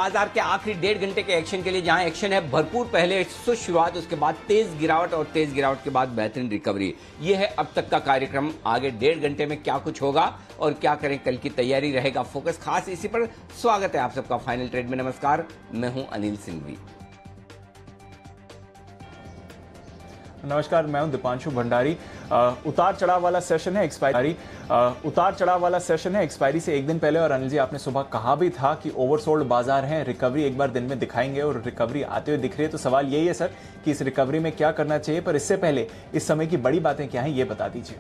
बाजार के आखिरी 1.5 घंटे के एक्शन के लिए, जहां एक्शन है भरपूर। पहले शुरुआत, उसके बाद तेज गिरावट और तेज गिरावट के बाद बेहतरीन रिकवरी। ये है अब तक का कार्यक्रम। आगे 1.5 घंटे में क्या कुछ होगा और क्या करें, कल की तैयारी रहेगा फोकस खास इसी पर। स्वागत है आप सबका फाइनल ट्रेड में। नमस्कार, मैं हूं अनिल सिंघवी। नमस्कार, मैं हूं दीपांशु भंडारी। उतार चढ़ाव वाला सेशन है एक्सपायरी से एक दिन पहले। और अनिल जी, आपने सुबह कहा भी था कि ओवरसोल्ड बाजार है, रिकवरी एक बार दिन में दिखाएंगे और रिकवरी आते हुए दिख रही है। तो सवाल यही है सर कि इस रिकवरी में क्या करना चाहिए, पर इससे पहले इस समय की बड़ी बातें क्या हैं ये बता दीजिए।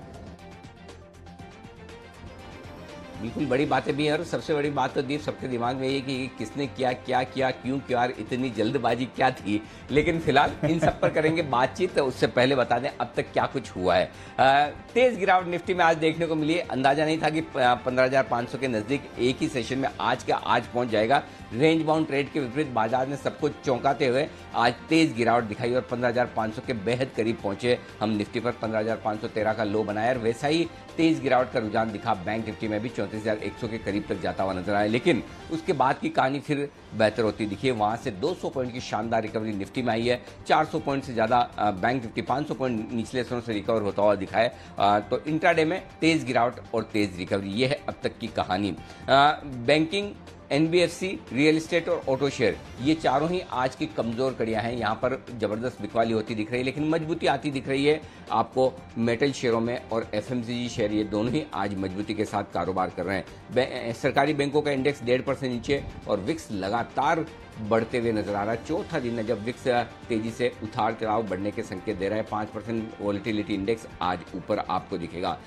बिल्कुल बड़ी बातें भी हैं और सबसे बड़ी बात तो दीप सबके दिमाग में ये कि किसने किया, क्या किया, क्यों किया, इतनी जल्दबाजी क्या थी। लेकिन फिलहाल इन सब पर करेंगे बातचीत। तो उससे पहले बता दें अब तक क्या कुछ हुआ है। तेज गिरावट निफ्टी में आज देखने को मिली है। अंदाजा नहीं था कि 15,500 के नजदीक एक ही सेशन में आज पहुंच जाएगा। रेंज बाउंड ट्रेड के विपरीत बाजार ने सबको चौंकाते हुए आज तेज गिरावट दिखाई और 15,500 के बेहद करीब पहुंचे हम। निफ्टी पर 15,513 का लो बनाया और वैसा ही तेज गिरावट का रुझान दिखा बैंक निफ्टी में भी 34,100 के करीब तक जाता हुआ नजर आया। लेकिन उसके बाद की कहानी फिर बेहतर होती दिखी है। वहां से 200 पॉइंट की शानदार रिकवरी निफ्टी में आई है। 400 पॉइंट से ज्यादा बैंक निफ्टी 500 पॉइंट निचले स्तरों से रिकवर होता हुआ दिखा है। तो इंट्राडे में तेज गिरावट और तेज रिकवरी, ये है अब तक की कहानी। बैंकिंग, एनबीएफसी, रियल एस्टेट और ऑटो शेयर, ये चारों ही आज की कमजोर कड़ियां हैं। यहां पर जबरदस्त बिकवाली होती दिख रही है, लेकिन मजबूती आती दिख रही है आपको मेटल शेयरों में। और एफएमसीजी शेयर, ये दोनों ही आज मजबूती के साथ कारोबार कर रहे हैं। सरकारी बैंकों का इंडेक्स 1.5% नीचे और विक्स लगातार बढ़ते हुए नजर आ रहा है। चौथा दिन है जब विक्स तेजी से उतार चढ़ाव बढ़ने के संकेत दे रहा है। 5% वोलेटिलिटी इंडेक्स आज ऊपर आपको दिखेगा।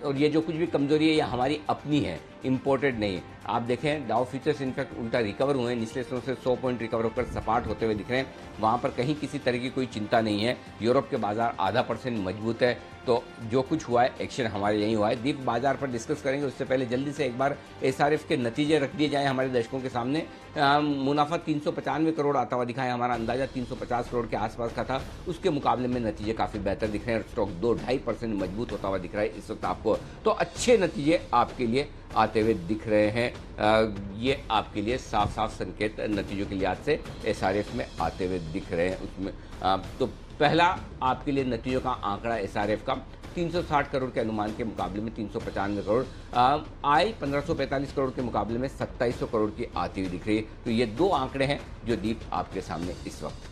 और ये जो कुछ भी कमजोरी है ये हमारी अपनी है, इंपोर्टेड नहीं। आप देखें डाउ फ्यूचर्स इनफैक्ट उल्टा रिकवर हुए हैं, निचले स्तरों से 100 पॉइंट रिकवर होकर सपाट होते हुए दिख रहे हैं। वहां पर कहीं किसी तरह की कोई चिंता नहीं है। यूरोप के बाजार 0.5% मजबूत है। तो जो कुछ हुआ है एक्शन हमारे यहीं हुआ है। दीप बाजार पर डिस्कस करेंगे, उससे पहले जल्दी से एक बार एसआरएफ के नतीजे रख दिए जाएं हमारे दर्शकों के सामने। मुनाफा 395 करोड़ आता हुआ दिखा है। हमारा अंदाजा 350 करोड़ के आसपास का था। उसके मुकाबले में नतीजे काफी बेहतर दिख रहे हैं। स्टॉक 2-2.5% मजबूत होता हुआ दिख रहा है इस वक्त आपको। तो अच्छे नतीजे आपके लिए आते हुए दिख रहे हैं। ये आपके लिए साफ साफ संकेत नतीजों के लिहाज से एसआरएफ में आते हुए दिख रहे हैं। उसमें तो पहला आपके लिए नतीजों का आंकड़ा एसआरएफ का 360 करोड़ के अनुमान के मुकाबले में 395 करोड़, आय 1545 करोड़ के मुकाबले में 2700 करोड़ की आती हुई दिख रही है। तो ये दो आंकड़े हैं जो दीप आपके सामने इस वक्त।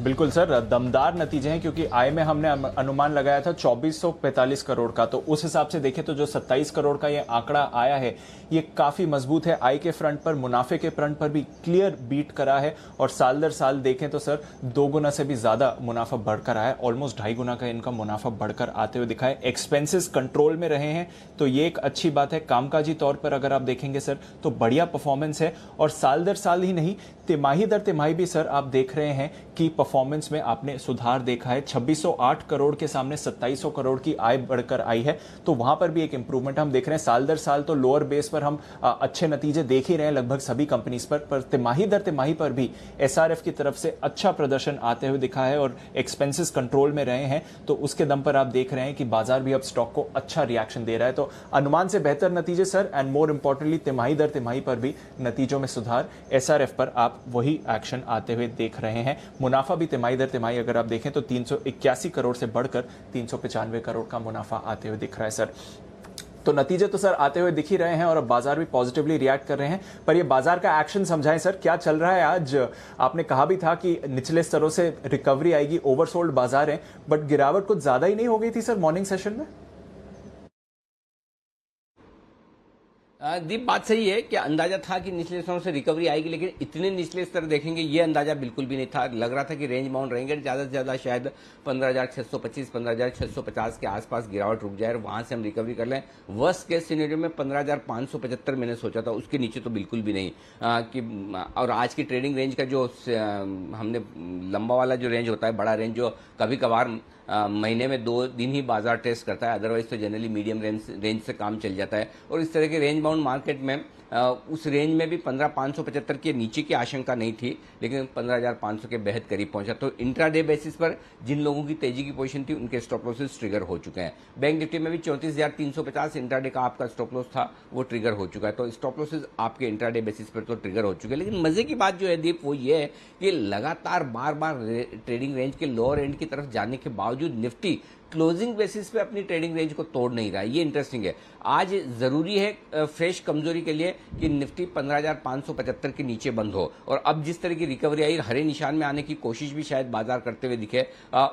बिल्कुल सर, दमदार नतीजे हैं, क्योंकि आय में हमने अनुमान लगाया था 2445 करोड़ का। तो उस हिसाब से देखें तो जो 27 करोड़ का ये आंकड़ा आया है ये काफी मजबूत है। आय के फ्रंट पर, मुनाफे के फ्रंट पर भी क्लियर बीट करा है। और साल दर साल देखें तो सर 2 गुना से भी ज्यादा मुनाफा बढ़कर आया है। ऑलमोस्ट 2.5 गुना का इनका मुनाफा बढ़कर आते हुए दिखा है। एक्सपेंसेस कंट्रोल में रहे हैं, तो ये एक अच्छी बात है। कामकाजी तौर पर अगर आप देखेंगे सर तो बढ़िया परफॉर्मेंस है। और साल दर साल ही नहीं, तिमाही दर तिमाही भी सर आप देख रहे हैं कि परफॉर्मेंस में आपने सुधार देखा है। 2608 करोड़ के सामने 2700 करोड़ की आय बढ़कर आई है। तो वहां पर भी एक इंप्रूवमेंट हम देख रहे हैं। साल दर साल तो लोअर बेस पर हम अच्छे नतीजे देख ही रहे हैं लगभग सभी कंपनीज पर तिमाही दर तिमाही पर भी एसआरएफ की तरफ से अच्छा प्रदर्शन आते हुए दिखा है और एक्सपेंसेस कंट्रोल में रहे हैं। तो उसके दम पर आप देख रहे हैं कि बाजार भी अब स्टॉक को अच्छा रिएक्शन दे रहा है। तो अनुमान से बेहतर नतीजे सर, एंड मोर इंपॉर्टेंटली तिमाही दर तिमाही पर भी नतीजों में सुधार। एसआरएफ पर आप वही एक्शन आते हुए देख रहे हैं। मुनाफा भी तिमाही दर तिमाही अगर आप देखें तो 381 करोड़ से बढ़कर 395 करोड़ का मुनाफा आते हुए दिख रहा है सर। तो नतीजे तो सर आते हुए दिख ही रहे हैं और अब बाजार भी पॉजिटिवली रिएक्ट कर रहे हैं। पर ये बाजार का एक्शन समझाएं सर, क्या चल रहा है आज? आपने कहा भी था कि निचले स्तरों से रिकवरी आएगी, ओवरसोल्ड बाजार है, बट गिरावट कुछ ज्यादा ही नहीं हो गई थी सर मॉर्निंग सेशन में? दीप बात सही है कि अंदाजा था कि निचले स्तरों से रिकवरी आएगी, लेकिन इतने निचले स्तर देखेंगे ये अंदाजा बिल्कुल भी नहीं था। लग रहा था कि रेंज बाउंड रहेंगे, ज्यादा से ज्यादा शायद 15,625 15,650 के आसपास गिरावट रुक जाए और वहां से हम रिकवरी कर लें। वर्स्ट केस सिनेरियो में 15,575 मैंने सोचा था, उसके नीचे तो बिल्कुल भी नहीं। और आज की ट्रेडिंग रेंज का जो हमने लंबा वाला जो रेंज होता है, बड़ा रेंज जो कभी कभार महीने में 2 दिन ही बाजार टेस्ट करता है, अदरवाइज तो जनरली मीडियम रेंज से काम चल जाता है। और इस तरह के रेंज बाउंड मार्केट में उस रेंज में भी 15,575 के नीचे की आशंका नहीं थी, लेकिन 15,500 के बेहद करीब पहुंचा। तो इंट्राडे बेसिस पर जिन लोगों की तेजी की पोजीशन थी उनके स्टॉप लॉसेस ट्रिगर हो चुके हैं। बैंक निफ्टी में भी 34,350 इंट्राडे का आपका स्टॉप लॉस था, वो ट्रिगर हो चुका है। तो स्टॉप लॉसेस आपके इंट्राडे बेसिस पर तो ट्रिगर हो चुके हैं। लेकिन मजे की बात जो है दीप, वो ये है कि लगातार बार बार ट्रेडिंग रेंज के लोअर एंड की तरफ जाने के बावजूद निफ्टी क्लोजिंग बेसिस पे अपनी ट्रेडिंग रेंज को तोड़ नहीं रहा है। ये इंटरेस्टिंग है। आज जरूरी है फ्रेश कमजोरी के लिए कि निफ्टी 15,575 के नीचे बंद हो, और अब जिस तरह की रिकवरी आई, हरे निशान में आने की कोशिश भी शायद बाजार करते हुए दिखे।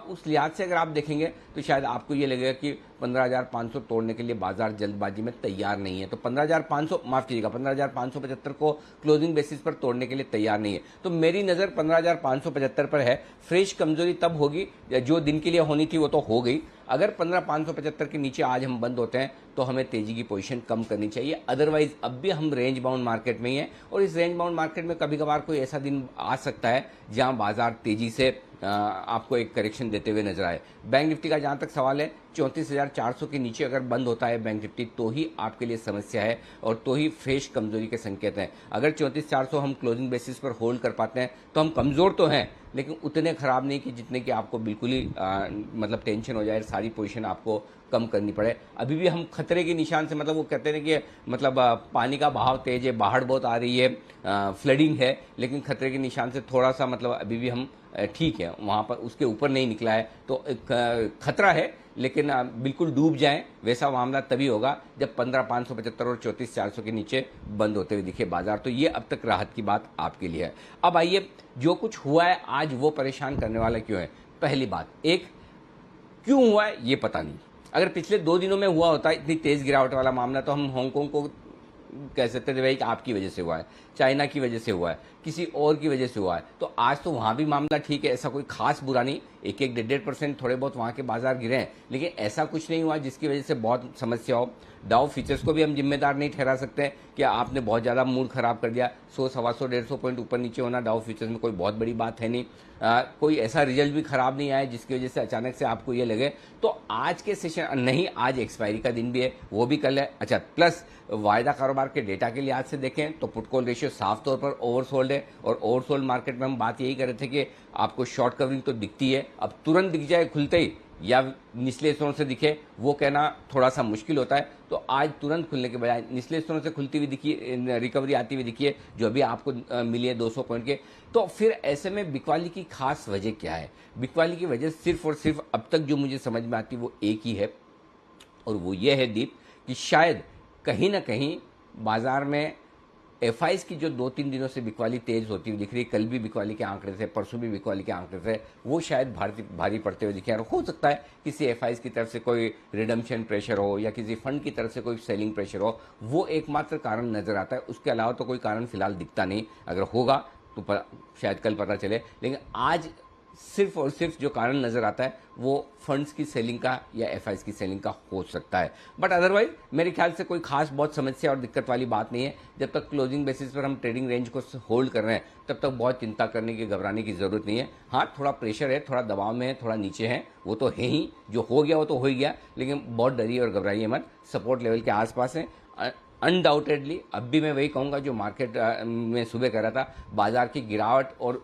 उस लिहाज से अगर आप देखेंगे तो शायद आपको ये लगेगा कि 15,500 तोड़ने के लिए बाजार जल्दबाजी में तैयार नहीं है। तो 15,500 माफ कीजिएगा 15,575 को क्लोजिंग बेसिस पर तोड़ने के लिए तैयार नहीं है। तो मेरी नजर 15,575 पर है। फ्रेश कमजोरी तब होगी, जो दिन के लिए होनी थी वो तो हो गई। अगर 15,575 के नीचे आज हम बंद होते हैं तो हमें तेजी की पोजीशन कम करनी चाहिए। अदरवाइज अब भी हम रेंज बाउंड मार्केट में ही हैं, और इस रेंज बाउंड मार्केट में कभी कभार कोई ऐसा दिन आ सकता है जहां बाजार तेजी से आपको एक करेक्शन देते हुए नजर आए। बैंक निफ्टी का जहां तक सवाल है, 34,400 के नीचे अगर बंद होता है बैंक निफ्टी तो ही आपके लिए समस्या है, और तो ही फ्रेश कमजोरी के संकेत हैं। अगर 34,400 हम क्लोजिंग बेसिस पर होल्ड कर पाते हैं तो हम कमजोर तो हैं, लेकिन उतने खराब नहीं कि जितने कि आपको बिल्कुल ही मतलब टेंशन हो जाए, सारी पोजीशन आपको कम करनी पड़े। अभी भी हम खतरे के निशान से, मतलब वो कहते हैं कि मतलब पानी का बहाव तेज है, बाढ़ बहुत आ रही है, फ्लडिंग है, लेकिन खतरे के निशान से थोड़ा सा मतलब अभी भी हम ठीक है, वहां पर उसके ऊपर नहीं निकला है। तो खतरा है, लेकिन बिल्कुल डूब जाएं वैसा मामला तभी होगा जब 15,575 और 34,400 के नीचे बंद होते हुए दिखे बाजार। तो ये अब तक राहत की बात आपके लिए है। अब आइए, जो कुछ हुआ है आज वो परेशान करने वाला क्यों है? पहली बात, एक क्यों हुआ है ये पता नहीं। अगर पिछले 2 दिनों में हुआ होता इतनी तेज गिरावट वाला मामला, तो हम हांगकांग को कह सकते थे भाई कि आपकी वजह से हुआ है, चाइना की वजह से हुआ है, किसी और की वजह से हुआ है। तो आज तो वहां भी मामला ठीक है, ऐसा कोई खास बुरा नहीं, 1-1, 1.5% थोड़े बहुत वहां के बाजार गिरे हैं, लेकिन ऐसा कुछ नहीं हुआ जिसकी वजह से बहुत समस्या हो। डाउ फीचर्स को भी हम जिम्मेदार नहीं ठहरा सकते कि आपने बहुत ज्यादा मूड खराब कर दिया। 100, 125, 150 पॉइंट ऊपर नीचे होना डाउ फीचर्स में कोई बहुत बड़ी बात है नहीं। कोई ऐसा रिजल्ट भी खराब नहीं आया जिसकी वजह से अचानक से आपको ये लगे। तो आज के सेशन नहीं, आज एक्सपायरी का दिन भी है, वो भी कल है। अच्छा, प्लस वायदा कारोबार के डेटा के लिहाज से देखें तो पुट कॉल रेशियो साफ तौर पर ओवरसोल्ड है, और ओवरसोल्ड मार्केट में हम बात यही कर रहे थे कि आपको शॉर्ट कवरिंग तो दिखती है, अब तुरंत दिख जाए खुलते ही या निचले स्तरों से दिखे वो कहना थोड़ा सा मुश्किल होता है। तो आज तुरंत खुलने के बजाय निचले स्तरों से खुलती हुई दिखी, रिकवरी आती हुई दिखी है, जो अभी आपको मिली है 200 पॉइंट के। तो फिर ऐसे में बिकवाली की खास वजह क्या है? बिकवाली की वजह सिर्फ और सिर्फ अब तक जो मुझे समझ में आती है वो एक ही है, और वो ये है दीप कि शायद कहीं ना कहीं बाजार में एफआईज की जो 2-3 दिनों से बिकवाली तेज होती हुई दिख रही है, कल भी बिकवाली के आंकड़े थे, परसों भी बिकवाली के आंकड़े थे, वो शायद भारी पड़ते हुए दिखे। और हो सकता है किसी एफआईज की तरफ से कोई रिडम्पशन प्रेशर हो या किसी फंड की तरफ से कोई सेलिंग प्रेशर हो, वो एकमात्र कारण नजर आता है। उसके अलावा तो कोई कारण फिलहाल दिखता नहीं। अगर होगा तो शायद कल पता चले, लेकिन आज सिर्फ और सिर्फ जो कारण नजर आता है वो फंड्स की सेलिंग का या एफआईज की सेलिंग का हो सकता है। बट अदरवाइज मेरे ख्याल से कोई खास बहुत समस्या और दिक्कत वाली बात नहीं है। जब तक क्लोजिंग बेसिस पर हम ट्रेडिंग रेंज को होल्ड कर रहे हैं तब तक बहुत चिंता करने की, घबराने की जरूरत नहीं है। हाँ, थोड़ा प्रेशर है, थोड़ा दबाव में है, थोड़ा नीचे है, वो तो है ही, जो हो गया वो तो हो ही गया, लेकिन बहुत डरिए और घबराइए मत। सपोर्ट लेवल के आसपास है अनडाउटेडली। अब भी मैं वही कहूंगा जो मार्केट में सुबह कह रहा था, बाजार की गिरावट और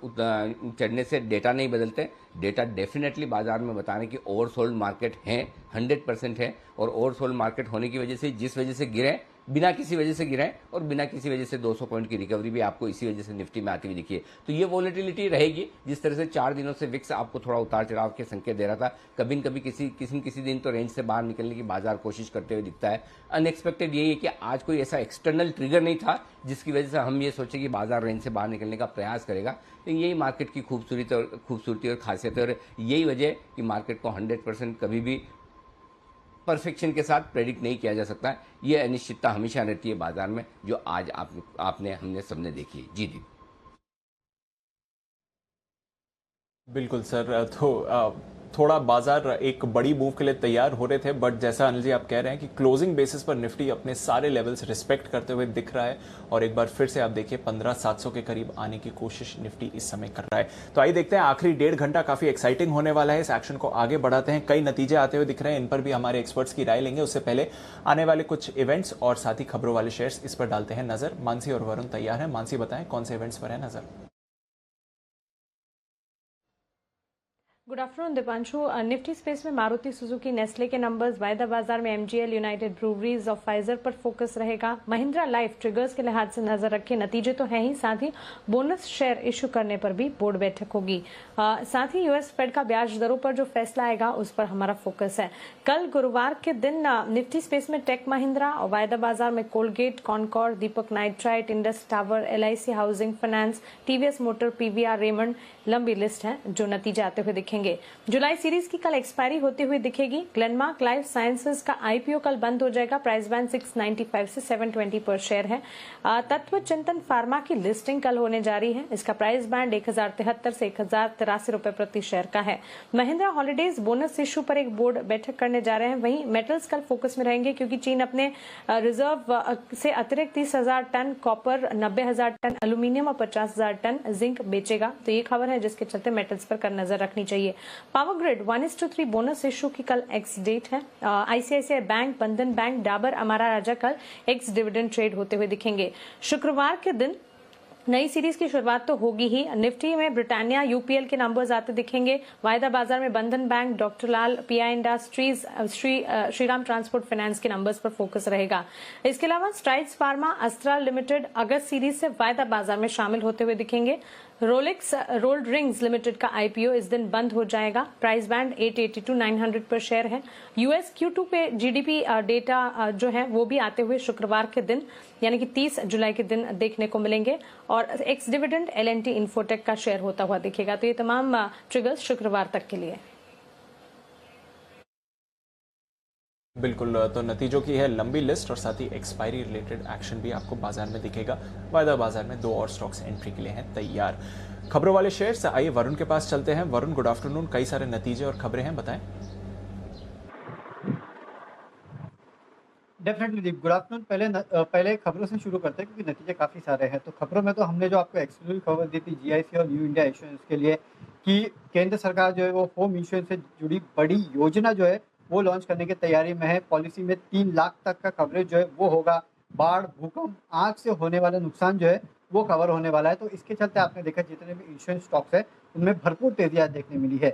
चढ़ने से डेटा नहीं बदलते। डेटा डेफिनेटली बाजार में बता रहे हैं कि ओवरसोल्ड मार्केट है, 100% है, और ओवरसोल्ड मार्केट होने की वजह से, जिस वजह से गिरे, बिना किसी वजह से गिरे और बिना किसी वजह से 200 पॉइंट की रिकवरी भी आपको इसी वजह से निफ्टी में आती हुई दिखी है। तो ये वॉलेटिलिटी रहेगी। जिस तरह से 4 दिनों से विक्स आपको थोड़ा उतार चढ़ाव के संकेत दे रहा था, कभी न कभी किसी दिन तो रेंज से बाहर निकलने की बाजार कोशिश करते हुए दिखता है। अनएक्सपेक्टेड यही है कि आज कोई ऐसा एक्सटर्नल ट्रिगर नहीं था जिसकी वजह से हम ये सोचे कि बाजार रेंज से बाहर निकलने का प्रयास करेगा। लेकिन यही मार्केट की खूबसूरती और खासियत है, और यही वजह है कि मार्केट को 100% कभी भी परफेक्शन के साथ प्रेडिक्ट नहीं किया जा सकता। ये अनिश्चितता हमेशा रहती है बाजार में, जो आज हमने सबने देखी है। जी बिल्कुल सर। तो थोड़ा बाजार एक बड़ी मूव के लिए तैयार हो रहे थे, बट जैसा अनिल जी आप कह रहे हैं कि क्लोजिंग बेसिस पर निफ्टी अपने सारे लेवल्स रिस्पेक्ट करते हुए दिख रहा है और एक बार फिर से आप देखिए 15,700 के करीब आने की कोशिश निफ्टी इस समय कर रहा है। तो आइए देखते हैं, आखिरी 1.5 घंटा काफी एक्साइटिंग होने वाला है, इस एक्शन को आगे बढ़ाते हैं। कई नतीजे आते हुए दिख रहे हैं, इन पर भी हमारे एक्सपर्ट्स की राय लेंगे। उससे पहले आने वाले कुछ इवेंट्स और साथ ही खबरों वाले शेयर्स, इस पर डालते हैं नजर। मानसी और वरुण तैयार हैं। मानसी बताएं कौन से इवेंट्स पर है नजर। Good afternoon Deepanshu. Nifty space में मारुति सुजुकी नेस्ले के नंबर्स, वायदा बाजार में एमजीएल, यूनाइटेड ब्रूवरीज और फाइजर पर फोकस रहेगा। महिंद्रा लाइफ ट्रिगर्स के लिहाज से नजर रखें, नतीजे तो हैं ही, साथ ही बोनस शेयर इशू करने पर भी बोर्ड बैठक होगी। साथ ही यूएस फेड का ब्याज दरों पर जो फैसला आएगा उस पर हमारा फोकस है। कल गुरुवार के दिन निफ्टी स्पेस में टेक महिंद्रा और वायदा बाजार में Colgate, Concord, Deepak nitrite, Indus tower, LIC housing finance, TVS motor, PVR, Raymond, लंबी लिस्ट है जो नतीजे आते हुए दिखेंगे। जुलाई सीरीज की कल एक्सपायरी होती हुई दिखेगी। ग्लेनमार्क लाइफ साइंसेज का आईपीओ कल बंद हो जाएगा। प्राइस बैंड 695 से 720 पर शेयर है। तत्व चिंतन फार्मा की लिस्टिंग कल होने जा रही है। इसका प्राइस बैंड 1073 से 1083 रुपए प्रति शेयर का है। महिंद्रा हॉलीडेज बोनस इशू पर एक बोर्ड बैठक करने जा रहे हैं। वहीं मेटल्स कल फोकस में रहेंगे क्योंकि चीन अपने रिजर्व से अतिरिक्त 30,000 टन कॉपर, 90,000 टन एल्यूमिनियम और 50,000 टन जिंक बेचेगा। तो ये खबर है जिसके चलते मेटल्स पर कल नजर रखनी चाहिए। पावर ग्रिड 1:3 बोनस इशू की कल एक्स डेट है। आईसीआईसीआई बैंक, बंधन बैंक, डाबर, अमारा राजा कल एक्स डिविडेंड ट्रेड होते हुए दिखेंगे। शुक्रवार के दिन नई सीरीज की शुरुआत तो होगी ही। निफ्टी में ब्रिटानिया, यूपीएल के नंबर्स आते दिखेंगे। वायदा बाजार में Bandhan bank, doctor Lal, PI industries, Shriram transport finance के नंबर्स पर फोकस रहेगा। इसके अलावा स्ट्राइड्स फार्मा, अस्त्रा लिमिटेड अगस्त सीरीज से वायदा बाजार में शामिल होते हुए दिखेंगे। रोलेक्स रोल्ड रिंग्स लिमिटेड का आईपीओ इस दिन बंद हो जाएगा। प्राइस बैंड 880 टू 900 पर शेयर है। यूएस Q2 पे जीडीपी डेटा जो है वो भी आते हुए शुक्रवार के दिन यानी कि 30 जुलाई के दिन देखने को मिलेंगे और एक्स डिविडेंड एलएनटी इन्फोटेक का शेयर होता हुआ दिखेगा। तो ये तमाम ट्रिगर्स शुक्रवार तक के लिए। बिल्कुल, तो नतीजों की है लंबी लिस्ट और साथ ही एक्सपायरी रिलेटेड एक्शन भी आपको बाजार में दिखेगा। वायदा बाजार में 2 और स्टॉक्स एंट्री के लिए हैं तैयार। खबरों वाले शेयर से आइए वरुण के पास चलते हैं। Varun, good afternoon. कई सारे नतीजे और खबरें हैं, बताएं। डेफिनेटली दीप, गुड आफ्टरनून। पहले खबरों से शुरू करते हैं क्योंकि नतीजे काफ़ी सारे हैं। तो खबरों में तो हमने जो आपको एक्सक्लूसिव खबर दी थी जीआईसी और न्यू इंडिया इश्योरेंस के लिए कि केंद्र सरकार जो है वो होम इंश्योरेंस से जुड़ी बड़ी योजना जो है वो लॉन्च करने की तैयारी में है। पॉलिसी में 3 लाख तक का कवरेज जो है वो होगा। बाढ़, भूकंप, आग से होने वाला नुकसान जो है वो कवर होने वाला है। तो इसके चलते आपने देखा जितने भी इंश्योरेंस स्टॉक्स है उनमें भरपूर तेजी आज देखने मिली है।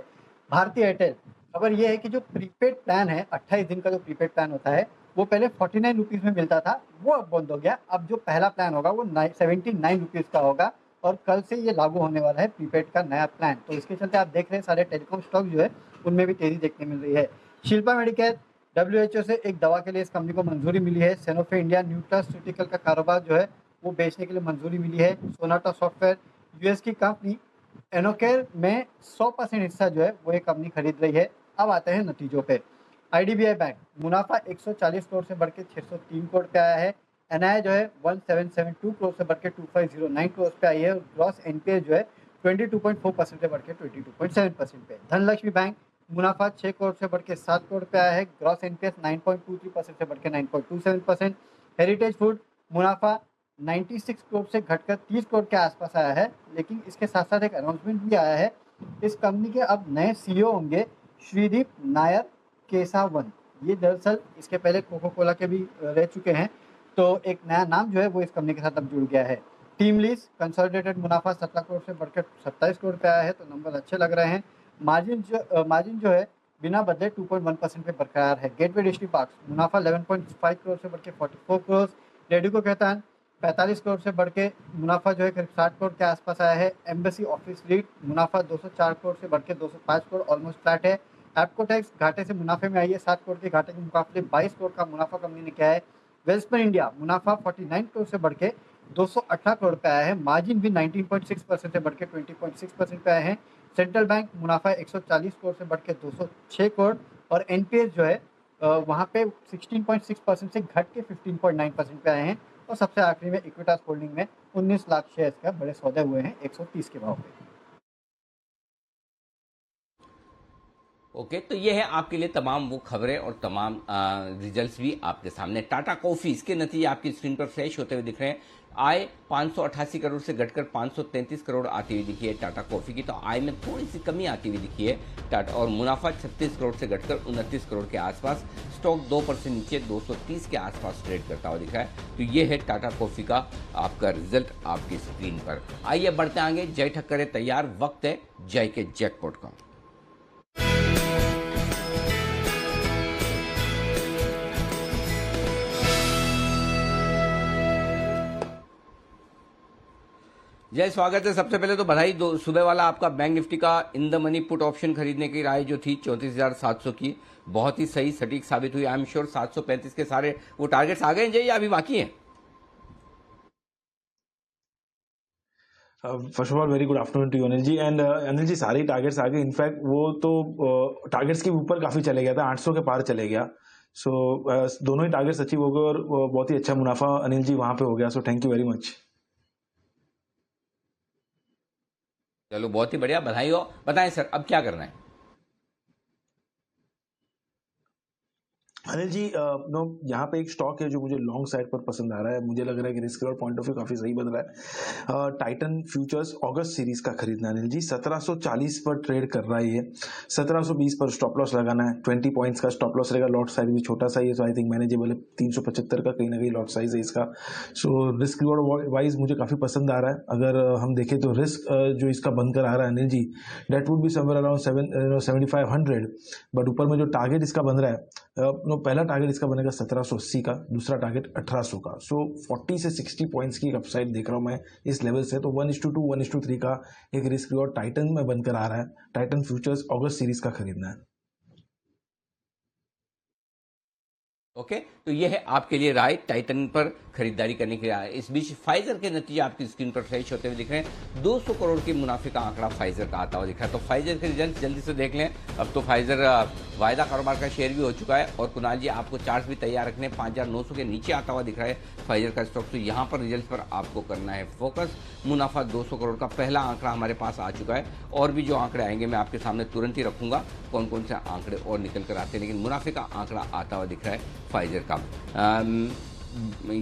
भारतीय एयरटेल, खबर ये है कि जो प्रीपेड प्लान है 28 दिन का जो प्रीपेड प्लान होता है वो पहले 49 रुपीज़ में मिलता था, वो अब बंद हो गया। अब जो पहला प्लान होगा वो 79 रुपीज़ का होगा और कल से ये लागू होने वाला है प्रीपेड का नया प्लान। तो इसके चलते आप देख रहे हैं सारे टेलीकॉम स्टॉक जो है उनमें भी तेजी देखने मिल रही है। शिल्पा मेडिकेयर, WHO से एक दवा के लिए इस कंपनी को मंजूरी मिली है। सेनोफी इंडिया न्यूट्रास्यूटिकल का कारोबार जो है वो बेचने के लिए मंजूरी मिली है। सोनाटा सॉफ्टवेयर, यूएस की कंपनी एनोकेयर में 100% हिस्सा जो है वो ये कंपनी खरीद रही है। अब आते हैं नतीजों पे। आईडीबीआई बैंक, मुनाफा 140 करोड़ से बढ़ के 603 करोड़ पे आया है। एनआई जो है 1772 करोड़ से बढ़ के 2509 करोड़ पे आई है और ग्रॉस एनपीए जो है 22.4% से बढ़ के 22.7% पे। धनलक्ष्मी बैंक, मुनाफा 6 करोड़ से बढ़ के 7 करोड़ पे आया है। ग्रॉस एनपीएस 9.23% से बढ़ के 9.27%। हेरिटेज फूड, मुनाफा 96 करोड़ से घटकर 30 करोड़ के आसपास आया है। लेकिन इसके साथ साथ एक अनाउंसमेंट भी आया है, इस कंपनी के अब नए सीईओ होंगे श्रीदीप नायर केसावन। ये दरअसल इसके पहले कोको कोला के भी रह चुके हैं, तो एक नया नाम जो है वो इस कंपनी के साथ अब जुड़ गया है। टीम लीज, कंसोलिडेटेड मुनाफा 17 करोड़ से बढ़कर 27 करोड़ पे आया है, तो नंबर अच्छे लग रहे हैं। मार्जिन जो है बिना बदले 2.1% पे बरकरार है। गेटवे डिस्ट्रिक्ट पार्क, मुनाफा 11.5 करोड़ से बढ़ के 44 करोड़। रेडिको कहतान 45 करोड़ से बढ़ के मुनाफा जो है करीब 60 करोड़ के आसपास आया है। एम्बेसी ऑफिस रीट, मुनाफा 204 करोड़ से बढ़ के 205 करोड़, ऑलमोस्ट फ्लैट है। एप्कोटेक्स घाटे से मुनाफे में आई है, 7 करोड़ के घाटे के मुकाबले 22 करोड़ का मुनाफा कंपनी ने किया है। वेल्सपन इंडिया, मुनाफा 49 करोड़ से बढ़ के 218 करोड़ पे आया है। मार्जिन भी 19.6% से बढ़ के 20.6% पे आए हैं। सेंट्रल बैंक, मुनाफा 140 करोड़ से बढ़ के 206 करोड़ और एनपीएस जो है वहाँ पे 16.6% से घट के 15.9% पे आए हैं। और सबसे आखिरी में इक्विटास होल्डिंग में 19 लाख शेयर्स का बड़े सौदे हुए हैं 130 के भाव पे। ओके, तो ये है आपके लिए तमाम वो खबरें और तमाम रिजल्ट्स भी आपके सामने। टाटा कॉफी, इसके नतीजे आपकी स्क्रीन पर फ्लैश होते हुए दिख रहे हैं। आय 588 करोड़ से घटकर 533 करोड़ आती हुई दिखी है टाटा कॉफी की, तो आय में थोड़ी सी कमी आती हुई दिखी है टाटा, और मुनाफा 36 करोड़ से घटकर 29 करोड़ के आसपास। स्टॉक 2% नीचे 230 के आसपास ट्रेड करता हुआ दिखा है। तो ये है टाटा कॉफी का आपका रिजल्ट आपकी स्क्रीन पर। आइए बढ़ते आगे, जय ठक्कर है तैयार, वक्त है जय के जैकपॉट का। जय, स्वागत है। सबसे पहले तो बधाई दो, सुबह वाला आपका बैंक निफ्टी का in the money put option खरीदने की राय जो थी 34,700 की, बहुत ही सही सटीक साबित हुई। आई एम श्योर 735 के सारे वो टारगेट्स आ गए हैं जय, या अभी बाकी हैं? First of all very good afternoon to Anil ji. And Anil ji, सारे टारगेट्स आ गए। इनफैक्ट वो तो टारगेट्स के ऊपर काफी चले गया था, 800 के पार चले गया। सो दोनों ही टारगेट्स अचीव हो गए और बहुत ही अच्छा मुनाफा अनिल जी वहां पे हो गया। So thank you very much. चलो बहुत ही बढ़िया, बधाई हो। बताएं सर, अब क्या करना है? अनिल जी, नो यहाँ पे एक स्टॉक है जो मुझे लॉन्ग साइड पर पसंद आ रहा है। मुझे लग रहा है कि रिस्क और पॉइंट ऑफ व्यू काफी सही बन रहा है। टाइटन फ्यूचर्स अगस्त सीरीज का खरीदना अनिल जी, 1740 पर ट्रेड कर रहा है ये। 1720 पर स्टॉप लॉस लगाना है, 20 पॉइंट्स का स्टॉप लॉस रहेगा। लॉट साइज भी छोटा सा ही है, तो आई थिंक मैनेजेबल है। 375 का कहीं ना कहीं लॉट साइज है इसका। सो रिस्क रिवॉर्ड वाइज मुझे काफी पसंद आ रहा है। अगर हम देखें तो रिस्क जो इसका बनकर आ रहा है Anil ji, that would be somewhere around 7500, but ऊपर में जो टारगेट इसका बन रहा है, पहला टारगेट इसका बनेगा 1780 का, दूसरा टारगेट 1800 का। सो 40 से 60 पॉइंट्स की अपसाइड देख रहा हूं मैं इस लेवल से। तो 1:2 1:3 का एक रिस्क रिवॉर्ड टाइटन में बनकर आ रहा है। टाइटन फ्यूचर्स अगस्त सीरीज का खरीदना है। ओके, तो ये है आपके लिए राय टाइटन पर खरीदारी करने की राय। इस बीच फाइजर के नतीजे आपकी स्क्रीन पर फ्लैश होते हुए दिख रहे हैं। 200 करोड़ के मुनाफे का आंकड़ा फाइजर का आता हुआ दिख रहा है। तो फाइजर के रिजल्ट जल्दी से देख लें। अब तो फाइजर वायदा कारोबार का शेयर भी हो चुका है, और कुणाल जी आपको चार्ट भी तैयार रखने, 5,900 के नीचे आता हुआ दिख रहा है फाइजर का स्टॉक। तो यहाँ पर रिजल्ट पर आपको करना है फोकस। मुनाफा 200 करोड़ का पहला आंकड़ा हमारे पास आ चुका है, और भी जो आंकड़े आएंगे मैं आपके सामने तुरंत ही रखूंगा कौन कौन से आंकड़े और निकल कर आते हैं, लेकिन मुनाफे का आंकड़ा आता हुआ दिख रहा है फाइजर का।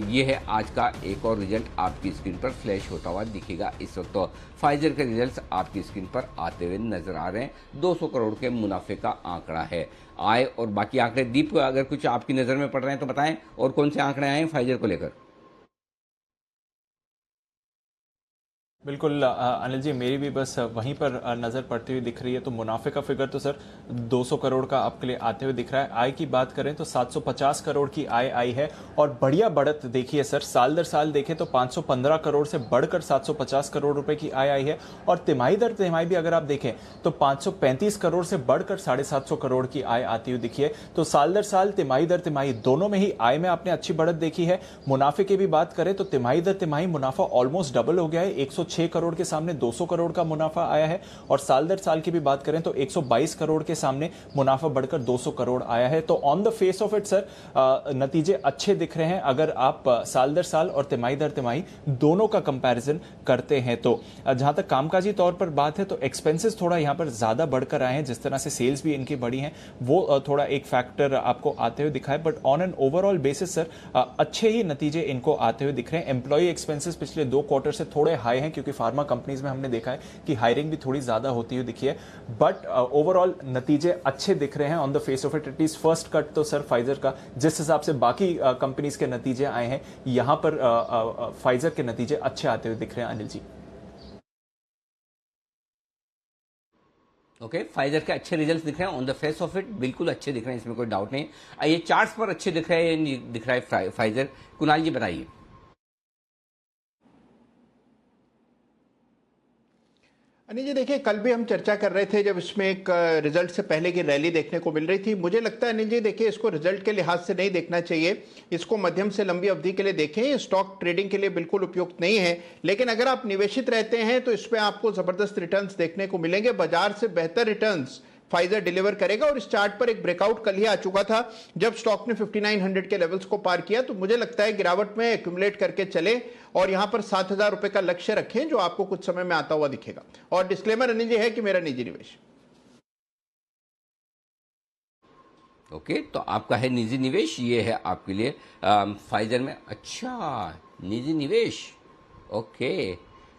ये है आज का एक और रिजल्ट आपकी स्क्रीन पर फ्लैश होता हुआ दिखेगा इस वक्त। तो फाइजर के रिजल्ट्स आपकी स्क्रीन पर आते हुए नजर आ रहे हैं। 200 करोड़ के मुनाफे का आंकड़ा है। आय और बाकी आंकड़े, दीप अगर कुछ आपकी नज़र में पड़ रहे हैं तो बताएं, और कौन से आंकड़े आए हैं फाइजर को लेकर? बिल्कुल अनिल जी, मेरी भी बस वहीं पर नज़र पड़ती हुई दिख रही है। तो मुनाफे का फिगर तो सर 200 करोड़ का आपके लिए आते हुए दिख रहा है। आय की बात करें तो 750 करोड़ की आय आई है, और बढ़िया बढ़त देखिए सर, साल दर साल देखें तो 515 करोड़ से बढ़कर 750 करोड़ रुपए की आय आई है। और तिमाही दर तिमाही भी अगर आप देखें तो 535 करोड़ से बढ़कर 750 करोड़ की आय आती हुई दिखी है। तो साल दर साल, तिमाही दर तिमाही, दोनों में ही आय में आपने अच्छी बढ़त देखी है। मुनाफे की भी बात करें तो तिमाही दर तिमाही मुनाफा ऑलमोस्ट डबल हो गया है। 106 करोड़ के सामने 200 करोड़ का मुनाफा आया है। और साल दर साल की भी बात करें तो 122 करोड़ के सामने मुनाफा बढ़कर 200 करोड़ आया है। तो on the face of it sir नतीजे अच्छे दिख रहे हैं अगर आप साल दर साल और तिमाही दर तिमाही दोनों का कंपैरिजन करते हैं। तो जहां तक कामकाजी तौर पर बात है तो एक्सपेंसेस थोड़ा यहां पर ज्यादा बढ़कर आए हैं। जिस तरह से सेल्स भी इनकी बढ़ी हैं वो थोड़ा एक फैक्टर आपको आते हुए दिखा है। But on an overall basis sir अच्छे ही नतीजे इनको आते हुए दिख रहे हैं। एम्प्लॉय एक्सपेंसेस पिछले 2 क्वार्टर से थोड़े हाई हैं, क्योंकि फार्मा कंपनीज में हमने देखा है कि हायरिंग भी थोड़ी ज्यादा होती हुई दिखी है। बट ओवरऑल नतीजे अच्छे दिख रहे हैं on the face of it. At least first cut तो सर फाइजर का जिस हिसाब से बाकी कंपनीज के नतीजे आए हैं, यहां पर फाइजर के नतीजे अच्छे आते हुए दिख रहे हैं अनिल जी। ओके, फाइजर के अच्छे रिजल्ट्स दिख रहे हैं on the face of it, बिल्कुल अच्छे दिख रहे हैं, इसमें कोई डाउट नहीं। ये चार्ट्स पर अच्छे दिख रहे हैं, दिख रहा है फाइजर। कुणाल जी बताइए। अनिल जी देखिए, कल भी हम चर्चा कर रहे थे जब इसमें एक रिजल्ट से पहले की रैली देखने को मिल रही थी। मुझे लगता है अनिल जी देखिए, इसको रिजल्ट के लिहाज से नहीं देखना चाहिए, इसको मध्यम से लंबी अवधि के लिए देखें। ये स्टॉक ट्रेडिंग के लिए बिल्कुल उपयुक्त नहीं है, लेकिन अगर आप निवेशित रहते हैं तो इसमें आपको जबरदस्त रिटर्न्स देखने को मिलेंगे। बाजार से बेहतर रिटर्न्स फाइजर डिलीवर करेगा। और इस चार्ट पर एक ब्रेकआउट कल ही आ चुका था जब स्टॉक ने 5900 के लेवल्स को पार किया। तो मुझे लगता है गिरावट में एक्यूमुलेट करके चले और यहां पर 7,000 रुपए का लक्ष्य रखें, जो आपको कुछ समय में आता हुआ दिखेगा। और डिस्क्लेमर अनिल जी है कि मेरा निजी निवेश ओके, तो आपका है निजी निवेश, ये है आपके लिए फाइजर में। अच्छा, निजी निवेश, ओके।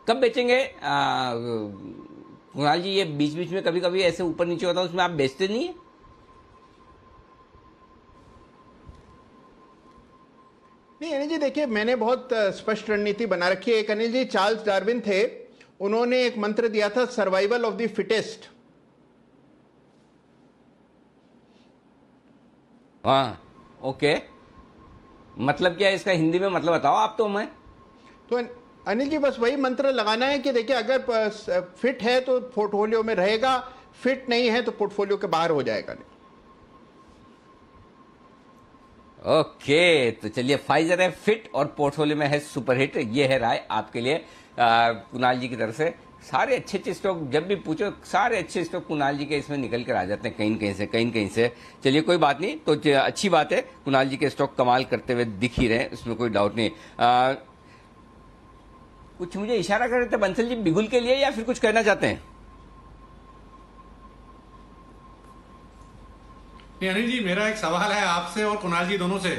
कब बेचेंगे कुणाल जी? ये बीच बीच में कभी कभी ऐसे ऊपर नीचे होता है, उसमें आप बेचते नहीं है? नहीं अनिल जी, देखिए मैंने बहुत स्पष्ट रणनीति बना रखी है। एक अनिल जी चार्ल्स डार्विन थे, उन्होंने एक मंत्र दिया था, सर्वाइवल ऑफ द फिटेस्ट। हाँ, ओके। मतलब क्या है इसका हिंदी में मतलब बताओ आप तो। मैं तो अनिल जी बस वही मंत्र लगाना है कि देखिए अगर फिट है तो पोर्टफोलियो में रहेगा, फिट नहीं है तो पोर्टफोलियो के बाहर हो जाएगा। ओके, तो चलिए, फाइजर है फिट और पोर्टफोलियो में है सुपरहिट। ये है राय आपके लिए कुणाल जी की तरफ से। सारे अच्छे अच्छे स्टॉक जब भी पूछो, सारे अच्छे स्टॉक कुणाल जी के इसमें निकल कर आ जाते हैं, कहीं कहीं से कहीं कहीं से। चलिए कोई बात नहीं, तो अच्छी बात है, कुणाल जी के स्टॉक कमाल करते हुए दिख ही रहे हैं, उसमें कोई डाउट नहीं। कुछ मुझे इशारा कर रहे थे बंसल जी बिगुल के लिए, या फिर कुछ कहना चाहते हैं? नहीं अनिल जी, मेरा एक सवाल है आपसे और कुणाल जी दोनों से।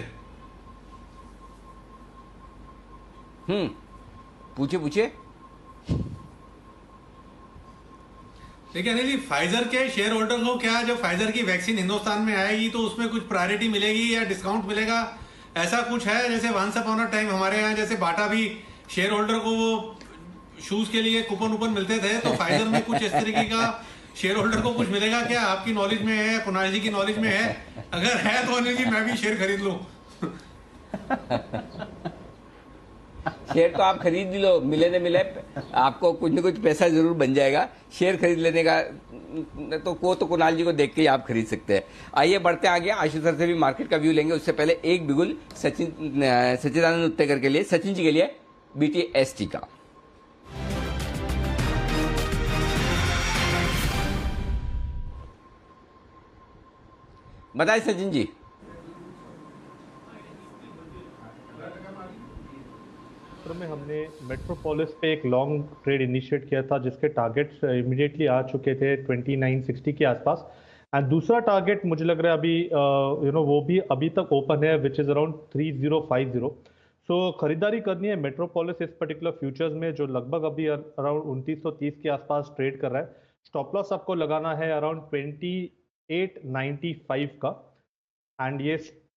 पूछिए पूछिए। देखिए अनिल जी, फाइजर के शेयर होल्डर को क्या, जब फाइजर की वैक्सीन हिंदुस्तान में आएगी तो उसमें कुछ प्रायोरिटी मिलेगी या डिस्काउंट मिलेगा, ऐसा कुछ है? जैसे वंस अपॉन अ टाइम हमारे यहाँ जैसे बाटा भी शेयर होल्डर को वो शूज के लिए कूपन वूपन मिलते थे, तो फाइजर में कुछ इस तरीके का शेयर होल्डर को कुछ मिलेगा क्या? आपकी नॉलेज में है, कुणाल जी की नॉलेज में है? अगर है तो अनिल जी मैं भी शेयर खरीद लूं। शेयर तो आप खरीद लो, मिले न मिले आपको कुछ न कुछ पैसा जरूर बन जाएगा। शेयर खरीद लेने का तो कुणाल जी को देख के ही आप खरीद सकते हैं। आइए बढ़ते आगे, आशु सर से भी मार्केट का व्यू लेंगे। उससे पहले एक बिगुल सच्चिदानंद उत्तेकर के लिए, सचिन जी के लिए BTST का। बताइए सचिन जी। में हमने मेट्रोपोलिस पे एक लॉन्ग ट्रेड इनिशिएट किया था, जिसके टारगेट्स इमीडिएटली आ चुके थे 2960 के आसपास। एंड दूसरा टारगेट मुझे लग रहा है अभी वो भी अभी तक ओपन है, विच इज अराउंड 3050। सो खरीदारी करनी है मेट्रोपोलिस इस पर्टिकुलर फ्यूचर्स में, जो लगभग अभी अराउंड 2930 के आसपास ट्रेड कर रहा है। स्टॉप लॉस आपको लगाना है अराउंड 2895 का, एंड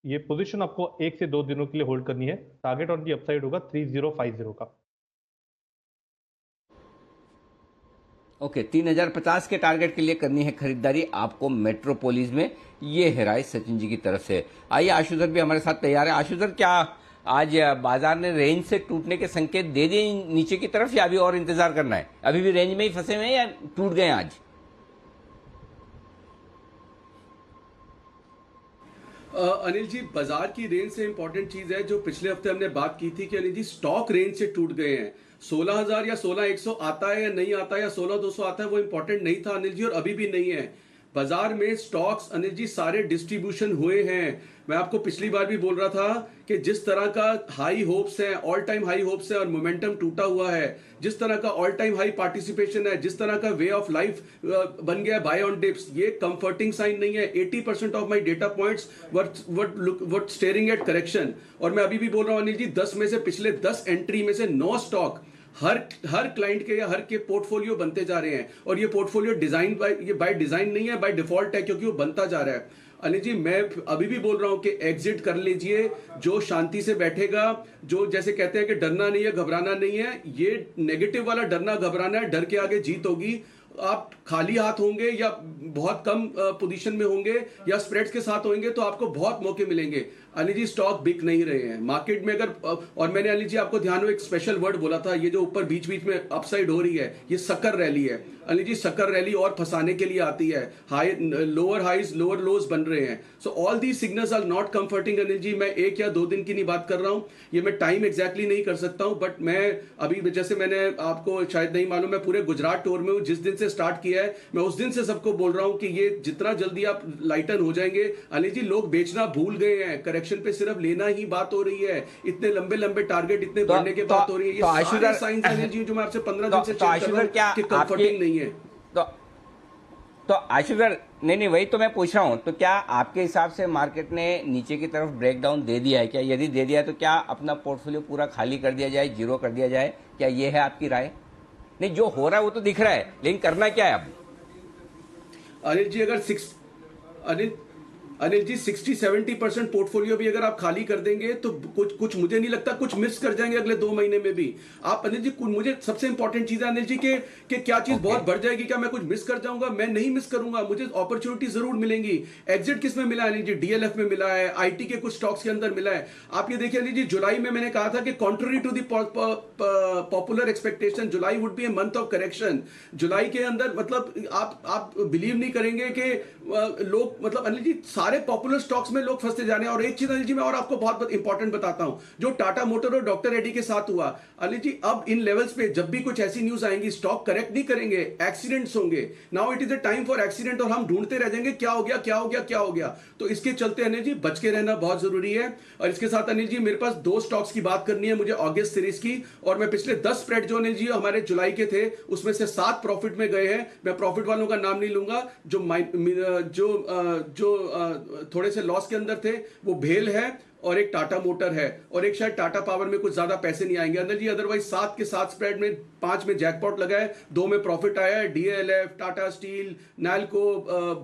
ये पोजीशन आपको 1 से 2 दिनों के लिए होल्ड करनी है। टारगेट ऑन दी अपसाइड होगा 3050 का। ओके, 3050 के टारगेट के लिए करनी है खरीदारी आपको मेट्रोपोलिस में। ये है राय सचिन जी की तरफ से। आइए आशु सर भी हमारे साथ तैयार है। आशु सर, क्या आज बाजार ने रेंज से टूटने के संकेत दे दिए नीचे की तरफ, या अभी और इंतजार करना है? अभी भी रेंज में ही फंसे हुए हैं या टूट गए आज? अनिल जी, बाजार की रेंज से इंपॉर्टेंट चीज है जो पिछले हफ्ते हमने बात की थी कि अनिल जी स्टॉक रेंज से टूट गए हैं। 16,000 या 16,100 आता है या नहीं आता है, या 16,200 आता है, वो इंपॉर्टेंट नहीं था अनिल जी, और अभी भी नहीं है। बाजार में स्टॉक्स अनिल जी सारे डिस्ट्रीब्यूशन हुए हैं। मैं आपको पिछली बार भी बोल रहा था कि जिस तरह का हाई होप्स है, ऑल टाइम हाई होप्स है और मोमेंटम टूटा हुआ है, जिस तरह का ऑल टाइम हाई पार्टिसिपेशन है, जिस तरह का वे ऑफ लाइफ बन गया बाय ऑन डिप्स, ये कंफर्टिंग साइन नहीं है। 80% of my data points were staring at correction. और मैं अभी भी बोल रहा हूं अनिल जी, 10 में से पिछले 10 एंट्री में से 9 स्टॉक हर क्लाइंट के या हर के पोर्टफोलियो बनते जा रहे हैं। और ये पोर्टफोलियो डिजाइन बाय डिजाइन नहीं है, बाय डिफॉल्ट है, क्योंकि वो बनता जा रहा है। अनिल जी, मैं अभी भी बोल रहा हूं कि एग्जिट कर लीजिए। जो शांति से बैठेगा, जो जैसे कहते हैं कि डरना नहीं है घबराना नहीं है, ये नेगेटिव वाला डरना घबराना है। डर के आगे जीत होगी। आप खाली हाथ होंगे या बहुत कम पोजीशन में होंगे या स्प्रेड्स के साथ होंगे तो आपको बहुत मौके मिलेंगे। अनिल जी, स्टॉक बिक नहीं रहे हैं मार्केट में। अगर और मैंने अनिल जी आपको ध्यान में एक स्पेशल वर्ड बोला था, ये जो ऊपर बीच बीच में अपसाइड हो रही है, ये शक्कर रैली है अनिल जी। शक्कर रैली और फंसाने के लिए आती है। लोअर हाइज लोअर लोज बन रहे हैं। So all the signals are not comforting Anil ji. मैं 1 या 2 दिन की नहीं बात कर रहा हूं, ये मैं टाइम एग्जैक्टली नहीं कर सकता हूं, बट मैं अभी जैसे मैंने आपको शायद नहीं मालूम, मैं पूरे गुजरात टूर में हूं। जिस दिन से स्टार्ट किया है मैं उस दिन से सबको बोल रहा हूं कि ये जितना जल्दी आप लाइटन हो जाएंगे अनिल जी, लोग बेचना भूल गए हैं। करेक्शन पे सिर्फ लेना ही बात हो रही है। इतने लंबे लंबे टारगेट, इतने बढ़ने के बात हो रही है। ये सारे साइंस अनिल जी जो मैं आपसे 15 दिन से चेक कर रहा हूं कि कंफर्टिंग नहीं है। तो आशीष सर, नहीं वही तो मैं पूछ रहा हूँ, तो क्या आपके हिसाब से मार्केट ने नीचे की तरफ ब्रेकडाउन दे दिया है क्या? यदि दे दिया है तो क्या अपना पोर्टफोलियो पूरा खाली कर दिया जाए, जीरो कर दिया जाए, क्या ये है आपकी राय? नहीं, जो हो रहा है वो तो दिख रहा है, लेकिन करना क्या है अब? अनिल जी अनिल जी 60-70% पोर्टफोलियो भी अगर आप खाली कर देंगे तो कुछ मुझे नहीं लगता कुछ मिस कर जाएंगे अगले 2 महीने में भी आप। अनिल जी मुझे सबसे इंपॉर्टेंट चीज है अनिल जी के क्या चीज बहुत बढ़ जाएगी, क्या मैं कुछ मिस कर जाऊंगा? मैं नहीं मिस करूंगा, मुझे अपॉर्चुनिटी जरूर मिलेंगी। एग्जिट किस में मिला अनिल जी? डीएलएफ में मिला है, आईटी के कुछ स्टॉक्स के अंदर मिला है। आप ये देखिए अनिल जी, जुलाई में मैंने कहा था कि contrary to the popular expectation July would be a month of correction. जुलाई के अंदर मतलब आप बिलीव नहीं करेंगे कि लोग मतलब अनिल जी सारे पॉपुलर स्टॉक्स में लोग फंसते जाने। और एक चीज अनिल जी मैं और आपको बहुत इंपॉर्टेंट बताता हूं, जो टाटा मोटर और डॉक्टर रेड्डी के साथ हुआ अनिल जी, अब इन लेवल्स पे जब भी कुछ ऐसी न्यूज आएंगी स्टॉक करेक्ट नहीं करेंगे, एक्सीडेंट्स होंगे। Now it is a time for accident और हम ढूंढते रह जाएंगे क्या हो गया क्या हो गया क्या हो गया। तो इसके चलते अनिल जी बच के रहना बहुत जरूरी है। और इसके साथ अनिल जी मेरे पास 2 स्टॉक्स की बात करनी है मुझे ऑगस्ट सीरीज की, और मैं पिछले 10 स्प्रेड जो अनिल जी हमारे जुलाई के थे उसमें से 7 प्रॉफिट में गए हैं। मैं प्रॉफिट वालों का नाम नहीं लूंगा, जो थोड़े से लॉस के अंदर थे वो भेल है और एक टाटा मोटर है और एक शायद टाटा पावर में कुछ ज्यादा पैसे नहीं आएंगे अनिल जी। अदरवाइज 7 के 7 स्प्रेड में 5 में जैकपॉट लगा है, 2 में प्रॉफिट आया है। डीएलएफ, टाटा स्टील, नैल्को,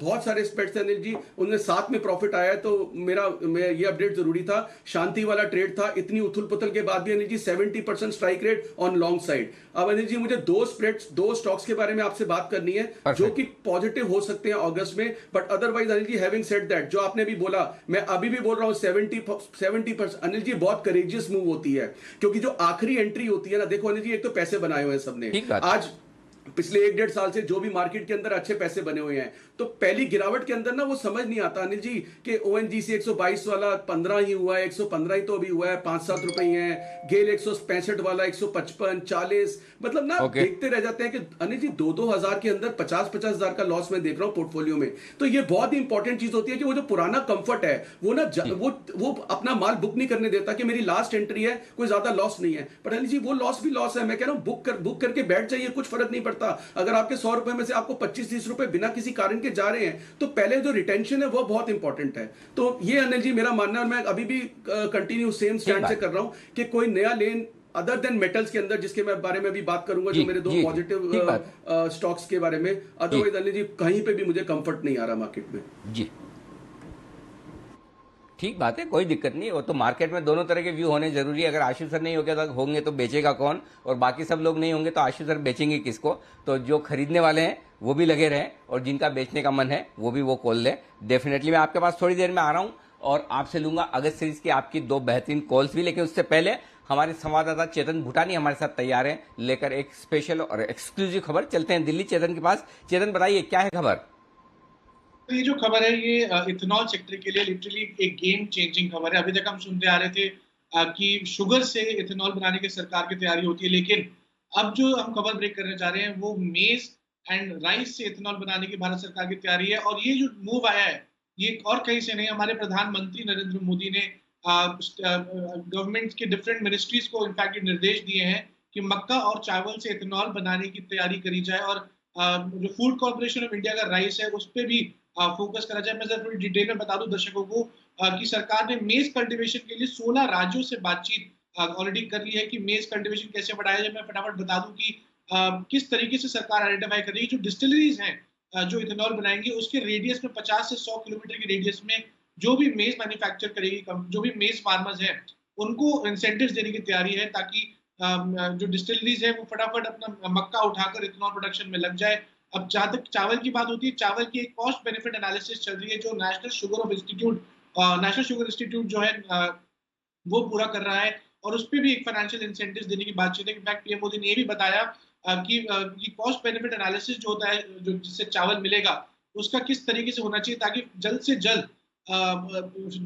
बहुत सारे स्प्रेड्स थे अनिल जी, उनमें 7 में प्रॉफिट आया है। तो मेरा ये अपडेट जरूरी था। शांति वाला ट्रेड था, इतनी उथल पुथल के बाद भी Anil ji 70% strike rate on long side. अब अनिल जी मुझे 2 स्टॉक्स के बारे में आपसे बात करनी है जो कि पॉजिटिव हो सकते हैं अगस्त में, but otherwise Anil ji having said that, जो आपने भी बोला मैं अभी भी बोल रहा हूं 70% अनिल जी बहुत करेजियस मूव होती है, क्योंकि जो आखिरी एंट्री होती है ना, देखो अनिल जी एक तो पैसे बनाए हुए हैं सबने आज पिछले 1-1.5 साल से, जो भी मार्केट के अंदर अच्छे पैसे बने हुए हैं, तो पहली गिरावट के अंदर ना वो समझ नहीं आता अनिल जी कि ओएनजीसी 122 वाला 15 ही हुआ है, 115 ही तो अभी हुआ है, 5-7 रुपए ही है। गेल 165 वाला 155, 40, मतलब ना देखते रह जाते हैं कि अनिल जी 2-2 हजार के अंदर 50-50 हजार का लॉस मैं देख रहा हूं पोर्टफोलियो में। तो ये बहुत ही इंपॉर्टेंट चीज होती है कि वो जो पुराना कंफर्ट है वो ना वो अपना माल बुक नहीं करने देता कि मेरी लास्ट एंट्री है, कोई ज्यादा लॉस नहीं है। पर अनिल जी वो लॉस भी लॉस है, मैं कह रहा हूं बुक करके बैठ जाइए, कुछ फर्क नहीं पड़ता। अगर आपके 100 रुपए में से आपको 25-30 रुपए बिना किसी कारण के जा रहे हैं, तो पहले जो रिटेंशन है वो बहुत इंपॉर्टेंट है। तो ये अनिल जी मेरा मानना है, और मैं अभी भी कंटिन्यू सेम स्टैंड से कर रहा हूं कि कोई नया लेन अदर देन मेटल्स के अंदर, जिसके मैं बारे में भी बात करूंगा, जो मेरे 2 पॉजिटिव स्टॉक्स के बारे में, अदरवाइज अनिल जी कहीं पे भी मुझे कंफर्ट नहीं आ रहा मार्केट में जी। ठीक बात है, कोई दिक्कत नहीं। वो तो मार्केट में दोनों तरह के व्यू होने जरूरी है। अगर आशीष सर नहीं हो गया तो होंगे तो बेचेगा कौन, और बाकी सब लोग नहीं होंगे तो आशीष सर बेचेंगे किसको? तो जो खरीदने वाले हैं वो भी लगे रहें और जिनका बेचने का मन है वो भी वो खोल लें। डेफिनेटली मैं आपके पास थोड़ी देर में आ रहा हूं और आपसे लूंगा अगस्त सीरीज की आपकी 2 बेहतरीन कॉल्स भी, लेकिन उससे पहले हमारे संवाददाता चेतन भूटानी हमारे साथ तैयार हैं लेकर एक स्पेशल और एक्सक्लूसिव खबर। चलते हैं दिल्ली चेतन के पास। चेतन बताइए क्या है खबर? ये जो खबर है ये इथेनॉल सेक्टर के लिए लिटरली एक गेम चेंजिंग खबर है। अभी तक हम सुनते आ रहे थे कि शुगर से इथेनॉल बनाने की सरकार की तैयारी होती है, लेकिन अब जो हम खबर ब्रेक करने जा रहे हैं वो मेज एंड राइस से इथेनॉल बनाने की भारत सरकार की तैयारी है। और ये जो मूव आया है ये और कहीं से नहीं, हमारे प्रधानमंत्री नरेंद्र मोदी ने गवर्नमेंट के डिफरेंट मिनिस्ट्रीज को इनफैक्ट निर्देश दिए हैं कि मक्का और चावल से इथेनॉल बनाने की तैयारी करी जाए, और जो फूड कॉर्पोरेशन ऑफ इंडिया का राइस है उस पर भी फोकस करा जाए। मैं जरा थोड़ी डिटेल में बता दूं दर्शकों को कि सरकार ने मेज कल्टीवेशन के लिए 16 राज्यों से बातचीत ऑलरेडी कर ली है कि मेज कल्टीवेशन कैसे बढ़ाया जाए। मैं फटाफट बता दूं कि किस तरीके से सरकार आइडेंटिफाई कर रही है। जो डिस्टिलरीज हैं जो इथेनॉल बनाएंगी उसके रेडियस में 50 से 100 किलोमीटर के रेडियस में जो भी मेज मैन्युफैक्चर करेगी, जो भी मेज फार्मर्स हैं उनको इंसेंटिव्स देने की तैयारी है ताकि जो डिस्टिलरीज है वो फटाफट अपना मक्का उठाकर इथेनॉल प्रोडक्शन में लग जाए। अब जहां तक चावल की बात होती है, चावल की एक कॉस्ट बेनिफिट एनालिसिस चल रही है जो नेशनल शुगर इंस्टीट्यूट जो है वो पूरा कर रहा है, और उस पर भी एक फाइनेंशियल इंसेंटिव्स देने की बातचीत है। इनफैक्ट पीएम मोदी ने ये भी बताया कि कॉस्ट बेनिफिट एनालिसिस जो होता है, जो जिससे चावल मिलेगा उसका किस तरीके से होना चाहिए ताकि जल्द से जल्द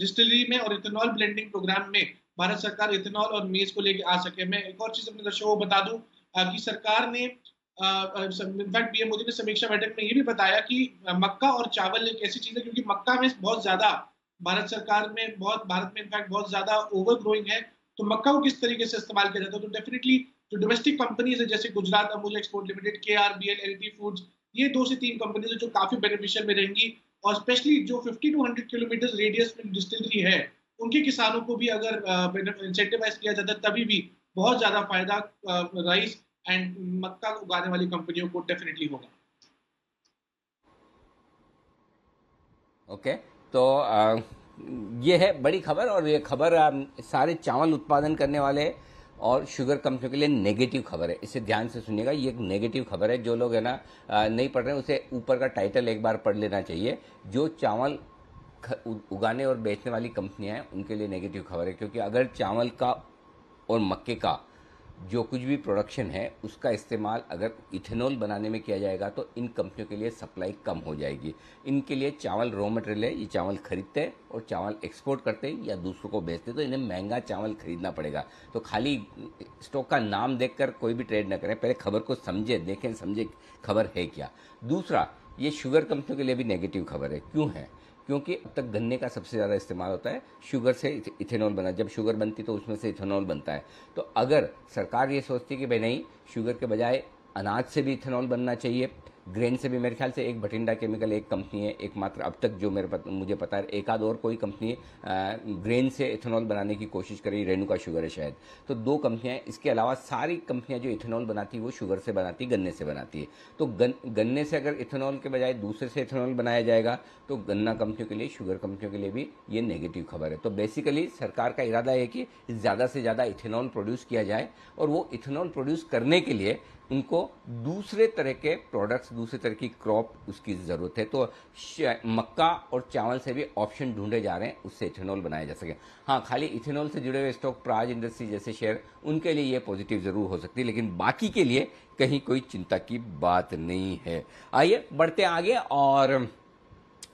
डिस्टिलरी में और इथेनॉल ब्लेंडिंग प्रोग्राम में भारत सरकार इथेनॉल और मेज को लेके आ सके। मैं एक और चीज अपने दर्शकों को बता दूं कि सरकार ने इनफैक्ट पीएम मोदी ने समीक्षा बैठक में ये भी बताया कि मक्का और चावल एक ऐसी चीज है क्योंकि मक्का में बहुत ज्यादा भारत में इनफैक्ट बहुत ज्यादा ओवर ग्रोइंग है, तो मक्का को किस तरीके से इस्तेमाल किया जाता है। तो डेफिनेटली जो डोमेस्टिक कंपनीज है जैसे Gujarat Amul export limited, KRBL, LT foods, ये 2 से 3 कंपनीज जो काफी बेनिफिशियल में रहेंगी, और स्पेशली जो 50 टू 100 किलोमीटर रेडियस में डिस्टिलरी है, उनके किसानों को भी अगर इंसेंटिवाइज किया जाता तभी भी बहुत ज्यादा फायदा राइस एंड मक्का उगाने वाली कंपनियों को डेफिनेटली होगा। ओके, तो ये है बड़ी खबर, और ये खबर सारे चावल उत्पादन करने वाले और शुगर कंपनियों के लिए नेगेटिव खबर है। इसे ध्यान से सुनिएगा, ये एक नेगेटिव खबर है। जो लोग है ना नहीं पढ़ रहे हैं, उसे ऊपर का टाइटल एक बार पढ़ लेना चाहिए। जो चावल उगाने और बेचने वाली कंपनियां हैं उनके लिए नेगेटिव खबर है, क्योंकि अगर चावल का और मक्के का जो कुछ भी प्रोडक्शन है उसका इस्तेमाल अगर इथेनॉल बनाने में किया जाएगा तो इन कंपनियों के लिए सप्लाई कम हो जाएगी। इनके लिए चावल रॉ मटेरियल है, ये चावल खरीदते हैं और चावल एक्सपोर्ट करते हैं या दूसरों को बेचते हैं, तो इन्हें महंगा चावल खरीदना पड़ेगा। तो खाली स्टॉक का नाम देखकर कोई भी ट्रेड न करें, पहले खबर को समझे, देखें समझे खबर है क्या। दूसरा, ये शुगर कंपनियों के लिए भी नेगेटिव खबर है। क्यों है? क्योंकि अब तक गन्ने का सबसे ज़्यादा इस्तेमाल होता है, शुगर से इथेनॉल बना, जब शुगर बनती तो उसमें से इथेनॉल बनता है। तो अगर सरकार ये सोचती कि भाई नहीं, शुगर के बजाय अनाज से भी इथेनॉल बनना चाहिए, ग्रेन से भी, मेरे ख्याल से एक भटिंडा केमिकल एक कंपनी है एकमात्र अब तक जो मुझे पता है, एक आध और कोई कंपनी ग्रेन से इथेनॉल बनाने की कोशिश कर रही, रेणुका शुगर है शायद। तो 2 कंपनियां हैं, इसके अलावा सारी कंपनियां जो इथेनॉल बनाती है वो शुगर से बनाती है, गन्ने से बनाती है। तो गन्ने से अगर इथेनॉल के बजाय दूसरे से इथेनॉल बनाया जाएगा तो गन्ना कंपनियों के लिए, शुगर कंपनियों के लिए भी ये नेगेटिव खबर है। तो बेसिकली सरकार का इरादा है कि ज़्यादा से ज़्यादा इथेनॉल प्रोड्यूस किया जाए, और वो इथेनॉल प्रोड्यूस करने के लिए उनको दूसरे तरह के प्रोडक्ट्स, दूसरे तरह की क्रॉप उसकी ज़रूरत है। तो मक्का और चावल से भी ऑप्शन ढूंढे जा रहे हैं उससे इथेनॉल बनाया जा सके। हाँ, खाली इथेनॉल से जुड़े हुए स्टॉक, प्राज इंडस्ट्री जैसे शेयर, उनके लिए ये पॉजिटिव ज़रूर हो सकती है, लेकिन बाकी के लिए कहीं कोई चिंता की बात नहीं है। आइए बढ़ते आगे, और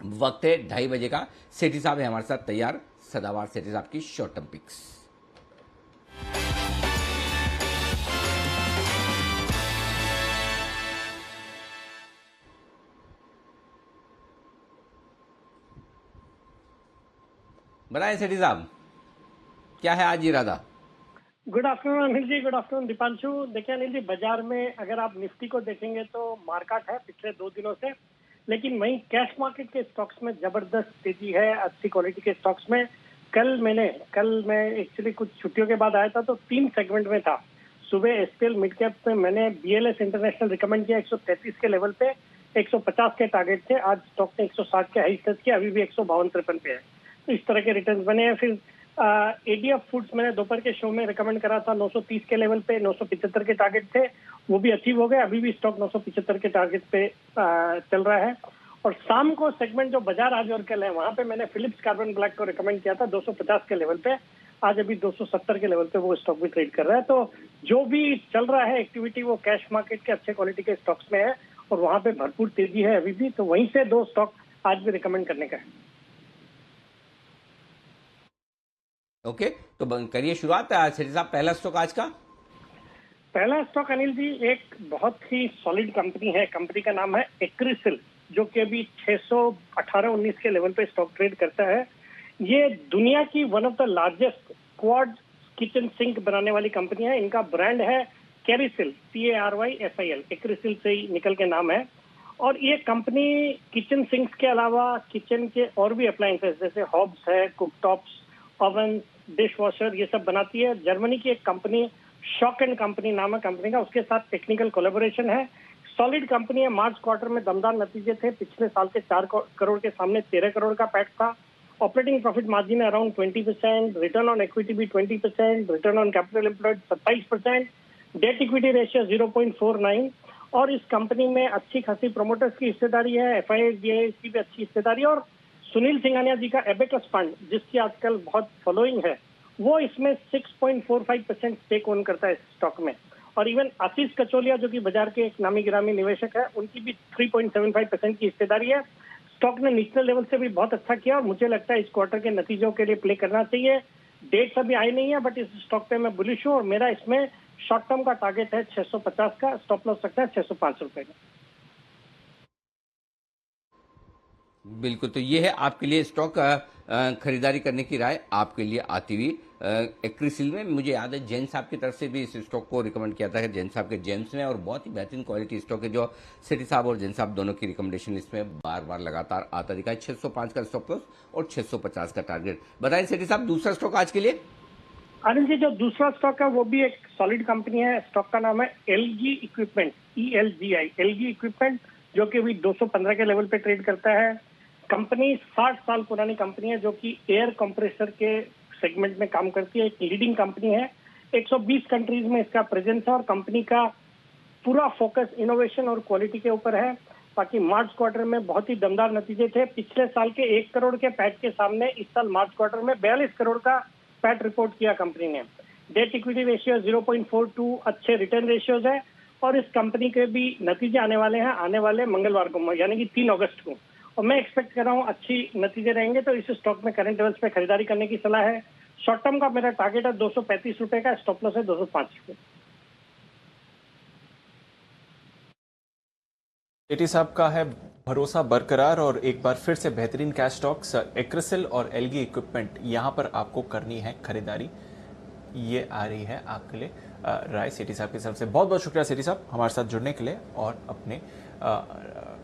वक्त है 2:30 बजे का। सेठी साहब है हमारे साथ तैयार, सदाबहार सेठी साहब की शॉर्ट टर्म पिक्स। बताएं सेठी साहब, क्या है आज इरादा? Good afternoon Anil ji, good afternoon Deepanshu. देखिए अनिल जी, बाजार में अगर आप निफ्टी को देखेंगे तो मार्केट है पिछले 2 दिनों से, लेकिन वहीं कैश मार्केट के स्टॉक्स में जबरदस्त तेजी है, अच्छी क्वालिटी के स्टॉक्स में। कल मैं एक्चुअली कुछ छुट्टियों के बाद आया था तो 3 सेगमेंट में था। सुबह एसपीएल मिड कैप में मैंने बीएलएस इंटरनेशनल रिकमेंड किया 133 के लेवल पे, 150 के टारगेट थे। आज स्टॉक ने 160 के हाई टच किया, अभी भी 152-53 पे है। तो इस तरह के रिटर्न्स बने हैं। फिर एडीएफ फूड्स मैंने दोपहर के शो में रिकमेंड करा था 930 के लेवल पे, 975 के टारगेट थे, वो भी अचीव हो गए। अभी भी स्टॉक 975 के टारगेट पे चल रहा है। और शाम को सेगमेंट जो बाजार आज और कल है, वहां पे मैंने फिलिप्स कार्बन ब्लैक को रिकमेंड किया था 250 के लेवल पे। आज अभी 270 के लेवल पे वो स्टॉक भी ट्रेड कर रहा है। तो जो भी चल रहा है एक्टिविटी वो कैश मार्केट के अच्छे क्वालिटी के स्टॉक्स में है, और वहां पे भरपूर तेजी है अभी भी। तो वहीं से 2 स्टॉक आज भी रिकमेंड करने का है। ओके, तो करिए शुरुआत। सेठी साहब, पहला स्टॉक आज का? पहला स्टॉक अनिल जी एक बहुत ही सॉलिड कंपनी है। कंपनी का नाम है एक्रिसिल, जो कि अभी 618-19 के लेवल पे स्टॉक ट्रेड करता है। ये दुनिया की one of the largest quad kitchen sink बनाने वाली कंपनी है। इनका ब्रांड है कैरिसिल, CARYSIL, एक्रिसिल से ही निकल के नाम है। और ये कंपनी किचन सिंक्स के अलावा किचन के और भी अप्लायंसेस जैसे हॉब्स है, कुकटॉप्स, ओवन, डिश वॉशर, ये सब बनाती है। जर्मनी की एक कंपनी शॉक एंड कंपनी नाम है कंपनी का, उसके साथ टेक्निकल कोलैबोरेशन है। सॉलिड कंपनी है। मार्च क्वार्टर में दमदार नतीजे थे। पिछले साल के 4 करोड़ के सामने 13 करोड़ का पैट था। ऑपरेटिंग प्रॉफिट मार्जिन है अराउंड 20%, रिटर्न ऑन इक्विटी भी 20%, return on capital employed 27%, debt equity ratio 0.49। और इस कंपनी में अच्छी खासी प्रोमोटर्स की हिस्सेदारी है, FIIs, DIIs की भी अच्छी हिस्सेदारी। और सुनील सिंघानिया जी का एबेकस फंड, जिसकी आजकल बहुत फॉलोइंग है, वो इसमें 6.45% स्टेक ओन करता है इस स्टॉक में। और इवन आशीष कचोलिया जो कि बाजार के एक नामी गिरामी निवेशक है, उनकी भी 3.75% की हिस्सेदारी है। स्टॉक ने नेशनल लेवल से भी बहुत अच्छा किया, और मुझे लगता है इस क्वार्टर के नतीजों के लिए प्ले करना चाहिए। डेट्स अभी आई नहीं है, बट इस स्टॉक पे मैं बुलिश हूँ, और मेरा इसमें शॉर्ट टर्म का टारगेट है 650 का, स्टॉप लॉस सकता है 605 रुपए का। बिल्कुल, तो ये है आपके लिए स्टॉक खरीदारी करने की राय आपके लिए आती हुई। एक्रिसिल में मुझे याद है जैन साहब की तरफ से भी इस स्टॉक को रिकमेंड किया था, जैन साहब के जेम्स में, और बहुत ही बेहतरीन क्वालिटी स्टॉक है जो सेठी साहब और जैन साहब दोनों की रिकमेंडेशन लिस्ट में बार बार लगातार आता दिखा है। 605 का स्टॉप लॉस और 650 का टारगेट। बताएं सेठी साहब, दूसरा स्टॉक आज के लिए? आनंद जी, जो दूसरा स्टॉक है वो भी एक सॉलिड कंपनी है। स्टॉक का नाम है LG equipment, ELGI, LG equipment, जो कि अभी 215 के लेवल पे ट्रेड करता है। कंपनी 60 साल पुरानी कंपनी है जो कि एयर कंप्रेसर के सेगमेंट में काम करती है। एक लीडिंग कंपनी है, 120 कंट्रीज में इसका प्रेजेंस है और कंपनी का पूरा फोकस इनोवेशन और क्वालिटी के ऊपर है। बाकी मार्च क्वार्टर में बहुत ही दमदार नतीजे थे। पिछले साल के 1 करोड़ के पैट के सामने इस साल मार्च क्वार्टर में 42 करोड़ का पैट रिपोर्ट किया कंपनी ने। डेट इक्विटी रेशियो 0.42, अच्छे रिटर्न रेशियोज है और इस कंपनी के भी नतीजे आने वाले हैं आने वाले मंगलवार को, यानी कि 3 अगस्त को, और मैं एक्सपेक्ट कर रहा हूँ अच्छी नतीजे रहेंगे। तो इस स्टॉक में करंट लेवल्स पे खरीदारी करने की सलाह है। शॉर्ट टर्म का मेरा टारगेट है 235 रुपए का, स्टॉप लॉस है 205 रुपए। सेठी साहब का है भरोसा बरकरार और एक बार फिर से बेहतरीन कैश स्टॉक्स एक्रिसिल और एलजी इक्विपमेंट, यहां पर आपको करनी है खरीदारी। ये आ रही है आपके लिए राय सेठी साहब की तरफ से। बहुत बहुत शुक्रिया सेठी साहब हमारे साथ जुड़ने के लिए और अपने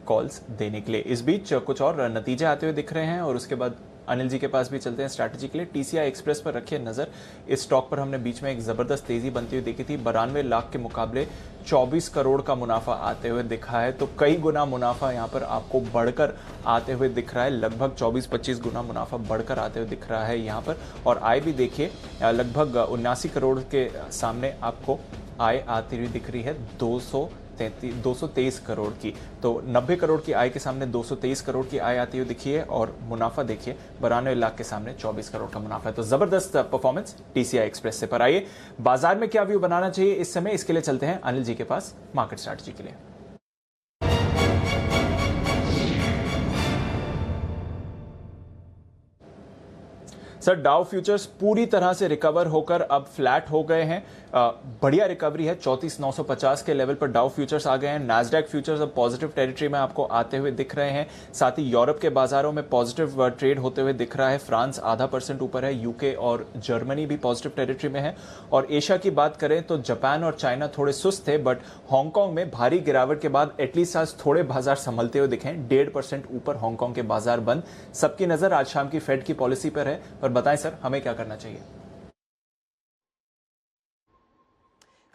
कॉल्स देने के लिए। इस बीच कुछ और नतीजे आते हुए दिख रहे हैं और उसके बाद अनिल जी के पास भी चलते हैं स्ट्रैटेजी के लिए। टीसीआई एक्सप्रेस पर रखिए नजर। इस स्टॉक पर हमने बीच में एक जबरदस्त तेजी बनती हुई देखी थी। 92 लाख के मुकाबले 24 करोड़ का मुनाफा आते हुए दिखा है, तो कई गुना मुनाफा यहां पर आपको बढ़कर आते हुए दिख रहा है। लगभग 24-25 गुना मुनाफा बढ़कर आते हुए दिख रहा है यहां पर। और आय भी देखिए, लगभग 79 करोड़ के सामने आपको आय आती हुई दिख रही है 223 करोड़ की। तो 90 करोड़ की आय के सामने 223 करोड़ की आय आती हुई दिखी है और मुनाफा देखिए 92 लाख के सामने 24 करोड़ का मुनाफा है। तो जबरदस्त परफॉर्मेंस टीसीआई एक्सप्रेस से। पर आइए बाजार में क्या व्यू बनाना चाहिए इस समय, इसके लिए चलते हैं अनिल जी के पास मार्केट स्ट्रैटेजी के लिए। सर, डाउ फ्यूचर्स पूरी तरह से रिकवर होकर अब फ्लैट हो गए हैं। बढ़िया रिकवरी है, 34,950 के लेवल पर डाउ फ्यूचर्स आ गए हैं। नैस्डैक फ्यूचर्स अब पॉजिटिव टेरिटरी में आपको आते हुए दिख रहे हैं। साथ ही यूरोप के बाजारों में पॉजिटिव ट्रेड होते हुए दिख रहा है। फ्रांस 0.5% ऊपर है, यूके और जर्मनी भी पॉजिटिव टेरिटरी में है। और एशिया की बात करें तो जापान और चाइना थोड़े सुस्त थे, बट हांगकांग में भारी गिरावट के बाद एटलीस्ट आज थोड़े बाजार संभलते हुए दिखे। 1.5% ऊपर हांगकांग के बाजार बंद। सबकी नजर आज शाम की फेड की पॉलिसी पर है। और बताएं सर, हमें क्या करना चाहिए?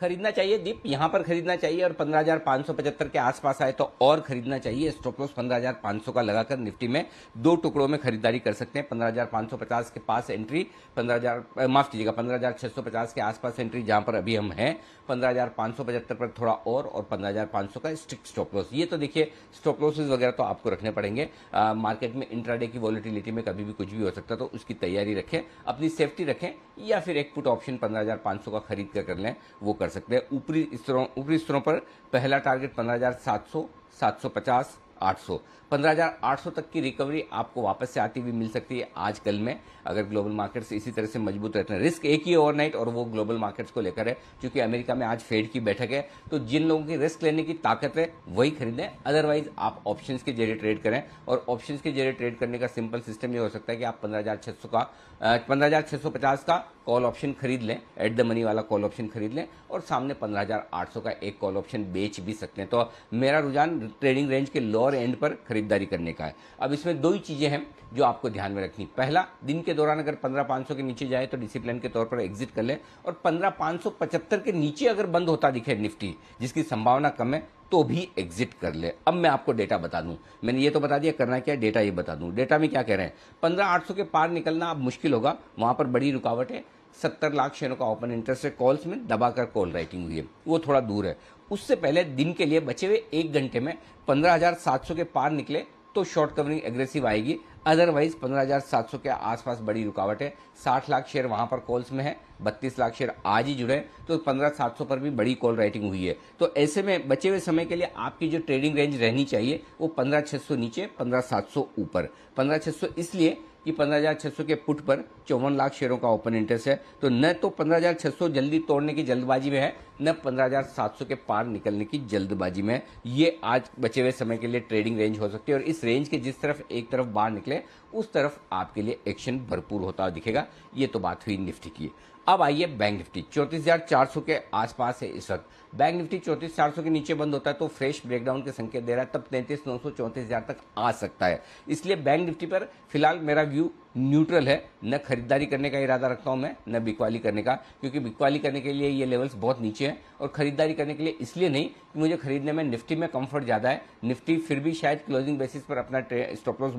खरीदना चाहिए दीप, यहां पर खरीदना चाहिए और 15,575 के आसपास आए तो और खरीदना चाहिए। स्टॉप लॉस 15,500 का लगाकर निफ्टी में 2 टुकड़ों में खरीदारी कर सकते हैं। 15,550 के पास एंट्री, 15,650 के आसपास एंट्री जहां पर अभी हम हैं। 15,575 पर थोड़ा और 15,500 का स्ट्रिक्ट स्टॉप लॉस। ये तो देखिए स्टॉप लॉसेस वगैरह तो आपको रखने पड़ेंगे। मार्केट में इंट्राडे की वॉलेटिलिटी में कभी भी कुछ भी हो सकता है, तो उसकी तैयारी रखें, अपनी सेफ्टी रखें, या फिर एक पुट ऑप्शन 15,500 का खरीद कर लें, वो कर सकते हैं। ऊपरी स्तरों पर पहला टारगेट 15,700, 750, 800, 15,800 तक की रिकवरी आपको वापस से आती हुई मिल सकती है आज कल में, अगर ग्लोबल मार्केट्स इसी तरह से मजबूत रहते हैं। रिस्क एक ही ओवरनाइट, और वो ग्लोबल मार्केट्स को लेकर है, क्योंकि अमेरिका में आज फेड की बैठक है। तो जिन लोगों की रिस्क लेने की ताकत है वही खरीदें, अदरवाइज आप ऑप्शंस के जरिए ट्रेड करें। और ऑप्शंस के जरिए ट्रेड करने का सिंपल सिस्टम ये हो सकता है कि आप 15,650 का कॉल ऑप्शन खरीद लें, एट द मनी वाला कॉल ऑप्शन खरीद लें, और सामने 15,800 का एक कॉल ऑप्शन बेच भी सकते हैं। तो मेरा रुझान ट्रेडिंग रेंज के लोअर एंड पर खरीदारी करने का है। अब इसमें 2 ही चीजें हैं जो आपको ध्यान में रखनी। पहला, दिन के दौरान अगर 15,500 के नीचे जाए तो डिसिप्लिन के तौर पर एग्जिट कर लें, और 15,575 के नीचे अगर बंद होता दिखे निफ्टी, जिसकी संभावना कम है, तो भी एग्जिट कर ले। अब मैं आपको डेटा बता दूं, मैंने ये तो बता दिया करना क्या है, डेटा ये बता दूं। डेटा में क्या कह रहे हैं, 15,800 के पार निकलना अब मुश्किल होगा, वहां पर बड़ी रुकावट है। 70 लाख शेयरों का ओपन इंटरेस्ट है, कॉल्स में दबाकर कॉल राइटिंग हुई है, वो थोड़ा दूर है। उससे पहले दिन के लिए बचे हुए 1 घंटे में 15,700 के पार निकले तो शॉर्ट कवरिंग एग्रेसिव आएगी, अदरवाइज 15,700 के आसपास बड़ी रुकावट है। 60 लाख शेयर वहां पर कॉल्स में है, 32 लाख शेयर आज ही जुड़े, तो 15,700 पर भी बड़ी कॉल राइटिंग हुई है। तो ऐसे में बचे हुए समय के लिए आपकी जो ट्रेडिंग रेंज रहनी चाहिए वो 15,600 नीचे, 15,700 ऊपर। 15,600 इसलिए कि 15,600 के पुट पर 54 लाख शेयरों का ओपन इंटरेस्ट है, तो न तो 15,600 जल्दी तोड़ने की जल्दबाजी में है, न 15,700 के पार निकलने की जल्दबाजी में है। ये आज बचे हुए समय के लिए ट्रेडिंग रेंज हो सकती है और इस रेंज के जिस तरफ एक तरफ बाहर निकले उस तरफ आपके लिए एक्शन भरपूर होता हुआ दिखेगा। ये तो बात हुई निफ्टी की। अब आइए बैंक निफ्टी 34,400 के आसपास है इस वक्त। बैंक निफ्टी 34,400 के नीचे बंद होता है तो फ्रेश ब्रेकडाउन के संकेत दे रहा है, तब 33,900 34,000 तक आ सकता है। इसलिए बैंक निफ्टी पर फिलहाल मेरा व्यू न्यूट्रल है। न खरीदारी करने का इरादा रखता हूं मैं, न बिकवाली करने का, क्योंकि बिकवाली करने के लिए ये लेवल्स बहुत नीचे हैं और खरीदारी करने के लिए इसलिए नहीं कि मुझे खरीदने में निफ्टी में कंफर्ट ज़्यादा है। निफ्टी फिर भी शायद क्लोजिंग बेसिस पर अपना स्टॉप लॉस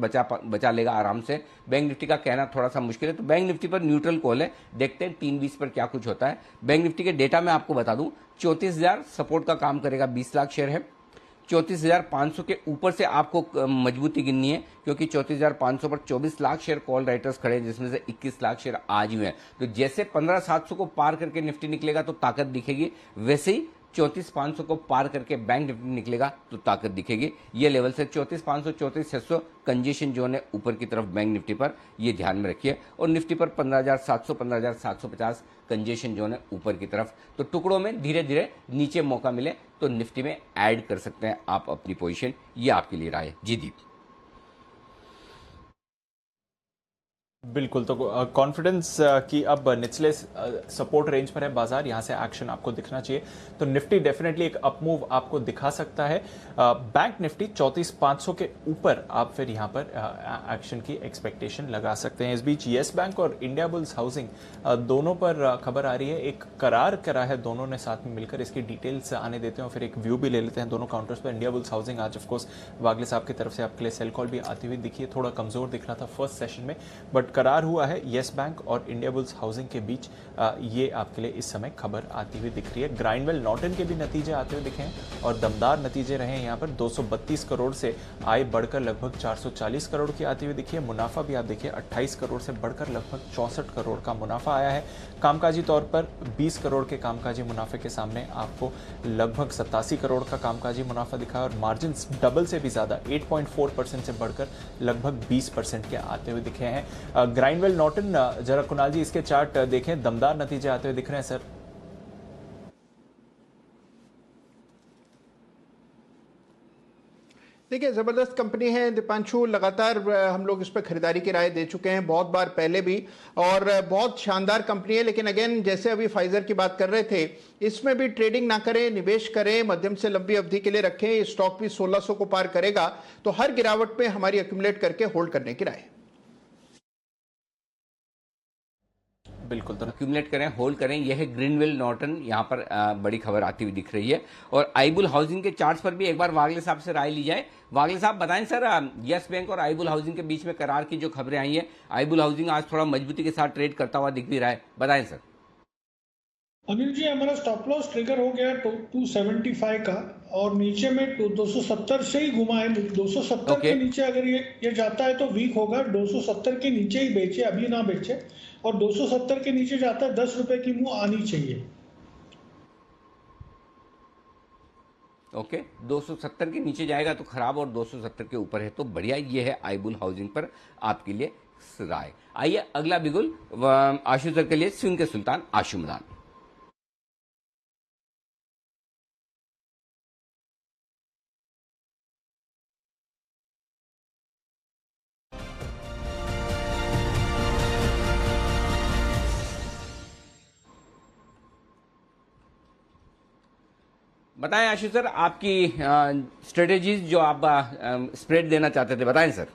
बचा लेगा आराम से। बैंक निफ्टी का कहना थोड़ा सा मुश्किल है, तो बैंक निफ्टी पर न्यूट्रल कॉल है। देखते हैं 3:20 पर क्या कुछ होता है। बैंक निफ्टी के डेटा में आपको बता दूं 34,000 सपोर्ट का काम करेगा, 20 लाख शेयर है। 34,500 के ऊपर से आपको मजबूती गिननी है, क्योंकि 34,500 पर 24 लाख शेयर कॉल राइटर्स खड़े हैं, जिसमें से 21 लाख शेयर आज हुए हैं। तो जैसे 15,700 को पार करके निफ्टी निकलेगा तो ताकत दिखेगी, वैसे ही 34,500 को पार करके बैंक निफ्टी निकलेगा तो ताकत दिखेगी। ये लेवल से 34,500 34,600 कंजेशन जोन है ऊपर की तरफ बैंक निफ्टी पर, ये ध्यान में रखिए। और निफ्टी पर 15,700 15,750 कंजेशन जोन है ऊपर की तरफ। तो टुकड़ों में धीरे धीरे नीचे मौका मिले तो निफ्टी में ऐड कर सकते हैं आप अपनी पोजीशन। ये आपके लिए राय है। जी दीप। बिल्कुल, तो कॉन्फिडेंस कि अब निचले सपोर्ट रेंज पर है बाजार, यहां से एक्शन आपको दिखना चाहिए। तो निफ्टी डेफिनेटली एक अप मूव आपको दिखा सकता है। बैंक निफ्टी 34,500 के ऊपर आप फिर यहां पर एक्शन की एक्सपेक्टेशन लगा सकते हैं। इस बीच येस बैंक और इंडिया बुल्स हाउसिंग दोनों पर खबर आ रही है, एक करार करा है दोनों ने साथ में मिलकर। इसकी डिटेल्स आने देते हैं और फिर एक व्यू भी ले लेते हैं दोनों काउंटर्स पर। इंडिया बुल्स हाउसिंग आज ऑफकोर्स वागले साहब की तरफ से आपके लिए सेल कॉल भी आती हुई दिखी है, थोड़ा कमजोर दिख रहा था फर्स्ट सेशन में, बट करार हुआ है येस बैंक और इंडिया बुल्स हाउसिंग के बीच। ये आपके लिए इस समय खबर आती हुई दिख रही है। ग्राइंडवेल नॉर्टन के भी नतीजे आते हुए दिखे हैं और दमदार नतीजे रहे हैं। यहाँ पर 232 करोड़ से आय बढ़कर लगभग 440 करोड़ की आती हुई दिखी है। मुनाफा भी आप देखिए 28 करोड़ से बढ़कर लगभग 64 करोड़ का मुनाफा आया है। कामकाजी तौर पर 20 करोड़ के कामकाजी मुनाफे के सामने आपको लगभग 87 करोड़ का कामकाजी मुनाफा दिखा है और मार्जिन डबल से भी ज्यादा 8.4% से बढ़कर लगभग 20% के आते हुए दिखे हैं। ग्राइंडवेल नॉर्टन, जरा कुणाल जी इसके चार्ट देखें, दमदार नतीजे आते हुए दिख रहे हैं सर। देखिए, जबरदस्त कंपनी है दीपांशु, लगातार हम लोग इस पर खरीदारी की राय दे चुके हैं बहुत बार पहले भी, और बहुत शानदार कंपनी है। लेकिन अगेन जैसे अभी फाइजर की बात कर रहे थे, इसमें भी ट्रेडिंग ना करें, निवेश करें, मध्यम से लंबी अवधि के लिए रखें। स्टॉक भी 1600 को पार करेगा, तो हर गिरावट पे हमारी एक्यूमुलेट करके होल्ड करने की राय। बिल्कुल, तो एक्यूमुलेट करें, होल्ड करें। यह है ग्रीनवेल नॉर्टन, यहाँ पर बड़ी खबर आती हुई दिख रही है। और आईबुल हाउसिंग के चार्ट्स पर भी एक बार वागले साहब से राय ली जाए। वागले साहब बताएं सर, यस बैंक और आईबुल हाउसिंग के बीच में करार की जो खबरें आई हैं, आईबुल हाउसिंग आज थोड़ा मजबूती के साथ ट्रेड करता हुआ दिख भी रहा है, बताएं सर। अनिल जी, हमारा स्टॉप लॉस ट्रिगर हो गया 275 का और नीचे में 270 से ही घुमा है। 270 के नीचे अगर ये जाता है तो वीक होगा। 270 के नीचे ही बेचे, अभी ना बेचे, और 270 के नीचे जाता है 10 रुपए की मुंह आनी चाहिए। ओके, 270 के नीचे जाएगा तो खराब और 270 के ऊपर है तो बढ़िया। ये है आईबुल हाउसिंग पर आपके लिए राय। आइए अगला बिगुल आशु सर के लिए स्विंग के सुल्तान आशु मदान। बताएं आशु सर, आपकी स्ट्रेटेजीज जो आप स्प्रेड देना चाहते थे, बताएं सर।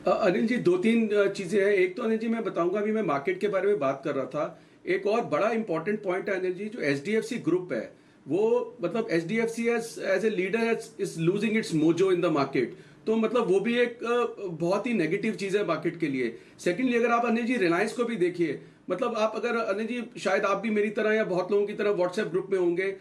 अनिल जी, 2-3 चीजें हैं। एक तो अनिल जी मैं बताऊंगा, अभी मैं मार्केट के बारे में बात कर रहा था, एक और बड़ा इंपॉर्टेंट पॉइंट है अनिल जी, जो एचडीएफसी ग्रुप है, वो मतलब HDFC as a leader is losing its mojo in the market. तो मतलब वो भी एक बहुत ही नेगेटिव चीज है मार्केट के लिए। सेकेंडली, अगर आप अनिल जी रिलायंस को भी देखिए, मतलब आप अगर अनिल जी, शायद आप भी मेरी तरह या बहुत लोगों की तरह व्हाट्सएप ग्रुप में होंगे,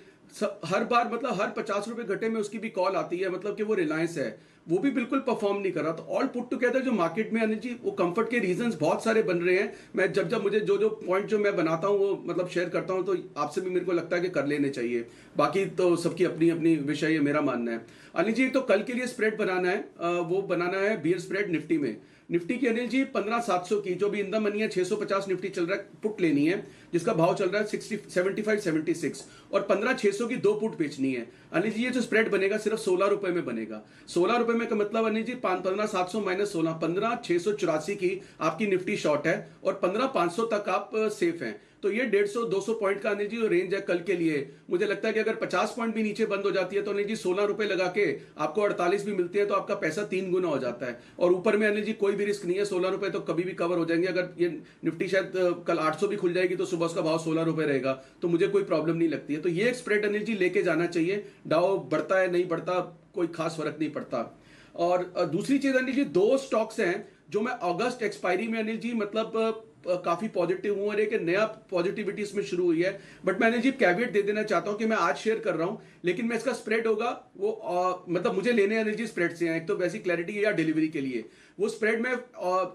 हर बार मतलब हर 50 रुपए घटे में उसकी भी कॉल आती है, मतलब कि वो रिलायंस है, वो भी बिल्कुल परफॉर्म नहीं कर रहा। तो ऑल पुट टुगेदर जो मार्केट में एनर्जी, वो कंफर्ट के रीजंस बहुत सारे बन रहे हैं। मैं जब मुझे जो पॉइंट जो मैं बनाता हूँ वो मतलब शेयर करता हूँ, तो आपसे भी मेरे को लगता है कि कर लेने चाहिए। बाकी तो सबकी अपनी अपनी विषय है, मेरा मानना है। अनिल जी, तो कल के लिए स्प्रेड बनाना है, वो बनाना है बियर स्प्रेड निफ्टी में। निफ्टी की अनिल जी 15,700 की जो भी इन द मनी है 650 निफ्टी चल रहा है, पुट लेनी है जिसका भाव चल रहा है 75-76, और 15,600 की 2 पुट बेचनी है। अनिल जी ये जो स्प्रेड बनेगा सिर्फ 16 रुपए में बनेगा। 16 रुपए में का मतलब अनिल जी 15,700 माइनस 16, 15,684 की आपकी निफ्टी शॉर्ट है, और 15,500 तक आप सेफ हैं। तो ये 150-200 पॉइंट का अनिल जी रेंज है कल के लिए। मुझे लगता है कि अगर 50 पॉइंट भी नीचे बंद हो जाती है तो अनिल जी 16 रुपए लगा के आपको 48 भी मिलते हैं, तो आपका पैसा 3 गुना हो जाता है। और ऊपर में अनिल जी कोई भी रिस्क नहीं है, 16 रुपए तो कभी भी कवर हो जाएंगे। अगर ये निफ्टी शायद कल 800 भी खुल जाएगी तो सुबह उसका भाव 16 रुपए रहेगा, तो मुझे कोई प्रॉब्लम नहीं लगती है। तो ये एक स्प्रेड अनिल जी लेके जाना चाहिए। डाउ बढ़ता है नहीं बढ़ता कोई खास फर्क नहीं पड़ता। और दूसरी चीज अनिल जी, 2 स्टॉक्स हैं जो मैं अगस्त एक्सपायरी में अनिल जी मतलब काफी पॉजिटिव हूं, और एक नया पॉजिटिविटी इसमें शुरू हुई है। बट मैंने जी कैविएट दे देना चाहता हूं कि मैं आज शेयर कर रहा हूं, लेकिन मैं इसका स्प्रेड होगा वो मतलब मुझे लेने अनिल जी स्प्रेड से हैं। एक तो वैसी क्लैरिटी है या डिलीवरी के लिए, वो स्प्रेड मैं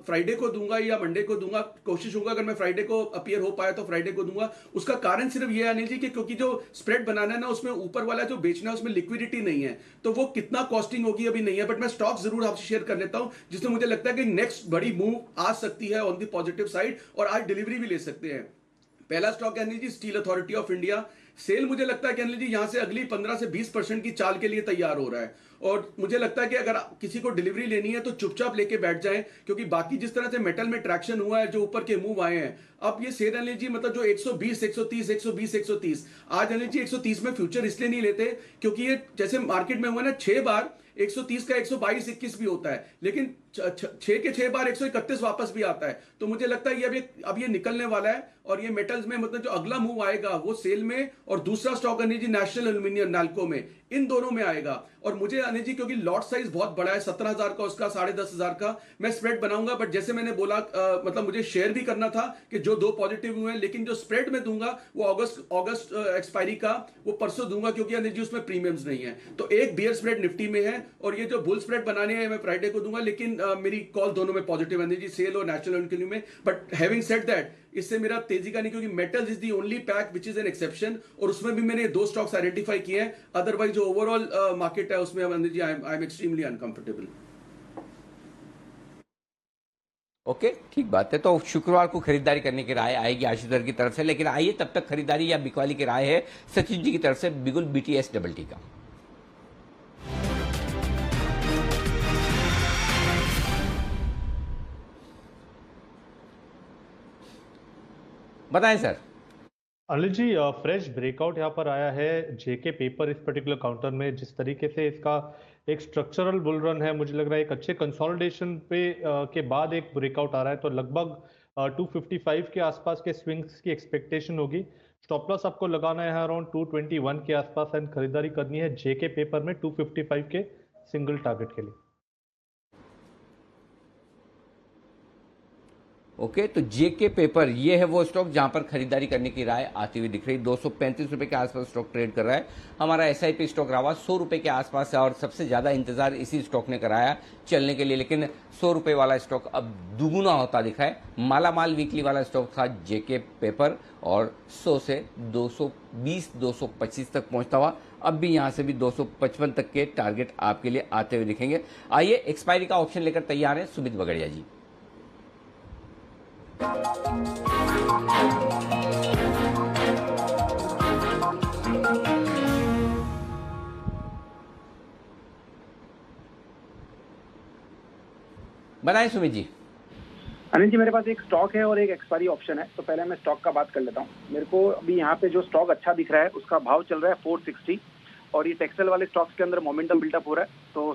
फ्राइडे को दूंगा या मंडे को दूंगा। कोशिश होगा अगर मैं फ्राइडे को अपीयर हो पाया तो फ्राइडे को दूंगा। उसका कारण सिर्फ ये है अनिल जी कि क्योंकि जो स्प्रेड बनाना है ना, उसमें ऊपर वाला जो बेचना है उसमें लिक्विडिटी नहीं है, तो वो कितना कॉस्टिंग होगी अभी नहीं है। बट मैं स्टॉक जरूर आपसे शेयर कर लेता हूं जिसमें मुझे लगता है कि नेक्स्ट बड़ी मूव आ सकती है ऑन द पॉजिटिव साइड, और आज डिलीवरी भी ले सकते हैं। पहला स्टॉक है Anil ji steel authority of India. SAIL मुझे लगता है कि अनिल जी यहां से अगली 15 से 20% की चाल के लिए तैयार हो रहा है, और मुझे लगता है कि अगर किसी को डिलीवरी लेनी है तो चुपचाप लेके बैठ जाएं, क्योंकि बाकी जिस तरह से मेटल में ट्रैक्शन हुआ है, जो ऊपर के मूव आए हैं, अब ये सेल अनिल जी मतलब जो 120 130 120 130, आज अनिल जी 130 में फ्यूचर इसलिए नहीं लेते क्योंकि ये जैसे मार्केट में हुआ ना 6 बार 130 का 122 21 भी होता है, लेकिन 6 के 6 बार 131 वापस भी आता है। तो मुझे लगता है ये अब ये निकलने वाला है, और ये मेटल्स में मतलब जो अगला मूव आएगा वो सेल में, और दूसरा stock Anil ji national aluminium NALCO में, इन दोनों में आएगा। और मुझे अनिल जी क्योंकि लॉट साइज बहुत बड़ा है, 17,000 का उसका 10,500 का, मैं स्प्रेड बनाऊंगा। बट जैसे मैंने बोला मतलब मुझे शेयर भी करना था कि जो 2 पॉजिटिव हुए हैं, लेकिन जो स्प्रेड में दूंगा वो अगस्त एक्सपायरी का वो परसों दूंगा, क्योंकि अनिल जी उसमें प्रीमियम्स नहीं है। तो एक बियर स्प्रेड निफ्टी में है, और ये जो बुल स्प्रेड बनाने हैं मैं फ्राइडे को दूंगा, लेकिन मेरी कॉल दोनों में पॉजिटिव अनिल जी, सेल और नेशनल एल्यूमिनियम में। बट हैविंग सेड दैट, इससे मेरा तेजी का नहीं, क्योंकि metals is the only pack which is an exception, और उसमें भी मैंने 2 स्टॉक्स आइडेंटिफाई किए हैं। अदरवाइज जो ओवरऑल मार्केट है उसमें Anil ji I am extremely uncomfortable. Okay, ठीक बात है। तो शुक्रवार को खरीदारी करने की राय आएगी आशीष की तरफ से, लेकिन आइए तब तक खरीदारी या बिकवाली की राय है सचिन जी की तरफ से बिगुल BTS डबल टी का। बताएं sir. Anil ji, fresh breakout यहाँ पर आया है जेके पेपर इस पर्टिकुलर काउंटर में। जिस तरीके से इसका एक स्ट्रक्चरल बुल रन है, मुझे लग रहा है एक अच्छे कंसोलिडेशन पे के बाद एक ब्रेकआउट आ रहा है, तो लगभग 255 के आसपास के स्विंग्स की एक्सपेक्टेशन होगी। स्टॉप लॉस आपको लगाना है अराउंड 221 के आसपास, एंड खरीदारी करनी है जेके पेपर में 255 के सिंगल टारगेट के लिए। ओके, तो जेके पेपर ये है वो स्टॉक जहां पर खरीदारी करने की राय आती हुई दिख रही। 235 रुपए के आसपास स्टॉक ट्रेड कर रहा है। हमारा SIP स्टॉक रहा 100 रुपए के आसपास है, और सबसे ज्यादा इंतजार इसी स्टॉक ने कराया चलने के लिए, लेकिन 100 रुपए वाला स्टॉक अब दुगुना होता दिखा है। मालामाल वीकली वाला स्टॉक था जेके पेपर, और 100 से 220 225 तक पहुंचता हुआ अब भी यहां से भी 255 तक के टारगेट आपके लिए आते हुए दिखेंगे। आइए एक्सपायरी का ऑप्शन लेकर तैयार है सुमित बगड़िया जी। बनाए सुमित जी। अनिल जी, मेरे पास एक स्टॉक है और एक एक्सपायरी ऑप्शन है, तो पहले मैं स्टॉक का बात कर लेता हूँ। मेरे को अभी यहाँ पे जो स्टॉक अच्छा दिख रहा है उसका भाव चल रहा है 460, और ये टेक्सटाइल वाले स्टॉक्स के अंदर मोमेंटम बिल्डअप हो रहा है। तो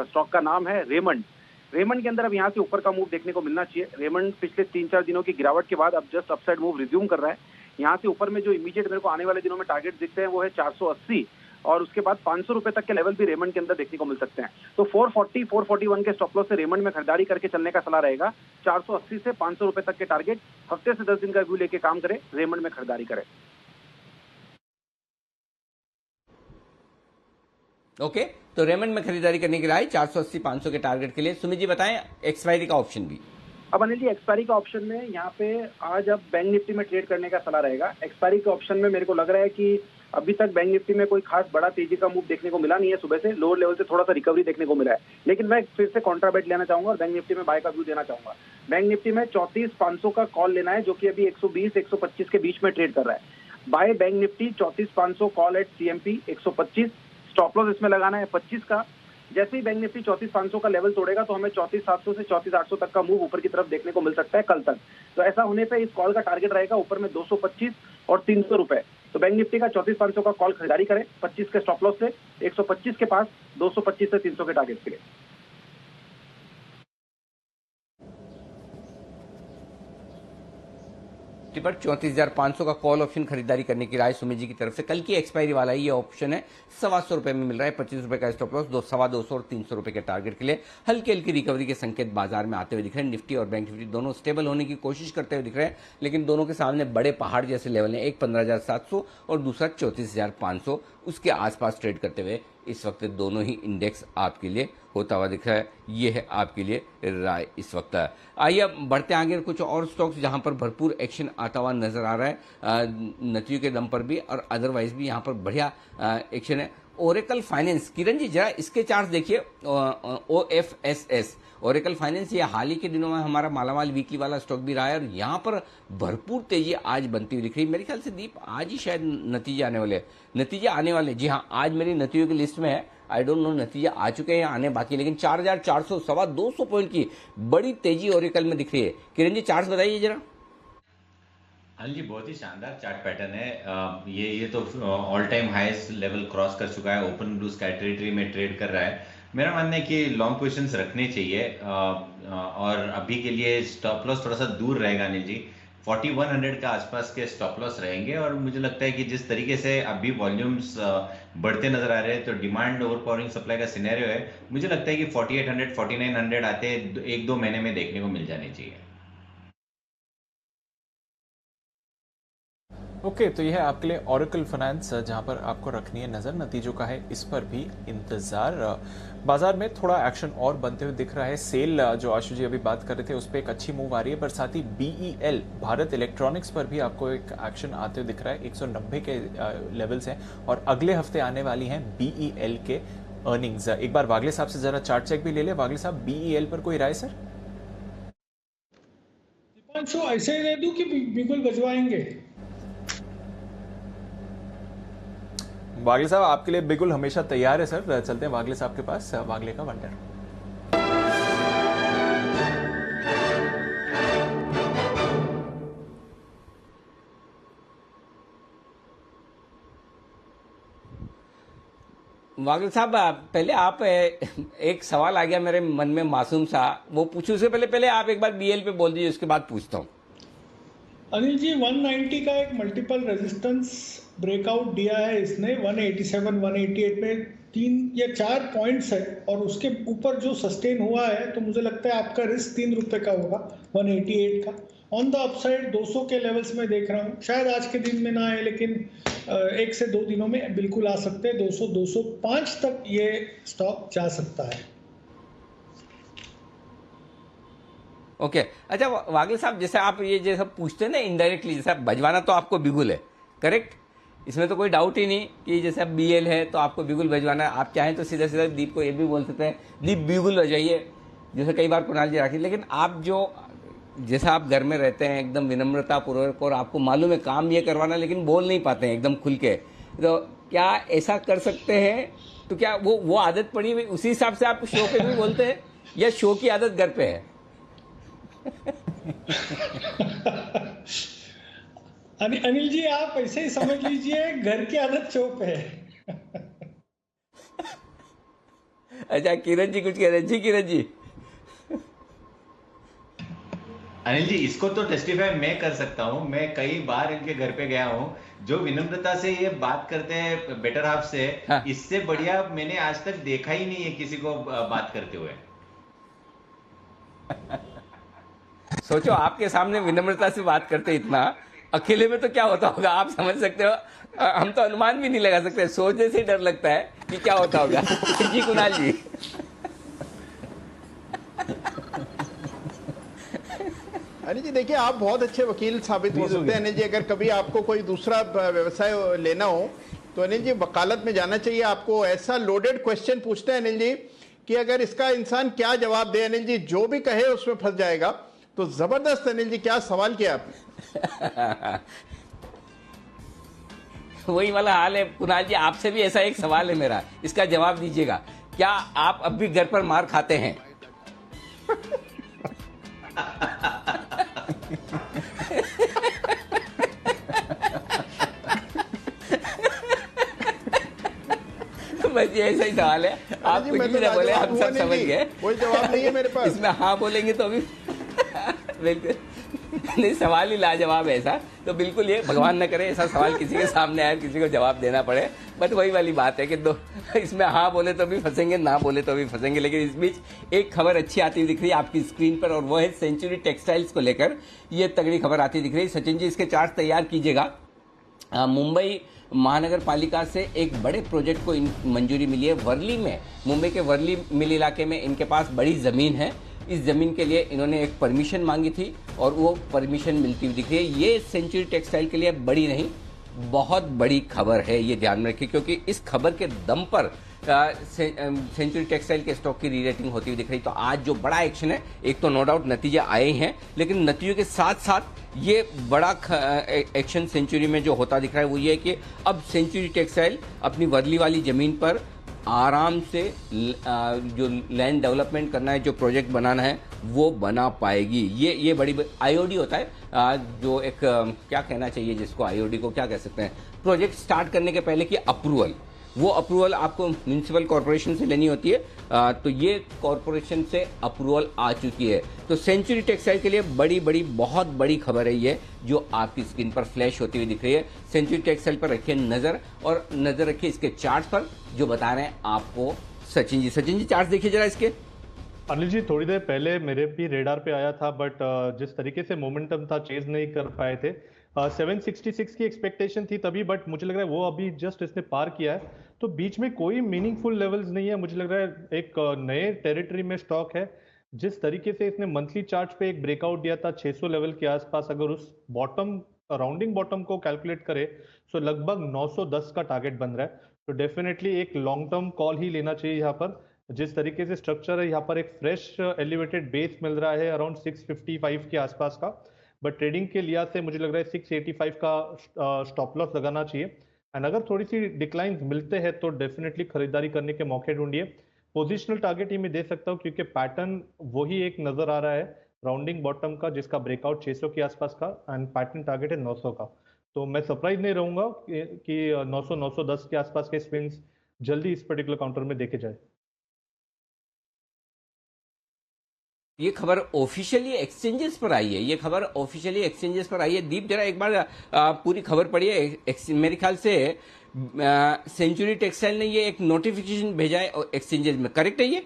स्टॉक का नाम है रेमंड। रेमंड के अंदर अब यहाँ से ऊपर का मूव देखने को मिलना चाहिए। रेमंड पिछले 3-4 दिनों की गिरावट के बाद अब जस्ट अपसाइड मूव रिज्यूम कर रहा है। यहाँ से ऊपर में जो इमीडिएट मेरे को आने वाले दिनों में टारगेट दिखते हैं वो है 480, और उसके बाद 500 रुपए तक के लेवल भी रेमंड के अंदर देखने को मिल सकते हैं। तो 440 441 के स्टॉप लॉस से रेमंड में खरीदारी करके चलने का सलाह रहेगा। 480 से 500 रुपए तक के टारगेट, हफ्ते से 10 दिन का व्यू लेके काम करें, रेमंड में खरीदारी करें। ओके, तो रेमंड में खरीदारी करने की राय 480-500 के टारगेट के लिए। सुमित जी बताएं एक्सपायरी का ऑप्शन भी। अब अनिल जी एक्सपायरी का ऑप्शन में यहाँ पे आज अब बैंक निफ्टी में ट्रेड करने का सलाह रहेगा। एक्सपायरी के ऑप्शन में मेरे को लग रहा है कि अभी तक बैंक निफ्टी में कोई खास बड़ा तेजी का मूव देखने को मिला नहीं है। सुबह से लोअर लेवल से थोड़ा सा रिकवरी देखने को मिला है, लेकिन मैं फिर से कॉन्ट्राबेट लेना चाहूंगा और बैंक निफ्टी में बाय का व्यू देना चाहूंगा। बैंक निफ्टी में 34,500 का कॉल लेना है, जो कि अभी 120-125 के बीच में ट्रेड कर रहा है। By bank Nifty 34,500 call at CMP 125, stop loss इसमें लगाना है 25 का। जैसे ही बैंक निफ्टी 34,500 का लेवल तोड़ेगा तो हमें 34,700 से 34,800 तक का मूव ऊपर की तरफ देखने को मिल सकता है कल तक। तो ऐसा होने पे इस कॉल का टारगेट रहेगा ऊपर में 225 और 300 रुपए। तो बैंक निफ्टी का 34,500 का कॉल खरीदारी करें 25 के स्टॉप लॉस से, 125 के पास 225 से 300 के टारगेट के लिए। पर 34,500 का कॉल ऑप्शन खरीदारी करने की राय सुमित जी की तरफ से। कल की एक्सपायरी वाला ये ऑप्शन है 125 रुपए में मिल रहा है, 25 रुपए का स्टॉप लॉस, 200 और 300 रुपए के टारगेट के लिए। हल्की हल्की रिकवरी के संकेत बाजार में आते हुए दिख रहे हैं। निफ्टी और बैंक निफ्टी दोनों स्टेबल होने की कोशिश करते हुए दिख रहे हैं, लेकिन दोनों के सामने बड़े पहाड़ जैसे लेवल हैं, एक 15,700 और दूसरा 34,500, उसके आसपास ट्रेड करते हुए इस वक्त दोनों ही इंडेक्स आपके लिए होता हुआ दिख रहा है। ये है आपके लिए राय इस वक्त। आइए अब बढ़ते आगे कुछ और स्टॉक्स जहां पर भरपूर एक्शन आता हुआ नजर आ रहा है, नतियों के दम पर भी और अदरवाइज भी यहां पर बढ़िया एक्शन है। ओरेकल फाइनेंस, किरण जी जरा इसके चार्ट देखिए। OFSS ओरेकल फाइनेंस, ये हाल ही के दिनों में हमारा मालामाल वीकली वाला स्टॉक भी रहा है और यहाँ पर भरपूर तेजी आज बनती हुई दिख रही है। मेरे ख्याल से दीप आज ही शायद नतीजे आने वाले। जी हाँ, आज मेरी नतीजों की लिस्ट में है। आई डोंट नो नतीजे आ चुके हैं या आने बाकी, लेकिन 4,400 200 पॉइंट की बड़ी तेजी ओरेकल में दिख रही है। किरण जी चार्ट बताइए जरा। हाँ जी, बहुत ही शानदार चार्ट पैटर्न है। ये तो all time highest level cross कर चुका है, ओपन ब्लू स्काई टेरिटरी में ट्रेड कर रहा है। मेरा मानना है कि लॉन्ग पोजीशंस रखने चाहिए और अभी के लिए स्टॉप लॉस थोड़ा सा दूर रहेगा अनिल जी। 4100 के आसपास के स्टॉप लॉस रहेंगे और मुझे लगता है कि जिस तरीके से अभी वॉल्यूम्स बढ़ते नजर आ रहे हैं तो डिमांड ओवर पावरिंग सप्लाई का सिनेरियो है, मुझे लगता है कि 4800 4900 आते 1-2 महीने में देखने को मिल जाने चाहिए। ओके, तो यह है आपके लिए ओरेकल फाइनेंस, जहां पर आपको रखनी है नजर। नतीजों का है इस पर भी इंतजार। बाजार में थोड़ा एक्शन और बनते हुए दिख रहा है। सेल जो आशु जी अभी बात कर रहे थे उस पर एक अच्छी मूव आ रही है, पर साथ ही BEL भारत इलेक्ट्रॉनिक्स पर भी आपको एक एक्शन आते हुए दिख रहा है। 190 के लेवल्स हैं और अगले हफ्ते आने वाली हैं BEL के अर्निंग्स। एक बार वागले साहब से जरा चार्ट चेक भी ले ले। वागले साहब, BEL पर कोई राय सर? दीपांशु ऐसे ही दे दूं कि बिल्कुल बजवाएंगे? वागले साहब आपके लिए बिल्कुल हमेशा तैयार है सर। चलते हैं वागले साहब के पास। वागले का वंडर। वागल साहब, पहले आप एक सवाल आ गया मेरे मन में मासूम सा, वो पूछूं उससे पहले आप एक बार BEL पे बोल दीजिए, उसके बाद पूछता हूँ। अनिल जी 190 का एक मल्टीपल रेजिस्टेंस ब्रेकआउट दिया है इसने 187 188 में 3 या 4 पॉइंट्स है और उसके ऊपर जो सस्टेन हुआ है तो मुझे लगता है आपका रिस्क 3 रुपए का होगा 188 का। ऑन द अपसाइड 200 के लेवल्स में देख रहा हूँ, शायद आज के दिन में ना आए लेकिन 1 से 2 दिनों में बिल्कुल आ सकते हैं। 200 205 तक ये स्टॉक जा सकता है। ओके अच्छा वागल साहब, जैसे आप ये जैसा पूछते हैं ना इनडायरेक्टली, जैसे बजवाना तो आपको बिगुल है, करेक्ट? इसमें तो कोई डाउट ही नहीं कि जैसे अब BEL है तो आपको बिगुल बजवाना है। आप चाहें तो सीधा सीधा दीप को ये भी बोल सकते हैं, दीप बिगुल बजाइए, जैसे कई बार कुणाल जी राखी। लेकिन आप जो जैसा आप घर में रहते हैं एकदम विनम्रता पूर्वक और आपको मालूम है काम ये करवाना, लेकिन बोल नहीं पाते हैं एकदम खुल के, तो क्या ऐसा कर सकते हैं? तो क्या वो आदत पड़ी हुई उसी हिसाब से आप शो पे भी बोलते हैं या शो की आदत घर पे है? अनिल जी आप ऐसे ही समझ लीजिए घर की आदत चौप है। अच्छा किरण जी कुछ कह रहे हैं? जी किरण जी। अनिल जी इसको तो टेस्टिफाई मैं कर सकता हूं, मैं कई बार इनके घर पे गया हूं, जो विनम्रता से ये बात करते हैं बेटर हाफ से, हाँ। इससे बढ़िया मैंने आज तक देखा ही नहीं है किसी को बात करते हुए। सोचो आपके सामने विनम्रता से बात करते इतना, अकेले में तो क्या होता होगा आप समझ सकते हो, हम तो अनुमान भी नहीं लगा सकते, सोचने से डर लगता है कि क्या होता होगा। जी कुणाल जी। अनिल जी देखिए, आप बहुत अच्छे वकील साबित हो सकते हैं अनिल जी। अगर कभी आपको कोई दूसरा व्यवसाय लेना हो तो अनिल जी वकालत में जाना चाहिए। आपको ऐसा लोडेड क्वेश्चन पूछते हैं अनिल जी कि अगर इसका इंसान क्या जवाब दे, अनिल जी जो भी कहे उसमें फंस जाएगा। तो जबरदस्त अनिल जी, क्या सवाल किया आपने। वही वाला हाल है कुणाल जी, आपसे भी ऐसा एक सवाल है मेरा, इसका जवाब दीजिएगा। क्या आप अब भी घर पर मार खाते हैं? बस ये ऐसा ही सवाल है, आप कुछ भी ना बोले, हम सब समझ गए। कोई जवाब नहीं है मेरे पास। इसमें हाँ बोलेंगे तो अभी बिल्कुल नहीं, सवाल ही लाजवाब है ऐसा। तो बिल्कुल ये भगवान न करे ऐसा सवाल किसी के सामने आए, किसी को जवाब देना पड़े। बट वही वाली बात है कि दो इसमें हाँ बोले तो भी फंसेंगे, ना बोले तो भी फंसेंगे। लेकिन इस बीच एक खबर अच्छी आती हुई दिख रही है आपकी स्क्रीन पर, और वो है सेंचुरी टेक्सटाइल्स को लेकर ये तगड़ी खबर आती दिख रही है। सचिन जी इसके चार्ट तैयार कीजिएगा। मुंबई महानगर पालिका से एक बड़े प्रोजेक्ट को मंजूरी मिली है वर्ली में। मुंबई के वर्ली मिल इलाके में इनके पास बड़ी ज़मीन है। इस ज़मीन के लिए इन्होंने एक परमिशन मांगी थी और वो परमिशन मिलती हुई दिख रही है। ये सेंचुरी टेक्सटाइल के लिए बड़ी नहीं, बहुत बड़ी खबर है, ये ध्यान में रखिए, क्योंकि इस खबर के दम पर सेंचुरी टेक्सटाइल के स्टॉक की री रेटिंग होती हुई दिख रही। तो आज जो बड़ा एक्शन है, एक तो नो डाउट नतीजे आए हैं, लेकिन नतीजों के साथ साथ ये बड़ा एक्शन सेंचुरी में जो होता दिख रहा है वो ये है कि अब सेंचुरी टेक्सटाइल अपनी वर्ली वाली ज़मीन पर आराम से जो लैंड डेवलपमेंट करना है, जो प्रोजेक्ट बनाना है वो बना पाएगी। ये बड़ी आईओडी होता है, जो एक क्या कहना चाहिए जिसको, आईओडी को क्या कह सकते हैं, प्रोजेक्ट स्टार्ट करने के पहले की अप्रूवल। वो अप्रूवल आपको म्यूनिसिपल कॉरपोरेशन से लेनी होती है, तो ये कॉरपोरेशन से अप्रूवल आ चुकी है। तो सेंचुरी टेक्सटाइल के लिए बड़ी बहुत बड़ी खबर है ये, जो आपकी स्क्रीन पर फ्लैश होती हुई दिख रही है। सेंचुरी टेक्सटाइल पर रखिए नज़र, और नज़र रखिए इसके चार्ट पर जो बता रहे हैं आपको सचिन जी। सचिन जी चार्ट देखिए जरा इसके। अनिल जी थोड़ी देर पहले मेरे भी रेडार पे आया था, बट जिस तरीके से मोमेंटम था चेज नहीं कर पाए थे। 766 की एक्सपेक्टेशन थी तभी, बट मुझे लग रहा है वो अभी जस्ट इसने पार किया है। तो बीच में कोई मीनिंगफुल लेवल्स नहीं है। मुझे लग रहा है एक नए टेरिटरी में स्टॉक है। जिस तरीके से इसने मंथली चार्ट पे एक ब्रेकआउट दिया था 600 लेवल के आसपास, अगर उस बॉटम राउंडिंग बॉटम को कैलकुलेट करे तो लगभग 910 का टारगेट बन रहा है। तो डेफिनेटली एक लॉन्ग टर्म कॉल ही लेना चाहिए यहाँ पर। जिस तरीके से स्ट्रक्चर है यहाँ पर, एक फ्रेश एलिवेटेड बेस मिल रहा है अराउंड 655 के आसपास का, बट ट्रेडिंग के लिहाज से मुझे लग रहा है 685 का स्टॉप लॉस लगाना चाहिए। एंड अगर थोड़ी सी डिक्लाइन मिलते हैं तो डेफिनेटली खरीदारी करने के मौके ढूंढिए। पोजिशनल टारगेट ही मैं दे सकता हूँ, क्योंकि पैटर्न वही एक नजर आ रहा है राउंडिंग बॉटम का, जिसका ब्रेकआउट 600 के आसपास का, एंड पैटर्न टारगेट है 900 का। तो मैं सरप्राइज नहीं रहूंगा कि 900-910 के आसपास के स्विंग्स जल्दी इस पर्टिकुलर काउंटर में देखे जाए। ये खबर ऑफिशियली एक्सचेंजेस पर आई है, ये खबर ऑफिशियली एक्सचेंजेस पर आई है। दीप जरा एक बार पूरी खबर पढ़िए। मेरे ख्याल से सेंचुरी टेक्सटाइल ने ये एक नोटिफिकेशन भेजा है एक्सचेंजेस में, करेक्ट है ये?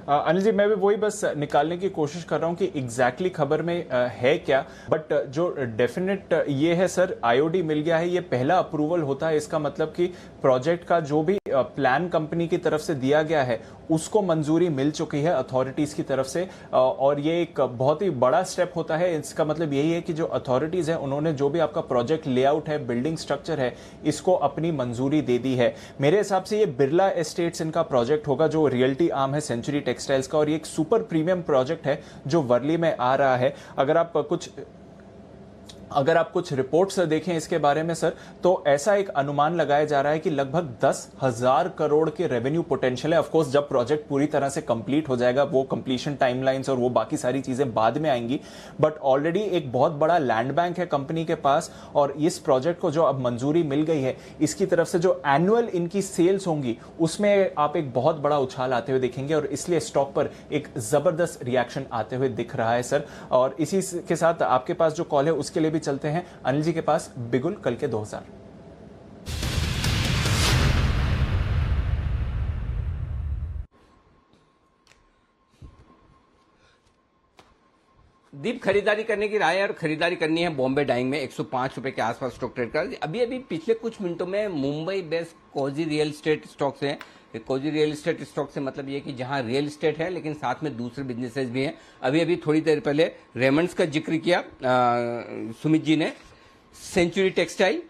अनिल जी मैं भी वही बस निकालने की कोशिश कर रहा हूं कि एग्जैक्टली खबर में है क्या, बट जो डेफिनेट ये है सर, आईओडी मिल गया है, ये पहला अप्रूवल होता है। इसका मतलब कि प्रोजेक्ट का जो भी प्लान कंपनी की तरफ से दिया गया है उसको मंजूरी मिल चुकी है अथॉरिटीज की तरफ से, और ये एक बहुत ही बड़ा स्टेप होता है। इसका मतलब यही है कि जो अथॉरिटीज है उन्होंने जो भी आपका प्रोजेक्ट लेआउट है, बिल्डिंग स्ट्रक्चर है, इसको अपनी मंजूरी दे दी है। मेरे हिसाब से ये बिरला एस्टेट्स इनका प्रोजेक्ट होगा, जो रियल्टी आर्म है सेंचुरी टेक्सटाइल्स का, और ये एक सुपर प्रीमियम प्रोजेक्ट है जो वर्ली में आ रहा है। अगर आप कुछ रिपोर्ट्स देखें इसके बारे में सर, तो ऐसा एक अनुमान लगाया जा रहा है कि लगभग 10,000 करोड़ के रेवेन्यू पोटेंशियल है। ऑफ कोर्स जब प्रोजेक्ट पूरी तरह से कंप्लीट हो जाएगा, वो कंप्लीशन टाइमलाइंस और वो बाकी सारी चीजें बाद में आएंगी, बट ऑलरेडी एक बहुत बड़ा लैंड बैंक है कंपनी के पास, और इस प्रोजेक्ट को जो अब मंजूरी मिल गई है, इसकी तरफ से जो एनुअल इनकी सेल्स होंगी उसमें आप एक बहुत बड़ा उछाल आते हुए देखेंगे, और इसलिए स्टॉक पर एक जबरदस्त रिएक्शन आते हुए दिख रहा है सर। और इसी के साथ आपके पास जो कॉल है उसके लिए भी चलते हैं अनिल जी के पास। बिगुल कल के 2000। दीप, खरीदारी करने की राय है और खरीदारी करनी है बॉम्बे डाइंग में 105 रुपए के आसपास स्टॉक ट्रेड कर। अभी पिछले कुछ मिनटों में Mumbai based cosy real estate stocks हैं। कोजी रियल एस्टेट स्टॉक से मतलब ये कि जहां रियल एस्टेट है लेकिन साथ में दूसरे बिजनेसेस भी हैं। अभी थोड़ी देर पहले रेमंड्स का जिक्र किया सुमित जी ने, सेंचुरी टेक्सटाइल,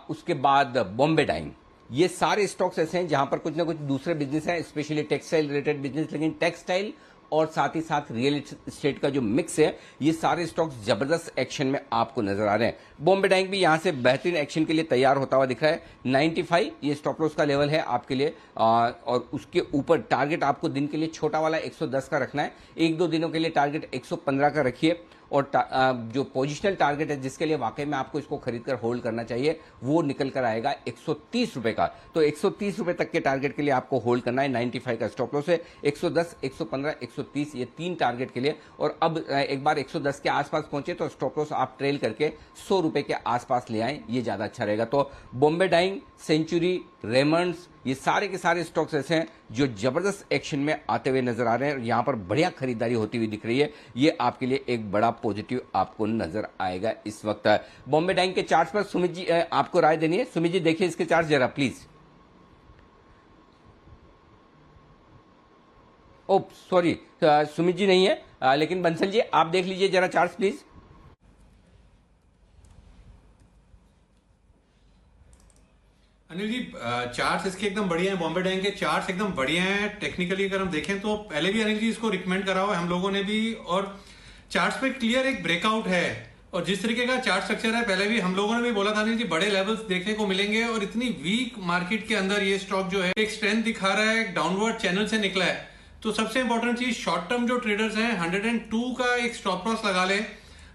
उसके बाद बॉम्बे डाइंग, ये सारे स्टॉक्स ऐसे हैं जहां पर कुछ ना कुछ दूसरे बिजनेस हैं, स्पेशली टेक्सटाइल रिलेटेड बिजनेस, लेकिन टेक्सटाइल और साथ ही साथ रियल एस्टेट का जो मिक्स है, ये सारे स्टॉक्स जबरदस्त एक्शन में आपको नजर आ रहे हैं। बॉम्बे डाइंग भी यहां से बेहतरीन एक्शन के लिए तैयार होता हुआ दिख रहा है। 95 ये स्टॉप लॉस का लेवल है आपके लिए, और उसके ऊपर टारगेट आपको दिन के लिए छोटा वाला 110 का रखना है। 1-2 दिनों के लिए टारगेट 115 का रखिए, और जो पोजिशनल टारगेट है जिसके लिए वाकई में आपको इसको खरीदकर होल्ड करना चाहिए, वो निकल कर आएगा 130 रुपए का। तो 130 रुपए तक के टारगेट के लिए आपको होल्ड करना है। 95 का स्टॉप लॉस है, 110, 115, 130 ये 3 टारगेट के लिए। और अब एक बार 110 के आसपास पहुंचे तो स्टॉप लॉस आप ट्रेल करके 100 रुपए के आसपास ले आए, ये ज्यादा अच्छा रहेगा। तो बॉम्बे डाइंग, सेंचुरी, रेमंड्स, ये सारे के सारे स्टॉक्स ऐसे हैं जो जबरदस्त एक्शन में आते हुए नजर आ रहे हैं और यहां पर बढ़िया खरीदारी होती हुई दिख रही है। ये आपके लिए एक बड़ा पॉजिटिव आपको नजर आएगा इस वक्त। बॉम्बे डाइंग के चार्ट पर सुमित जी आपको राय देनी है। सुमित जी देखिए इसके चार्ट जरा please. Oh sorry, Sumit ji नहीं है, लेकिन बंसल जी आप देख लीजिए जरा chart please. Anil ji, charts इसके एकदम बढ़िया हैं। बॉम्बे डाइंग के चार्ट्स एकदम बढ़िया हैं। टेक्निकली अगर हम देखें तो पहले भी अनिल जी इसको रिकमेंड करा हुआ है हम लोगों ने भी, और चार्ट्स पे क्लियर एक ब्रेकआउट है। और जिस तरीके का चार्ट स्ट्रक्चर है, पहले भी हम लोगों ने भी बोला था अनिल जी, बड़े लेवल्स देखने को मिलेंगे। और इतनी वीक मार्केट के अंदर ये स्टॉक जो है एक स्ट्रेंथ दिखा रहा है, एक डाउनवर्ड चैनल से निकला है। तो सबसे इंपॉर्टेंट चीज, शॉर्ट टर्म जो ट्रेडर्स हैं 102 का एक स्टॉप लॉस लगा लें।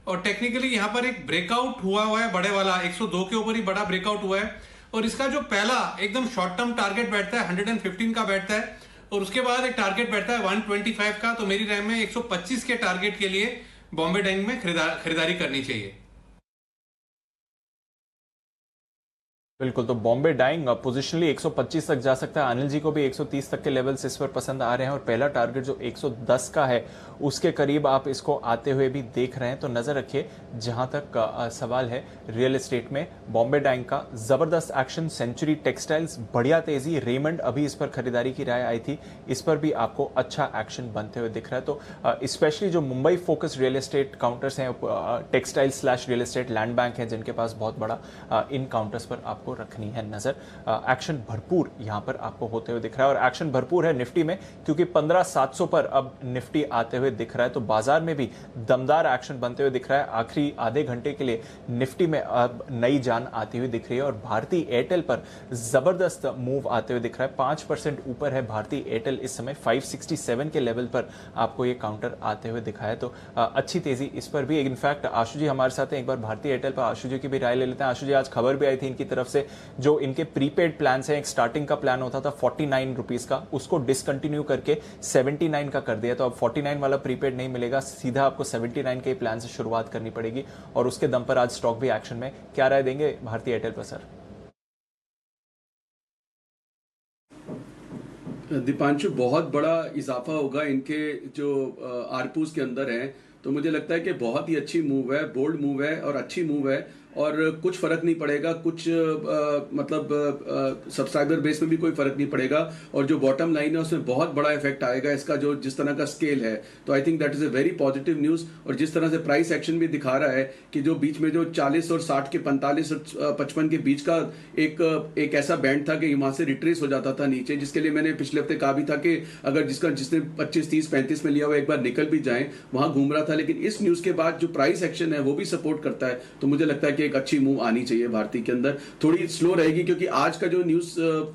और टेक्निकली यहाँ पर एक ब्रेकआउट हुआ है बड़े वाला, 102 के ऊपर ही बड़ा ब्रेकआउट हुआ है। और इसका जो पहला एकदम शॉर्ट टर्म टारगेट बैठता है 115 का बैठता है, और उसके बाद एक टारगेट बैठता है 125 का। तो मेरी राय में 125 के टारगेट के लिए बॉम्बे डाइंग में खरीदारी करनी चाहिए। बिल्कुल, तो बॉम्बे डाइंग पोजिशनली 125 तक जा सकता है। अनिल जी को भी 130 तक के लेवल्स इस पर पसंद आ रहे हैं और पहला टारगेट जो 110 का है उसके करीब आप इसको आते हुए भी देख रहे हैं। तो नजर रखिए, जहां तक सवाल है रियल एस्टेट में बॉम्बे डाइंग का जबरदस्त एक्शन, सेंचुरी टेक्सटाइल्स बढ़िया तेजी, रेमंड अभी इस पर खरीदारी की राय आई थी, इस पर भी आपको अच्छा एक्शन बनते हुए दिख रहा है। तो स्पेशली जो Mumbai focus real estate counters हैं, textile / real estate land bank है जिनके पास बहुत बड़ा इन काउंटर्स पर आपको रखनी है नजर। एक्शन भरपूर यहां पर आपको होते हुए दिख रहा है, और एक्शन भरपूर है निफ्टी में क्योंकि 15,700 पर अब निफ्टी आते हुए दिख रहा है। तो बाजार में भी दमदार एक्शन बनते हुए दिख रहा है। आखिरी आधे घंटे के लिए निफ्टी में अब नई जान आती हुई दिख रही है और भारतीय एयरटेल पर जबरदस्त मूव आते हुए दिख रहा है। 5% ऊपर है भारतीय एयरटेल इस समय, 567 के लेवल पर आपको ये काउंटर आते हुए दिखा है। तो अच्छी तेजी इस पर भी। इनफैक्ट आशु जी हमारे साथ हैं, एक बार भारतीय एयरटेल पर आशु जी की भी राय ले लेते हैं। आशु जी, आज खबर भी आई थी इनकी तरफ से, जो इनके प्रीपेड प्लान है, एक स्टार्टिंग का प्लान होता था 49 रुपीज का, उसको डिसकंटिन्यू करके 79 का कर दिया। तो अब 49 वाला प्रीपेड नहीं मिलेगा, सीधा आपको 79 के प्लान से शुरुआत करनी पड़ेगी, और उसके दम पर आज स्टॉक भी एक्शन में। क्या राय देंगे भारतीय एयरटेल पर सर? दीपांशु, बहुत बड़ा इजाफा होगा इनके जो आरपूस के अंदर है। तो मुझे लगता है कि बहुत ही अच्छी मूव है, बोल्ड मूव है और अच्छी मूव है, और कुछ फर्क नहीं पड़ेगा, कुछ मतलब सब्सक्राइबर बेस में भी कोई फर्क नहीं पड़ेगा, और जो बॉटम लाइन है उसमें बहुत बड़ा इफेक्ट आएगा इसका, जो जिस तरह का स्केल है। तो I think that is a very positive news. और जिस तरह से प्राइस एक्शन भी दिखा रहा है कि जो बीच में जो 40 और 60 के 45 और 55 के बीच का एक ऐसा बैंड था कि वहां से रिट्रेस हो जाता था नीचे, जिसके लिए मैंने पिछले हफ्ते कहा भी था कि अगर जिसने 25, 30, 35 में लिया हुआ एक बार निकल भी जाए, वहां घूम रहा था। लेकिन इस न्यूज के बाद जो प्राइस एक्शन है वो भी सपोर्ट करता है। तो मुझे लगता है कि एक अच्छी मूव आनी चाहिए भारतीय के अंदर। थोड़ी स्लो रहेगी क्योंकि आज का जो न्यूज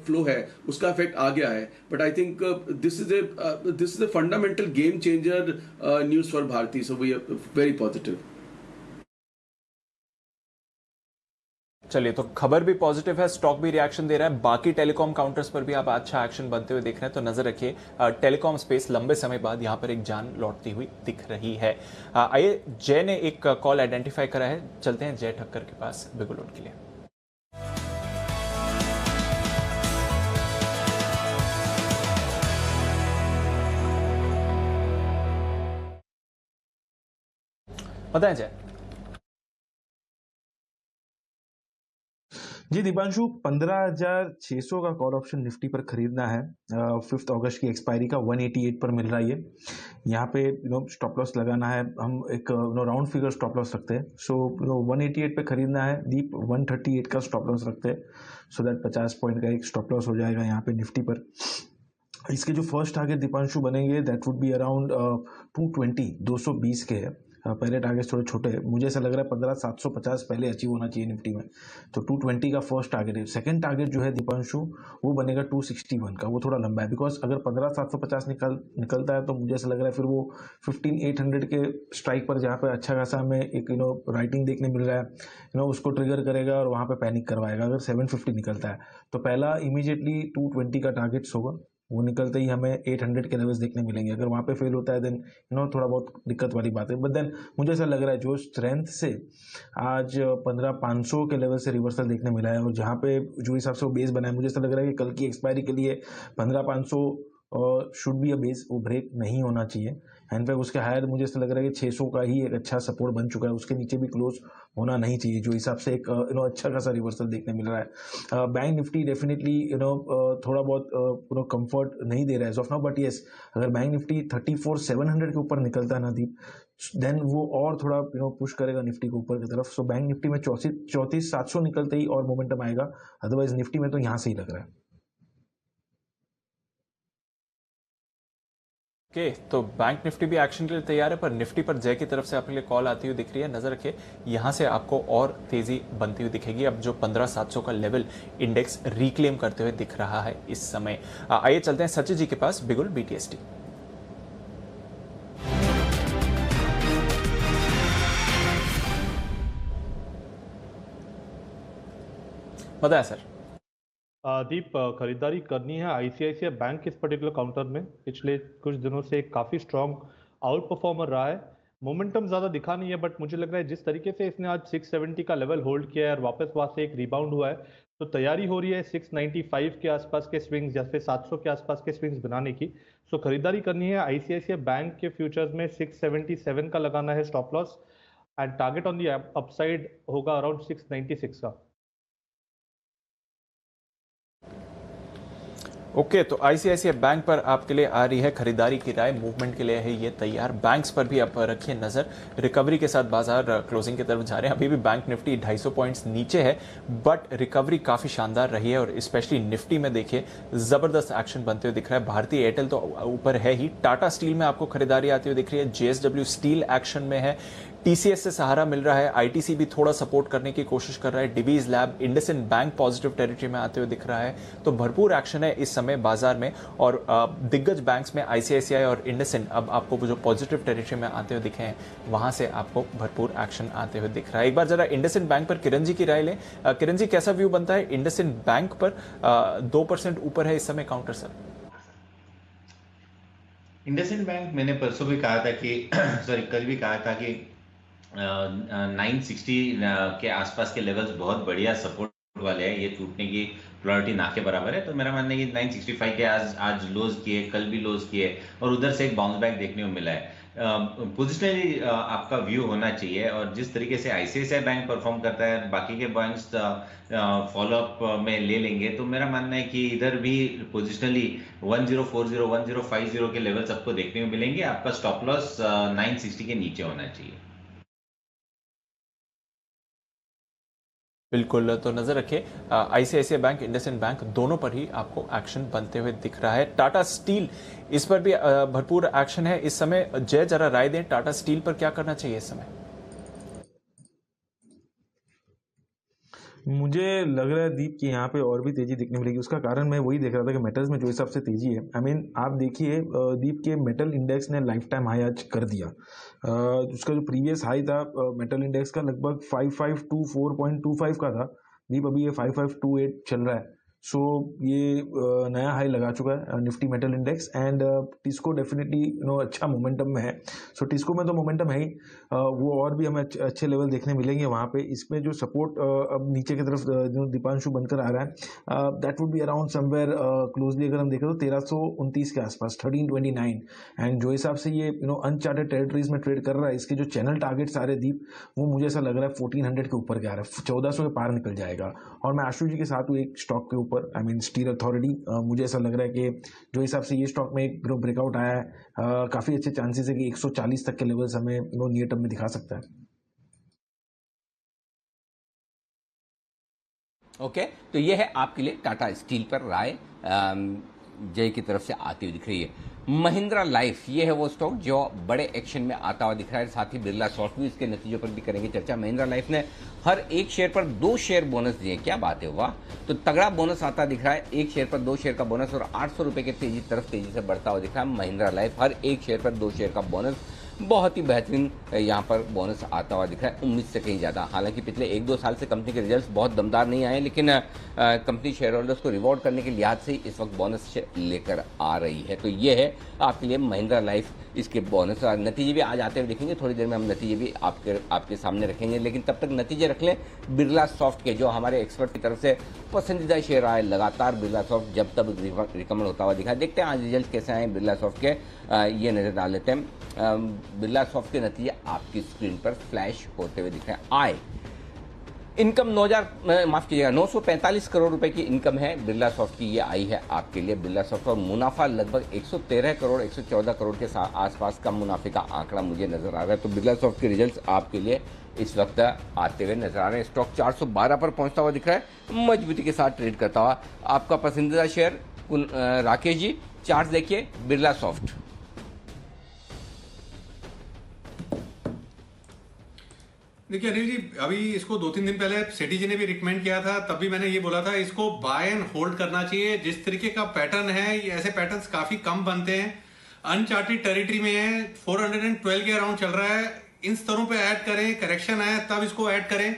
फ्लो है उसका इफेक्ट आ गया है, but I think this is a fundamental game changer news for Bharti, so we are very positive. चलिए, तो खबर भी पॉजिटिव है, स्टॉक भी रिएक्शन दे रहा है। बाकी टेलीकॉम काउंटर्स पर भी आप अच्छा एक्शन बनते हुए देख रहे हैं। तो नजर रखिए, टेलीकॉम स्पेस लंबे समय बाद यहां पर एक जान लौटती हुई दिख रही है। आइए, जय ने एक कॉल आइडेंटिफाई करा है, चलते हैं जय ठक्कर के पास बिगुल के लिए। बताएं जय। जी दीपांशु, 15,600 का कॉल ऑप्शन निफ्टी पर खरीदना है। 5 अगस्त की एक्सपायरी का 188 पर मिल रहा है ये। यहाँ पे स्टॉप लॉस लगाना है, हम एक राउंड फिगर स्टॉप लॉस रखते हैं। सो 188 पे खरीदना है दीप, 138 का स्टॉप लॉस रखते हैं, सो दैट 50 पॉइंट का एक स्टॉप लॉस हो जाएगा यहाँ पे निफ्टी पर। इसके जो फर्स्ट टारगेट दीपांशु बनेंगे दैट वुड बी अराउंड 220 के है। पहले टारगेट थोड़े छोटे हैं, मुझे ऐसा लग रहा है 15,750 पहले अचीव होना चाहिए निफ्टी में, तो 220 का फर्स्ट टारगेट है। सेकंड टारगेट जो है दीपांशु वो बनेगा 261 का, वो थोड़ा लंबा है, बिकॉज अगर 15,750 निकलता है तो मुझे ऐसा लग रहा है फिर वो 15,800 के स्ट्राइक पर जहाँ पे अच्छा खासा हमें एक राइटिंग देखने मिल रहा है उसको ट्रिगर करेगा और वहाँ पे पैनिक करवाएगा। अगर 750 निकलता है तो पहला इमीडिएटली 220 का टारगेट्स होगा, वो निकलते ही हमें 800 के लेवल्स देखने मिलेंगे। अगर वहाँ पे फेल होता है देन थोड़ा बहुत दिक्कत वाली बात है, बट देन मुझे ऐसा लग रहा है जो स्ट्रेंथ से आज 15,500 के लेवल से रिवर्सल देखने मिला है और जहाँ पे जो हिसाब से वो बेस बना है, मुझे ऐसा लग रहा है कि कल की एक्सपायरी के लिए 15,500 शुड बी अ बेस, वो ब्रेक नहीं होना चाहिए। इनफैक्ट उसके हायर मुझे ऐसा लग रहा है कि 600 का ही एक अच्छा सपोर्ट बन चुका है, उसके नीचे भी क्लोज होना नहीं चाहिए, जो हिसाब से एक अच्छा खासा रिवर्सल देखने मिल रहा है। बैंक निफ्टी डेफिनेटली थोड़ा बहुत कंफर्ट नहीं दे रहा है ऑफ नाउ, बट येस अगर बैंक निफ्टी 34,700 के ऊपर निकलता है ना दीप, देन वो और थोड़ा पुश करेगा निफ्टी को ऊपर की तरफ। सो बैंक निफ्टी में 34,700 निकलते ही और मोमेंटम आएगा, अदरवाइज निफ्टी में तो यहाँ से ही लग रहा है। ओके, तो बैंक निफ्टी भी एक्शन के लिए तैयार है, पर निफ्टी पर जय की तरफ से आपके लिए कॉल आती हुई दिख रही है। नजर रखिए, यहां से आपको और तेजी बनती हुई दिखेगी। अब जो 15,700 का लेवल इंडेक्स रिक्लेम करते हुए दिख रहा है इस समय। आइए चलते हैं सचिन जी के पास, बिगुल बीटीएसटी। बताया सर। दीप, खरीदारी करनी है आईसीआईसीआई बैंक इस पर्टिकुलर काउंटर में पिछले कुछ दिनों से काफ़ी स्ट्रॉन्ग आउट परफॉर्मर रहा है। मोमेंटम ज़्यादा दिखा नहीं है, बट मुझे लग रहा है जिस तरीके से इसने आज 670 का लेवल होल्ड किया है और वापस वहाँ से एक रिबाउंड हुआ है, तो तैयारी हो रही है 695 के आसपास के स्विंग्स या फिर 700 के आसपास के स्विंग्स बनाने की। सो खरीदारी करनी है आईसीआईसीआई बैंक के फ्यूचर्स में 677 का लगाना है stop loss, and target on the upside होगा अराउंड 696 का। ओके, तो आईसीआईसीआई बैंक पर आपके लिए आ रही है खरीदारी की राय, मूवमेंट के लिए है ये तैयार। बैंक्स पर भी आप रखिए नजर, रिकवरी के साथ बाजार क्लोजिंग की तरफ जा रहे हैं। अभी भी बैंक निफ्टी 250 पॉइंट्स नीचे है, बट रिकवरी काफी शानदार रही है और स्पेशली निफ्टी में देखिए जबरदस्त एक्शन बनते हुए दिख रहा है। भारतीय एयरटेल तो ऊपर है ही, टाटा स्टील में आपको खरीदारी आती हुई दिख रही है, जेएसडब्ल्यू स्टील एक्शन में है, टीसीएस से सहारा मिल रहा है, आईटीसी भी थोड़ा सपोर्ट करने की कोशिश कर रहा है, Divi's lab, IndusInd bank positive territory में आते हुए दिख रहा है। तो भरपूर एक्शन है इस समय बाजार में, और दिग्गज बैंक्स में आईसीआईसीआई और इंडसइंड अब आपको जो पॉजिटिव टेरिटरी में आते हुए दिखे हैं, वहां से आपको भरपूर एक्शन आते हुए दिख रहा है। एक बार जरा इंडसइंड बैंक पर किरण जी की राय लें। किरण जी, कैसा व्यू बनता है इंडसइंड बैंक पर? 2% ऊपर है इस समय काउंटर सर। इंडसइंड बैंक मैंने परसों भी कहा था कि सॉरी कल भी कहा था कि 960 के आसपास के लेवल्स बहुत बढ़िया सपोर्ट वाले हैं, ये टूटने की प्रोबेबिलिटी ना के बराबर है। तो मेरा मानना है कि 965 के आज लोज किए, कल भी लोज किए और उधर से एक बाउंस बैक देखने को मिला है। पोजिशनली आपका व्यू होना चाहिए, और जिस तरीके से आईसीआईसीआई बैंक परफॉर्म करता है, बाकी के बैंक्स फॉलोअप में ले लेंगे, तो मेरा मानना है कि इधर भी पोजिशनली 1040 1050 के लेवल्स आपको देखने को मिलेंगे। आपका स्टॉप लॉस 960 के नीचे होना चाहिए। बिल्कुल, तो नजर रखिए आईसीआईसीआई बैंक, इंडसइंड बैंक दोनों पर ही आपको एक्शन बनते हुए दिख रहा है। टाटा स्टील, इस पर भी भरपूर एक्शन है इस समय। जय, जरा राय दें, टाटा स्टील पर क्या करना चाहिए इस समय? मुझे लग रहा है दीप कि यहाँ पे और भी तेजी दिखने मिलेगी। उसका कारण मैं वही देख रहा था कि मेटल्स में जो हिसाब से तेजी है, आई मीन आप देखिए दीप के मेटल इंडेक्स ने लाइफ टाइम हाई आज कर दिया। उसका जो प्रीवियस हाई था मेटल इंडेक्स का लगभग 5524.25 का था दीप, अभी ये 5528 चल रहा है। सो ये नया हाई लगा चुका है Nifty metal index and TISCO definitely अच्छा मोमेंटम में है। सो टिस्को में तो मोमेंटम है ही, वो और भी हमें अच्छे लेवल देखने मिलेंगे वहाँ पे। इसमें जो सपोर्ट अब नीचे की तरफ जो दीपांशु बनकर आ रहा है that would be around somewhere closely अगर हम देखें तो 1329 के आसपास 1329, एंड जो हिसाब से ये अनचार्टेड टेरिटरीज में ट्रेड कर रहा है, इसके जो चैनल टारगेट्स आ रहे दीप, वो मुझे ऐसा लग रहा है 1400 के ऊपर के आ रहा है, 1400 के पार निकल जाएगा। और मैं आशु जी के साथ हूँ एक स्टॉक के ऊपर, आई मीन स्टील अथॉरिटी। मुझे ऐसा लग रहा है कि जो हिसाब से ये स्टॉक में एक ब्रेकआउट आया है, काफ़ी अच्छे चांसेस है कि 140 तक के लेवल्स हमें नियर टर्म में दिखा सकता है। ओके, तो ये है आपके लिए टाटा स्टील पर राय जय की तरफ से आती हुई दिख रही है। महिंद्रा लाइफ, ये है वो स्टॉक जो बड़े एक्शन में आता हुआ दिख रहा है। साथ ही बिरला सॉफ्ट भी इसके नतीजों पर भी करेंगे चर्चा। महिंद्रा लाइफ ने हर एक शेयर पर 2 शेयर बोनस दिए, क्या बात है, वाह। तो तगड़ा बोनस आता दिख रहा है, एक शेयर पर 2 शेयर का बोनस, और 800 रुपए के तेजी से बढ़ता हुआ दिख रहा है महिंद्रा लाइफ। हर एक शेयर पर 2 शेयर का बोनस, बहुत ही बेहतरीन यहाँ पर बोनस आता हुआ दिख रहा है, उम्मीद से कहीं ज़्यादा। हालांकि पिछले 1-2 साल से कंपनी के रिजल्ट्स बहुत दमदार नहीं आए, लेकिन कंपनी शेयर होल्डर्स को रिवॉर्ड करने के लिहाज से इस वक्त बोनस लेकर आ रही है। तो ये है आपके लिए महिंद्रा लाइफ, इसके बोनस और नतीजे भी आज आते हुए देखेंगे। थोड़ी देर में हम नतीजे भी आपके सामने रखेंगे, लेकिन तब तक नतीजे रख लें बिरला सॉफ्ट के, जो हमारे एक्सपर्ट की तरफ से पसंदीदा शेयर आए लगातार। बिरला सॉफ्ट जब तब रिकमेंड होता हुआ दिखा। देखते हैं आज रिजल्ट कैसे आए बिरला सॉफ्ट के, ये नजर डाल लेते हैं। बिरला सॉफ्ट के नतीजे आपकी स्क्रीन पर फ्लैश होते हुए दिख रहे हैं। आय इनकम 945 करोड़ रुपए की इनकम है बिरला सॉफ्ट की, ये आई है आपके लिए बिरला सॉफ्ट। और मुनाफा लगभग 113 करोड़ 114 करोड़ के आसपास का मुनाफे का आंकड़ा मुझे नजर आ रहा है। तो बिरला सॉफ्ट के रिजल्ट्स आपके लिए इस वक्त आते हुए नजर आ रहे हैं। स्टॉक 412 पर पहुंचता हुआ दिख रहा है, मजबूती के साथ ट्रेड करता हुआ। आपका पसंदीदा शेयर राकेश जी, चार्ट देखिए बिरला सॉफ्ट। देखिए अनिल जी, अभी इसको 2-3 दिन पहले सेठी जी ने भी रिकमेंड किया था, तब भी मैंने ये बोला था इसको बाय एंड होल्ड करना चाहिए। जिस तरीके का पैटर्न है, ये ऐसे पैटर्न्स काफी कम बनते हैं, अनचार्टेड टेरिटरी में है, 412 के अराउंड चल रहा है। इन स्तरों पे ऐड करें, करेक्शन आए तब इसको ऐड करें।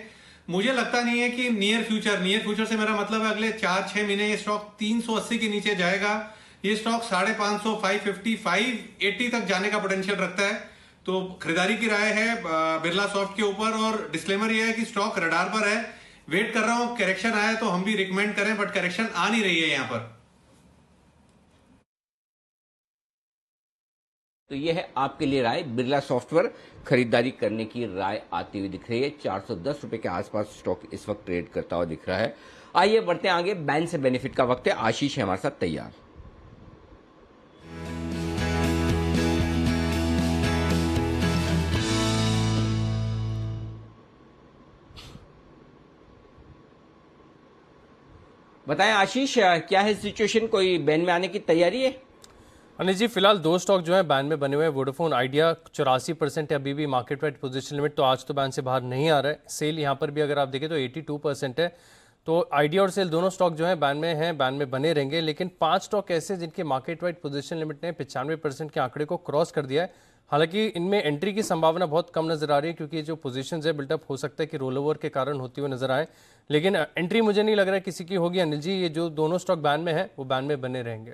मुझे लगता नहीं है कि नियर फ्यूचर से मेरा मतलब है अगले 4-6 महीने ये स्टॉक 380 के नीचे जाएगा। ये स्टॉक 550, 550, 580 तक जाने का पोटेंशियल रखता है। तो खरीदारी की राय है बिरला सॉफ्ट के ऊपर, और डिस्क्लेमर ये है कि स्टॉक रडार पर है, वेट कर रहा हूं करेक्शन आए तो हम भी रिकमेंड करें, बट करेक्शन आ नहीं रही है यहां पर। तो ये है आपके लिए राय, बिरला सॉफ्ट पर खरीदारी करने की राय आती हुई दिख रही है। 410 रुपए के आसपास स्टॉक इस वक्त ट्रेड करता हुआ दिख रहा है। आइए बढ़ते हैं आगे, बैन से बेनिफिट का वक्त है। आशीष है हमारे साथ तैयार। बताएं आशीष, क्या है सिचुएशन, कोई बैन में आने की तैयारी है? अनिल जी, फिलहाल 2 स्टॉक जो है बैन में बने हुए हैं। वोडाफोन आइडिया 84% है अभी भी मार्केट वाइड पोजीशन लिमिट, तो आज तो बैन से बाहर नहीं आ रहा है। सेल यहाँ पर भी अगर आप देखें तो 82% है। तो आइडिया और सेल दोनों स्टॉक जो है बैन में हैं, बैन में बने रहेंगे। लेकिन 5 स्टॉक ऐसे जिनके मार्केट वाइड पोजीशन लिमिट ने 95% के आंकड़े को क्रॉस कर दिया है। हालांकि इनमें एंट्री की संभावना बहुत कम नजर आ रही है, क्योंकि जो पोजीशंस है बिल्टअप हो सकता है कि रोल ओवर के कारण होती हुई नजर आए। लेकिन एंट्री मुझे नहीं लग रहा है किसी की होगी अनिल जी। ये जो दोनों स्टॉक बैन में है वो बैन में बने रहेंगे।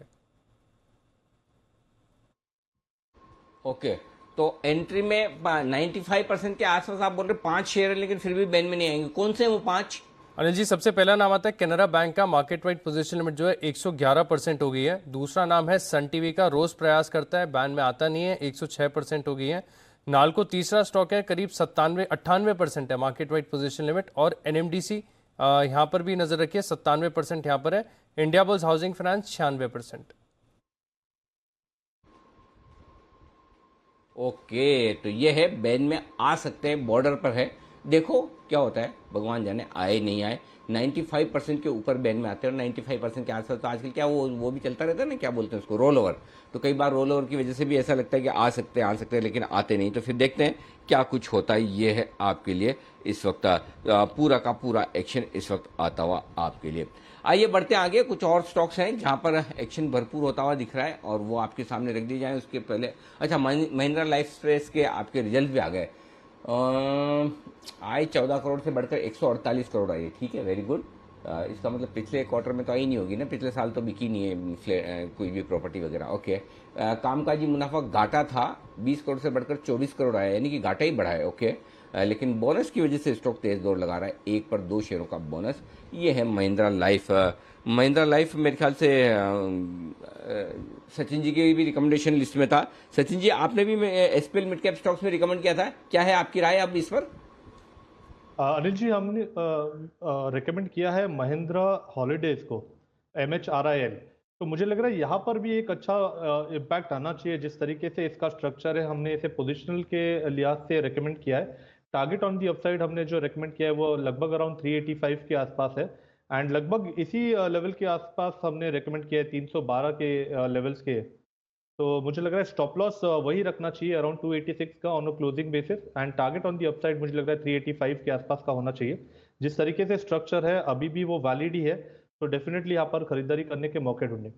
ओके, तो एंट्री में 95% के आसपास आप बोल रहे 5 शेयर है, लेकिन फिर भी बैन में नहीं आएंगे। कौन से हैं वो 5? अनिल जी, सबसे पहला नाम आता है कैनरा बैंक का, मार्केट वाइड पोजीशन लिमिट जो है 111% हो गई है। दूसरा नाम है सन टीवी का, रोज प्रयास करता है, बैन में आता नहीं है, 106% हो गई है। नालको तीसरा स्टॉक है, करीब 98% है मार्केट वाइड पोजीशन लिमिट। और एनएमडीसी यहाँ पर भी नजर रखिए, 97% यहाँ पर है। India bulls housing finance 96%। Okay, तो ये है बैन में आ सकते हैं, बॉर्डर पर है, देखो क्या होता है, भगवान जाने आए नहीं आए। 95% के ऊपर बैन में आते हैं और 95% के आसपास। तो आजकल क्या वो भी चलता रहता है ना, क्या बोलते हैं उसको, रोल ओवर। तो कई बार रोल ओवर की वजह से भी ऐसा लगता है कि आ सकते हैं लेकिन आते नहीं। तो फिर देखते हैं क्या कुछ होता है। ये है आपके लिए इस वक्त पूरा का पूरा एक्शन इस वक्त आता हुआ आपके लिए। आइए बढ़ते आगे, कुछ और स्टॉक्स हैं जहां पर एक्शन भरपूर होता हुआ दिख रहा है और वो आपके सामने रख दिए जाए। उसके पहले अच्छा, महिंद्रा लाइफ स्पेस के आपके रिजल्ट भी आ गए। आय 14 करोड़ से बढ़कर 148 करोड़ आई, ठीक है, वेरी गुड। इसका मतलब पिछले क्वार्टर में तो आई नहीं होगी ना, पिछले साल तो बिकी नहीं है कोई भी प्रॉपर्टी वगैरह। ओके, कामकाजी मुनाफा घाटा था 20 करोड़ से बढ़कर 24 करोड़ आया, यानी कि घाटा ही बढ़ा है। ओके, लेकिन बोनस की वजह से स्टॉक तेज दौड़ लगा रहा है, 1 पर 2 शेयरों का बोनस। ये है महिंद्रा लाइफ। महिंद्रा लाइफ मेरे ख्याल से सचिन जी की भी रिकमेंडेशन लिस्ट में था। सचिन जी, आपने भी एसपीएल मिड कैप स्टॉक्स में रिकमेंड किया था, क्या है आपकी राय अब इस पर? अनिल जी, हमने रिकमेंड किया है महिंद्रा हॉलीडेज को, MHRIL। तो मुझे लग रहा है यहाँ पर भी एक अच्छा इम्पैक्ट आना चाहिए। जिस तरीके से इसका स्ट्रक्चर है, हमने इसे पोजिशनल के लिहाज से रिकमेंड किया है। टारगेट ऑन दी अपसाइड हमने जो रिकमेंड किया है वो लगभग अराउंड 385 के आसपास है, एंड लगभग इसी लेवल के आसपास हमने रिकमेंड किया है 312 के लेवल्स के। तो मुझे लग रहा है स्टॉप लॉस वही रखना चाहिए अराउंड 286 का on a closing basis, and target on the upside मुझे लग रहा है 385 के आसपास का होना चाहिए। जिस तरीके से स्ट्रक्चर है अभी भी वो वैलिड ही है, तो डेफिनेटली यहाँ पर खरीदारी करने के मौके ढूंढें।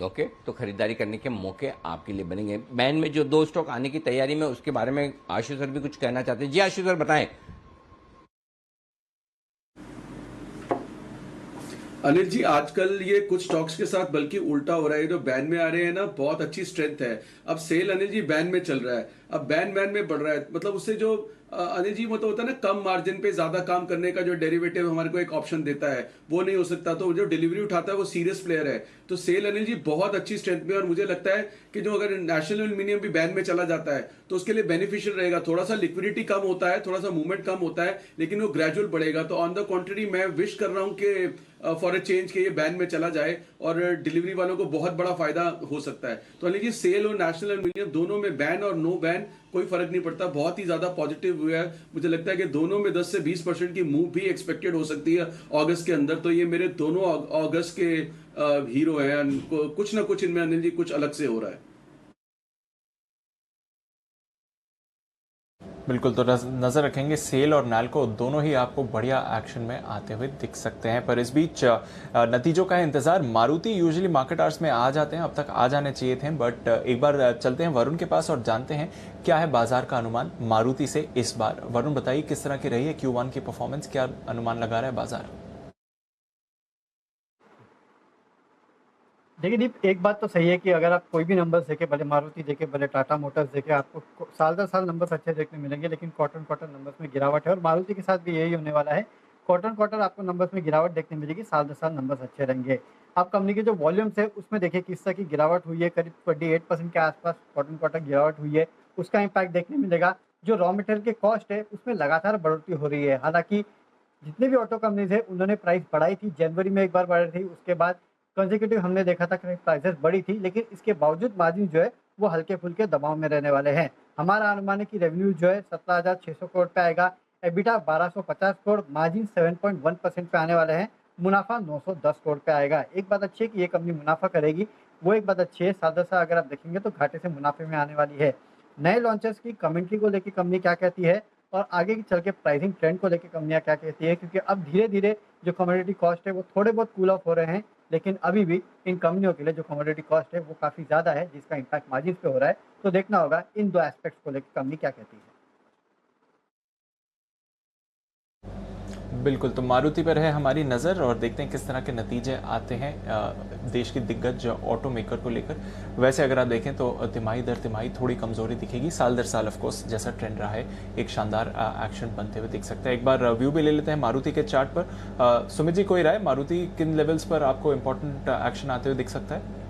ओके, तो खरीदारी करने के मौके आपके लिए बनेंगे। बैन में जो 2 स्टॉक आने की तैयारी में, उसके बारे में आशु सर भी कुछ कहना चाहते हैं। जी आशु सर, बताएं। अनिल जी, आजकल ये कुछ स्टॉक्स के साथ बल्कि उल्टा हो रहा है। जो बैन में आ रहे हैं ना, बहुत अच्छी स्ट्रेंथ है। अब सेल अनिल जी बैन में चल रहा है, अब बैन में बढ़ रहा है, मतलब उससे जो अनिल जी मतलब होता है ना, कम मार्जिन पे ज्यादा काम करने का जो डेरिवेटिव हमारे को एक ऑप्शन देता है, वो नहीं हो सकता। तो जो डिलीवरी उठाता है वो सीरियस प्लेयर है। तो सेल अनिल जी बहुत अच्छी स्ट्रेंथ में, और मुझे लगता है कि जो अगर नेशनल एल्यूमिनियम भी बैन में चला जाता है तो उसके लिए बेनिफिशियल रहेगा। थोड़ा सा लिक्विडिटी कम होता है, थोड़ा सा मूवमेंट कम होता है, लेकिन वो ग्रेजुअल बढ़ेगा। तो ऑन द कॉन्ट्री मैं विश कर रहा हूं कि फॉर ए चेंज के ये बैन में चला जाए, और डिलीवरी वालों को बहुत बड़ा फायदा हो सकता है। तो अनिल जी, सेल और नेशनल एल्यूमिनियम दोनों में बैन और नो बैन कोई फर्क नहीं पड़ता, बहुत ही ज्यादा पॉजिटिव हुआ है। मुझे लगता है कि दोनों में 10 से 20% की मूव भी एक्सपेक्टेड हो सकती है अगस्त के अंदर। तो ये मेरे दोनों अगस्त के हीरो हैं, कुछ ना कुछ इनमें अनिल जी कुछ अलग से हो रहा है। बिल्कुल, तो नजर रखेंगे सेल और नाल्को दोनों ही आपको बढ़िया एक्शन में आते हुए दिख सकते हैं। पर इस बीच नतीजों का है इंतजार। मारुति यूजुअली मार्केट आवर्स में आ जाते हैं, अब तक आ जाने चाहिए थे, बट एक बार चलते हैं वरुण के पास और जानते हैं क्या है बाजार का अनुमान मारुति से इस बार। वरुण, बताइए किस तरह की रही है Q1 की परफॉर्मेंस, क्या अनुमान लगा रहा है बाजार? देखिए दीप, एक बात तो सही है कि अगर आप कोई भी नंबर्स देखें, भले मारुति देखें, भले टाटा मोटर्स देखें, आपको साल दर साल नंबर्स अच्छे देखने मिलेंगे, लेकिन क्वार्टर नंबर्स में गिरावट है। और मारुति के साथ भी यही होने वाला है, क्वार्टर आपको नंबर्स में गिरावट देखने मिलेगी, साल दर साल नंबर्स अच्छे रहेंगे। आप कंपनी के जो वॉल्यूम्स है उसमें देखिए किस तरह की गिरावट हुई है, करीब 28% के आसपास क्वार्टर गिरावट हुई है, उसका इम्पैक्ट देखने मिलेगा। जो रॉ मटेरियल के कॉस्ट है उसमें लगातार बढ़ोतरी हो रही है। हालांकि जितने भी ऑटो कंपनीज है उन्होंने प्राइस बढ़ाई थी, जनवरी में एक बार बढ़ी थी, उसके बाद कंसेक्यूटिव हमने देखा था कि प्राइसेस बढ़ी थी, लेकिन इसके बावजूद मार्जिन जो है वो हल्के फुल्के दबाव में रहने वाले हैं। हमारा अनुमान है कि रेवेन्यू जो है 17,600 करोड़ पे आएगा, एबिटा 1250 करोड़, मार्जिन 7.1% पे आने वाले हैं, मुनाफा 910 करोड़ पे आएगा। एक बात अच्छी है कि ये कंपनी मुनाफा करेगी, वो एक बात अच्छी है। साल अगर आप देखेंगे तो घाटे से मुनाफे में आने वाली है। नए लॉन्चर्स की कमेंट्री को लेकर कंपनी क्या कहती है और आगे चल के प्राइसिंग ट्रेंड को लेकर कंपनियां क्या कहती है, क्योंकि अब धीरे धीरे जो कमोडिटी कॉस्ट है वो थोड़े बहुत कूल ऑफ हो रहे हैं, लेकिन अभी भी इन कंपनियों के लिए जो कमोडिटी कॉस्ट है वो काफ़ी ज़्यादा है, जिसका इम्पैक्ट मार्जिन पे हो रहा है। तो देखना होगा इन 2 एस्पेक्ट्स को लेकर कंपनी क्या कहती है। बिल्कुल, तो मारुति पर है हमारी नज़र और देखते हैं किस तरह के नतीजे आते हैं देश के दिग्गज ऑटो मेकर को लेकर। वैसे अगर आप देखें तो तिमाही दर तिमाही थोड़ी कमजोरी दिखेगी, साल दर साल ऑफकोर्स जैसा ट्रेंड रहा है एक शानदार एक्शन बनते हुए दिख सकता है। एक बार व्यू भी ले लेते हैं मारुति के चार्ट पर। सुमित जी, कोई राय, मारुति किन लेवल्स पर आपको इंपॉर्टेंट एक्शन आते हुए दिख सकता है?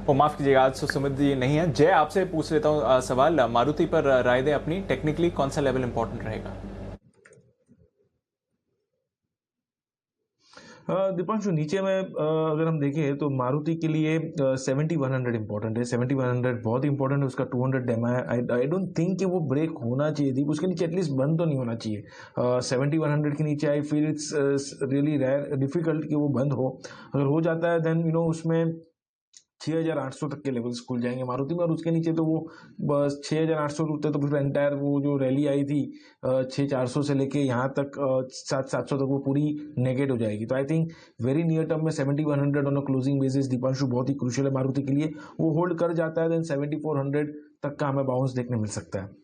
वो माफ कीजिएगा, आज तो सुमित जी नहीं है। जय, आपसे पूछ लेता हूँ सवाल, मारुति पर राय दे अपनी, टेक्निकली कौन सा लेवल इंपॉर्टेंट रहेगा? दीपांशु, नीचे में अगर हम देखें तो मारुति के लिए 7100 इंपॉर्टेंट है, 7100 बहुत इंपॉर्टेंट है। उसका 200 डेमा है, आई डोंट थिंक कि वो ब्रेक होना चाहिए थी, उसके नीचे एटलीस्ट बंद तो नहीं होना चाहिए। 7100 के नीचे I feel it's really rare, difficult कि वो बंद हो। अगर हो जाता है देन उसमें 6800 तक के लेवल्स खुल जाएंगे मारुति में, और उसके नीचे तो वो बस 6800 रुकते तो फिर एंटायर वो जो रैली आई थी 6400 से लेके यहाँ तक 7700 तक वो पूरी नेगेट हो जाएगी। तो I think very near term में 7100 on a closing basis Deepanshu बहुत ही क्रूशियल है मारुति के लिए। वो होल्ड कर जाता है देन 7400 तक का हमें बाउंस देखने मिल सकता है।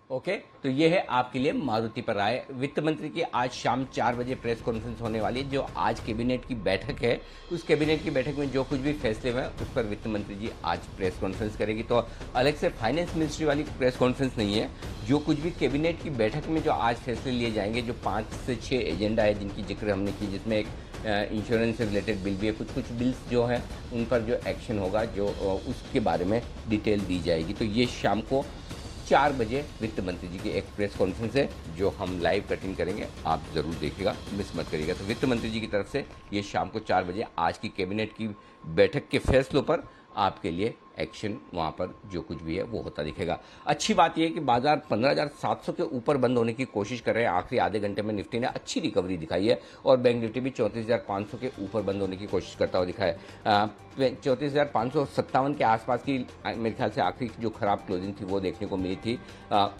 ओके, तो ये है आपके लिए मारुति पर राय। वित्त मंत्री की आज शाम 4 बजे प्रेस कॉन्फ्रेंस होने वाली है। जो आज कैबिनेट की बैठक है, उस कैबिनेट की बैठक में जो कुछ भी फैसले हुए उस पर वित्त मंत्री जी आज प्रेस कॉन्फ्रेंस करेगी। तो अलग से फाइनेंस मिनिस्ट्री वाली प्रेस कॉन्फ्रेंस नहीं है। जो कुछ भी कैबिनेट की बैठक में जो आज फैसले लिए जाएंगे, जो 5 से 6 एजेंडा है जिनकी जिक्र हमने की, जिसमें एक इंश्योरेंस से रिलेटेड बिल भी है, कुछ बिल्स जो हैं उन पर जो एक्शन होगा, जो उसके बारे में डिटेल दी जाएगी। तो ये शाम को 4 बजे वित्त मंत्री जी की एक प्रेस कॉन्फ्रेंस है जो हम लाइव कटिंग करेंगे, आप जरूर देखिएगा, मिस मत करिएगा। तो वित्त मंत्री जी की तरफ से ये शाम को 4 बजे आज की कैबिनेट की बैठक के फैसलों पर आपके लिए एक्शन वहाँ पर जो कुछ भी है वो होता दिखेगा। अच्छी बात यह है कि बाजार 15,700 के ऊपर बंद होने की कोशिश कर रहे हैं। आखिरी आधे घंटे में निफ्टी ने अच्छी रिकवरी दिखाई है और बैंक निफ्टी भी 34,500 के ऊपर बंद होने की कोशिश करता हुआ दिखा है। 34,557 के आसपास की मेरे ख्याल से आखिरी जो खराब क्लोजिंग थी वो देखने को मिली थी,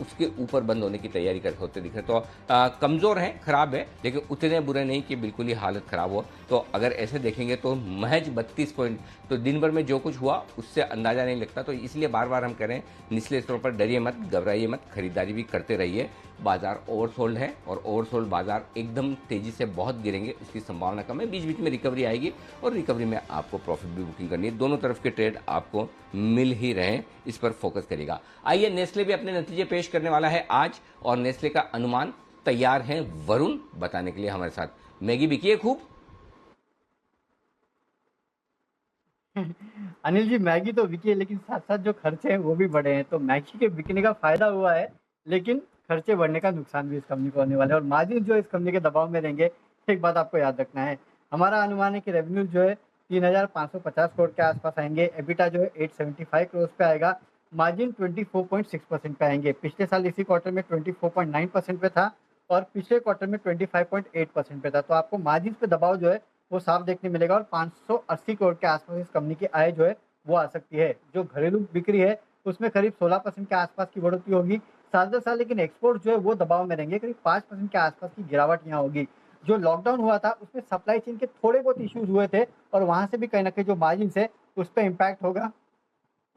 उसके ऊपर बंद होने की तैयारी करते होते दिख रहे। तो कमज़ोर हैं, खराब है, लेकिन उतने बुरे नहीं कि बिल्कुल ही हालत ख़राब हो। तो अगर ऐसे देखेंगे तो महज 32 पॉइंट, तो दिन भर में जो कुछ हुआ उससे अंदाज़ा नहीं लगता। तो इसलिए बार बार हम कह रहे हैं निचले स्तरों पर डरिए मत, घबराइए मत, खरीदारी भी करते रहिए। बाजार ओवरसोल्ड है और ओवरसोल्ड बाजार एकदम तेज़ी से बहुत गिरेंगे, इसकी संभावना कम है। बीच बीच में रिकवरी आएगी और रिकवरी में आपको प्रॉफिट भी बुकिंग करनी है। दोनों तरफ के ट्रेड आपको मिल ही रहे, इस पर फोकस करिएगा। आइए, नेस्ले भी अपने नतीजे पेश करने वाला है आज और नेस्ले का अनुमान तैयार है वरुण बताने के लिए हमारे साथ। मैगी बिकी है खूब। अनिल जी, मैगी तो बिकी है लेकिन साथ साथ जो खर्चे हैं वो भी बढ़े हैं। तो मैगी के बिकने का फायदा हुआ है लेकिन खर्चे बढ़ने का नुकसान भी इस कंपनी को होने वाला है और मार्जिन जो इस कंपनी के दबाव में रहेंगे। एक बात आपको याद रखना है, हमारा अनुमान है कि रेवेन्यू जो है 3,550 करोड़ के आसपास आएंगे, एबिटा जो है 875 करोड़ पे आएगा, मार्जिन 24.6% पे आएंगे। पिछले साल इसी क्वार्टर में 24.9% पे था और पिछले क्वार्टर में 25.8% पे था। तो आपको मार्जिन पे दबाव जो है वो साफ देखने मिलेगा और 580 करोड़ के आसपास इस कंपनी की आय जो है वो आ सकती है। जो घरेलू बिक्री है उसमें करीब 16% के आसपास की बढ़ोतरी होगी साल दर साल, लेकिन एक्सपोर्ट जो है वो दबाव में रहेंगे, करीब 5% के आसपास की गिरावट यहाँ होगी। जो लॉकडाउन हुआ था उसमें सप्लाई चेन के थोड़े बहुत इश्यूज हुए थे और वहाँ से भी कहीं ना कहीं जो मार्जिन है उस पर इम्पैक्ट होगा।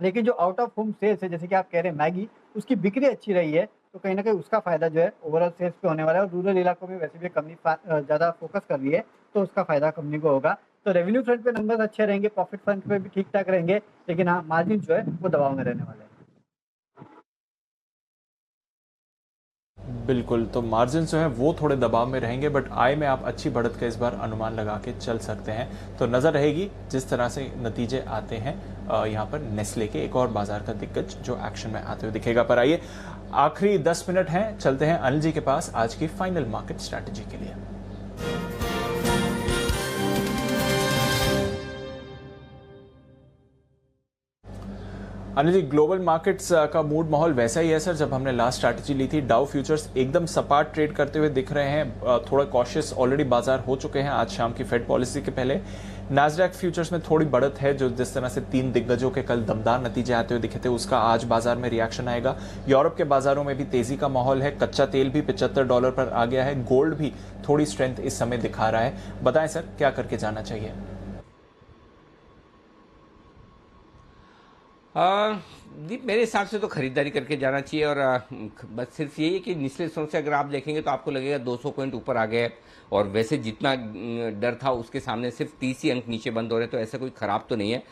लेकिन जो आउट ऑफ होम सेल्स है, जैसे कि आप कह रहे हैं मैगी, उसकी बिक्री अच्छी रही है, तो कहीं ना कहीं उसका फायदा जो है ओवरऑल सेल्स पे होने वाला है। और रूरल इलाकों में वैसे भी कंपनी ज़्यादा फोकस कर रही है तो उसका फायदा कंपनी को होगा। तो रेवेन्यू फ्रंट पे नंबर्स अच्छे रहेंगे, प्रॉफिट फ्रंट पे भी ठीक ठाक रहेंगे, लेकिन हाँ मार्जिन जो है वो दबाव में रहने वाले हैं। बिल्कुल, तो मार्जिन जो है वो थोड़े दबाव में रहेंगे, बट आय में आप अच्छी बढ़त का इस बार अनुमान लगा के चल सकते हैं। तो नजर रहेगी जिस तरह से नतीजे आते हैं यहाँ पर नेस्ले के एक और बाजार का दिग्गज जो एक्शन में आते हुए दिखेगा। पर आइए, आखिरी 10 मिनट हैं, चलते हैं अनिल जी के पास आज की फाइनल मार्केट स्ट्रैटेजी के लिए। अनिल जी, ग्लोबल मार्केट्स का मूड माहौल वैसा ही है सर जब हमने लास्ट स्ट्रैटेजी ली थी। डाउ फ्यूचर्स एकदम सपाट ट्रेड करते हुए दिख रहे हैं, थोड़ा कॉशियस ऑलरेडी बाजार हो चुके हैं आज शाम की फेड पॉलिसी के पहले। नैस्डैक फ्यूचर्स में थोड़ी बढ़त है, जो जिस तरह से 3 दिग्गजों के कल दमदार नतीजे आते हुए दिखे थे उसका आज बाजार में रिएक्शन आएगा। यूरोप के बाजारों में भी तेजी का माहौल है, कच्चा तेल भी $75 पर आ गया है, गोल्ड भी थोड़ी स्ट्रेंथ इस समय दिखा रहा है। बताएं सर, क्या करके जाना चाहिए? मेरे हिसाब से तो खरीदारी करके जाना चाहिए और बस सिर्फ यही है कि निचले स्तरों से अगर आप देखेंगे तो आपको लगेगा 200 पॉइंट ऊपर आ गए और वैसे जितना डर था उसके सामने सिर्फ 30 ही अंक नीचे बंद हो रहे, तो ऐसा कोई खराब तो नहीं है।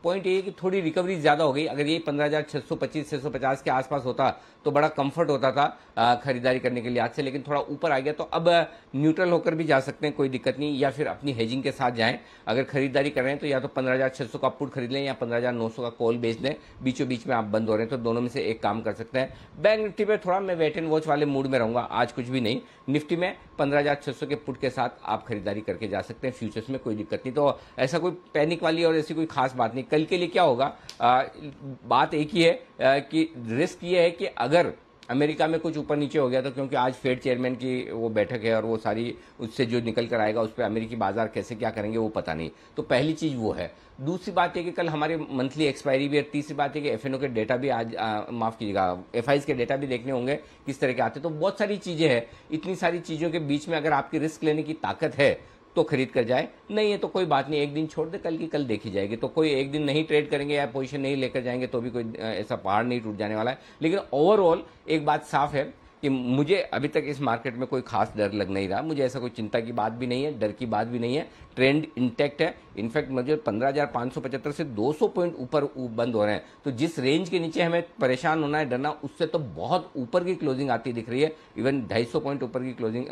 पॉइंट ये है कि थोड़ी रिकवरी ज़्यादा हो गई। अगर ये 15,625-650 के आसपास होता तो बड़ा कंफर्ट होता था खरीदारी करने के लिए आज से, लेकिन थोड़ा ऊपर आ गया तो अब न्यूट्रल होकर भी जा सकते हैं, कोई दिक्कत नहीं, या फिर अपनी हेजिंग के साथ जाएं। अगर खरीदारी कर रहे हैं तो या तो 15,600 का पुट खरीद लें या 15,900 का कॉल बेच दें, बीचों बीच में आप बंद हो रहे हैं तो दोनों में से एक काम कर सकते हैं। बैंक निफ्टी पे थोड़ा मैं वेट एंड वॉच वाले मूड में रहूंगा, आज कुछ भी नहीं। निफ्टी में 15,600 के पुट के साथ आप खरीदारी करके जा सकते हैं, फ्यूचर्स में कोई दिक्कत नहीं। तो ऐसा कोई पैनिक वाली और ऐसी कोई खास बात नहीं। कल के लिए क्या होगा, बात एक ही है कि रिस्क ये है कि अगर अमेरिका में कुछ ऊपर नीचे हो गया था क्योंकि आज फेड चेयरमैन की वो बैठक है और वो सारी उससे जो निकल कर आएगा उस पर अमेरिकी बाजार कैसे क्या करेंगे वो पता नहीं। तो पहली चीज़ वो है। दूसरी बात है कि कल हमारे मंथली एक्सपायरी भी है। तीसरी बात है कि एफएनओ के डेटा भी आज माफ़ कीजिएगा एफआईज के डेटा भी देखने होंगे किस तरह के आते। तो बहुत सारी चीज़ें हैं। इतनी सारी चीज़ों के बीच में अगर आपकी रिस्क लेने की ताकत है तो खरीद कर जाए, नहीं है तो कोई बात नहीं, एक दिन छोड़ दे, कल की कल देखी जाएगी। तो कोई एक दिन नहीं ट्रेड करेंगे या पोजीशन नहीं लेकर जाएंगे तो भी कोई ऐसा पहाड़ नहीं टूट जाने वाला है। लेकिन ओवरऑल एक बात साफ है कि मुझे अभी तक इस मार्केट में कोई खास डर लग नहीं रहा। मुझे ऐसा कोई चिंता की बात भी नहीं है, डर की बात भी नहीं है। ट्रेंड इंटैक्ट है। इनफैक्ट मुझे 15,575 से 200 पॉइंट ऊपर बंद हो रहे हैं। तो जिस रेंज के नीचे हमें परेशान होना है, डरना, उससे तो बहुत ऊपर की क्लोजिंग आती दिख रही है। इवन 250 पॉइंट ऊपर की क्लोजिंग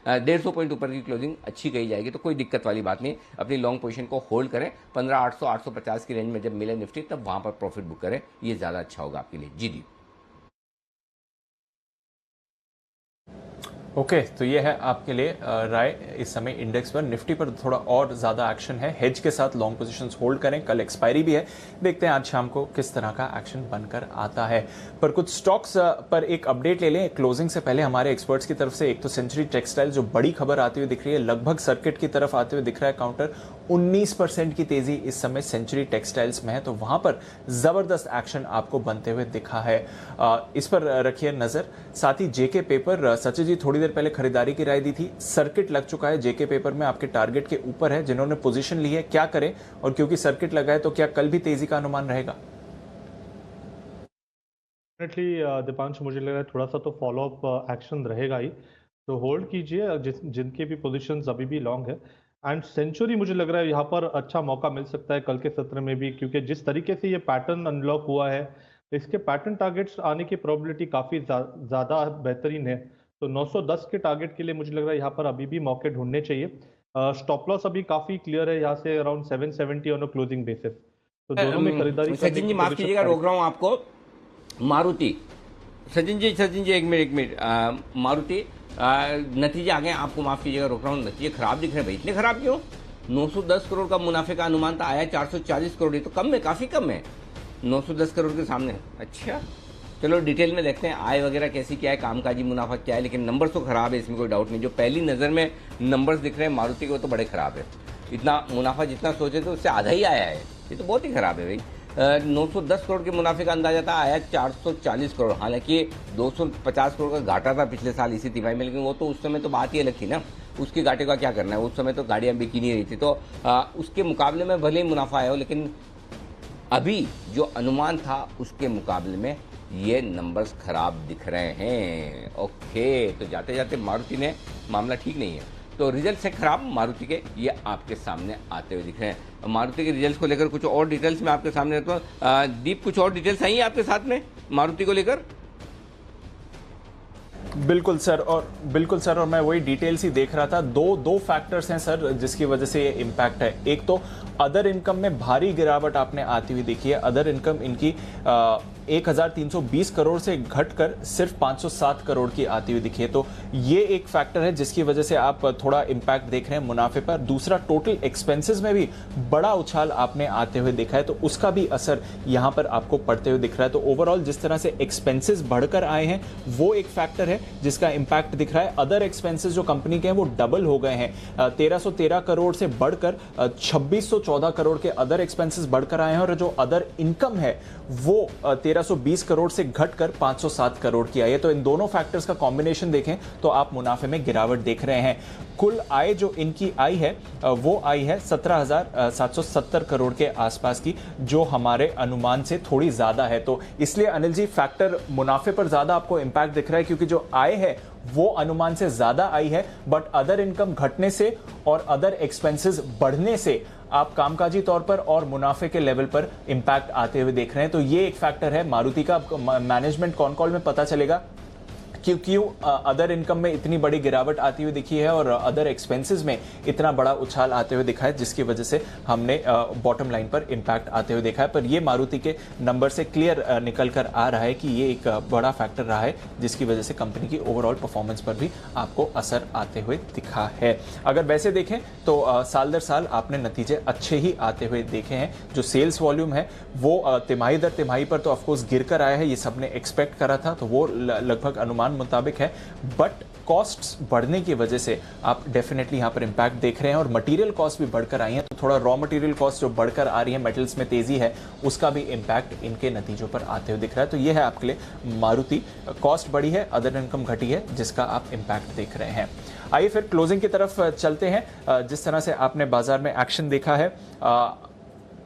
150 पॉइंट ऊपर की क्लोजिंग अच्छी कही जाएगी। तो कोई दिक्कत वाली बात नहीं। अपनी लॉन्ग पोजीशन को होल्ड करें। 15,800 850 की रेंज में जब मिले निफ्टी तब वहां पर प्रॉफिट बुक करें, ये ज़्यादा अच्छा होगा आपके लिए। जी दी। ओके, तो ये है आपके लिए राय। इस समय इंडेक्स पर, निफ्टी पर थोड़ा और ज्यादा एक्शन है। हेज के साथ लॉन्ग पोजीशंस होल्ड करें। कल एक्सपायरी भी है, देखते हैं आज शाम को किस तरह का एक्शन बनकर आता है। पर कुछ स्टॉक्स पर एक अपडेट ले लें क्लोजिंग से पहले हमारे एक्सपर्ट्स की तरफ से। एक तो सेंचुरी टेक्सटाइल जो बड़ी खबर आती हुई दिख रही है, लगभग सर्किट की तरफ आते हुए दिख रहा है काउंटर। 19% की तेजी इस समय सेंचुरी टेक्सटाइल्स में है, तो वहां पर जबरदस्त एक्शन आपको बनते हुए दिखा है। इस पर रखिए नजर। साथ ही जेके पेपर, सचिन जी थोड़ी देर पहले खरीदारी की राय दी थी, सर्किट लग चुका है जेके पेपर में, आपके टारगेट के ऊपर है। जिन्होंने पोजीशन ली है क्या करें, और क्योंकि सर्किट लगा है तो क्या कल भी तेजी का अनुमान रहेगा? डेफिनेटली दीपांशु, मुझे लग रहा है थोड़ा सा तो फॉलो अप एक्शन रहेगा ही, तो होल्ड कीजिए जिनके भी पोजीशंस अभी भी लॉन्ग है। एंड सेंचुरी मुझे लग रहा है यहाँ पर अच्छा मौका मिल सकता है कल के सत्र में भी, क्योंकि जिस तरीके से ये पैटर्न अनलॉक हुआ है, इसके पैटर्न टारगेट्स आने की प्रोबेबिलिटी काफ़ी ज़्यादा बेहतरीन है। तो 910 के टारगेट के लिए मुझे लग रहा है यहाँ पर अभी भी मौके ढूंढने चाहिए। स्टॉप लॉस अभी काफ़ी क्लियर है यहाँ से around 770 on a closing basis. तो दोनों में खरीदारी। सचिन जी माफ कीजिएगा, रोक रहा हूँ आपको। मारुति, सचिन जी एक मिनट मारुति नतीजे आ गए, आपको माफ कीजिएगा रोक रहा हूँ। नतीजे खराब दिख रहे हैं भाई, इतने खराब क्यों? 910 करोड़ का मुनाफे का अनुमान था, आया 440 करोड़, ये तो कम है, काफी कम है 910 करोड़ के सामने। अच्छा चलो डिटेल में देखते हैं आय वगैरह कैसी क्या है, कामकाजी मुनाफा क्या है, लेकिन नंबर्स तो खराब है, इसमें कोई डाउट नहीं। जो पहली नज़र में नंबर्स दिख रहे हैं मारुति के वो तो बड़े खराब है। इतना मुनाफा जितना सोचे थे उससे आधा ही आया है, ये तो बहुत ही खराब है भाई। 910 करोड़ के मुनाफे का अंदाजा था, आया 440 करोड़। हालांकि 250 करोड़ का घाटा था पिछले साल इसी तिमाही में, लेकिन वो तो उस समय तो बात ही अलग थी ना, उसके घाटे का क्या करना है, उस समय तो गाड़ियाँ बिकी नहीं रही थी। तो उसके मुकाबले में भले ही मुनाफा आया हो, लेकिन अभी जो अनुमान था उसके मुकाबले में ये नंबर्स खराब दिख रहे हैं। ओके, तो जाते जाते मारुति ने मामला ठीक नहीं है, तो रिजल्ट से खराब मारुति के ये आपके सामने आते हुए दिख रहे हैं। मारुति के रिजल्ट्स को लेकर कुछ और डिटेल्स मैं आपके सामने रखता हूँ। दीप, कुछ और डिटेल्स आई हैं आपके साथ में मारुति को लेकर? बिल्कुल सर, और मैं वही डिटेल्स ही देख रहा था। दो फैक्टर्स हैं सर जिसकी वजह से ये इम्पैक्ट है। एक तो अदर इनकम में भारी गिरावट आपने आती हुई देखी है। अदर इनकम इनकी 1320 करोड़ से घटकर सिर्फ 507 करोड़ की आती हुई दिखी है, तो ये एक फैक्टर है जिसकी वजह से आप थोड़ा इम्पैक्ट देख रहे हैं मुनाफे पर। दूसरा, टोटल एक्सपेंसेस में भी बड़ा उछाल आपने आते हुए देखा है, तो उसका भी असर यहां पर आपको पड़ते हुए दिख रहा है। तो ओवरऑल जिस तरह से एक्सपेंसेस बढ़कर आए हैं वो एक फैक्टर है जिसका इंपैक्ट दिख रहा है। अदर एक्सपेंसेस जो कंपनी के हैं वो डबल हो गए हैं, 1313 करोड़ से बढ़कर 2614 करोड़ के अदर एक्सपेंसेस बढ़कर आए हैं, और जो अदर इनकम है वो 1320 करोड़ से घटकर 507 करोड़ की आई है। तो इन दोनों फैक्टर्स का कॉम्बिनेशन देखें तो आप मुनाफे में गिरावट देख रहे हैं। कुल आय जो इनकी आई है वो आई है 17,770 करोड़ के आसपास की, जो हमारे अनुमान से थोड़ी ज्यादा है। तो इसलिए अनिल जी फैक्टर मुनाफे पर ज्यादा आपको इंपैक्ट दिख रहा है, क्योंकि जो आय है वो अनुमान से ज्यादा आई है, बट अदर इनकम घटने से और अदर एक्सपेंसेस बढ़ने से आप कामकाजी तौर पर और मुनाफे के लेवल पर इंपैक्ट आते हुए देख रहे हैं। तो ये एक फैक्टर है मारुति का। मैनेजमेंट कॉन कॉल में पता चलेगा क्यों अदर इनकम में इतनी बड़ी गिरावट आती हुई दिखी है और अदर एक्सपेंसेस में इतना बड़ा उछाल आते हुए दिखा है, जिसकी वजह से हमने बॉटम लाइन पर इंपैक्ट आते हुए देखा है। पर ये मारुति के नंबर से क्लियर निकल कर आ रहा है कि ये एक बड़ा फैक्टर रहा है, जिसकी वजह से कंपनी की ओवरऑल परफॉर्मेंस पर भी आपको असर आते हुए दिखा है। अगर वैसे देखें तो साल दर साल आपने नतीजे अच्छे ही आते हुए देखे हैं। जो सेल्स वॉल्यूम है वो तिमाही दर तिमाही पर तो ऑफकोर्स गिर कर आया है, ये सबने एक्सपेक्ट करा था, तो वो लगभग अनुमान मुताबिक है। बट कॉस्ट्स बढ़ने की वजह से आप डेफिनेटली यहां पर इंपैक्ट देख रहे हैं और मटेरियल कॉस्ट भी बढ़कर आई है, तो थोड़ा रॉ मटेरियल कॉस्ट जो बढ़कर आ रही है, मेटल्स में तेजी है, उसका भी इंपैक्ट इनके नतीजों पर आते हुए दिख रहा है। तो ये है आपके लिए मारुति, कॉस्ट बढ़ी है, अदर इनकम घटी है, जिसका आप इंपैक्ट देख रहे हैं। आइए फिर क्लोजिंग की तरफ चलते हैं। जिस तरह से आपने बाजार में एक्शन देखा है,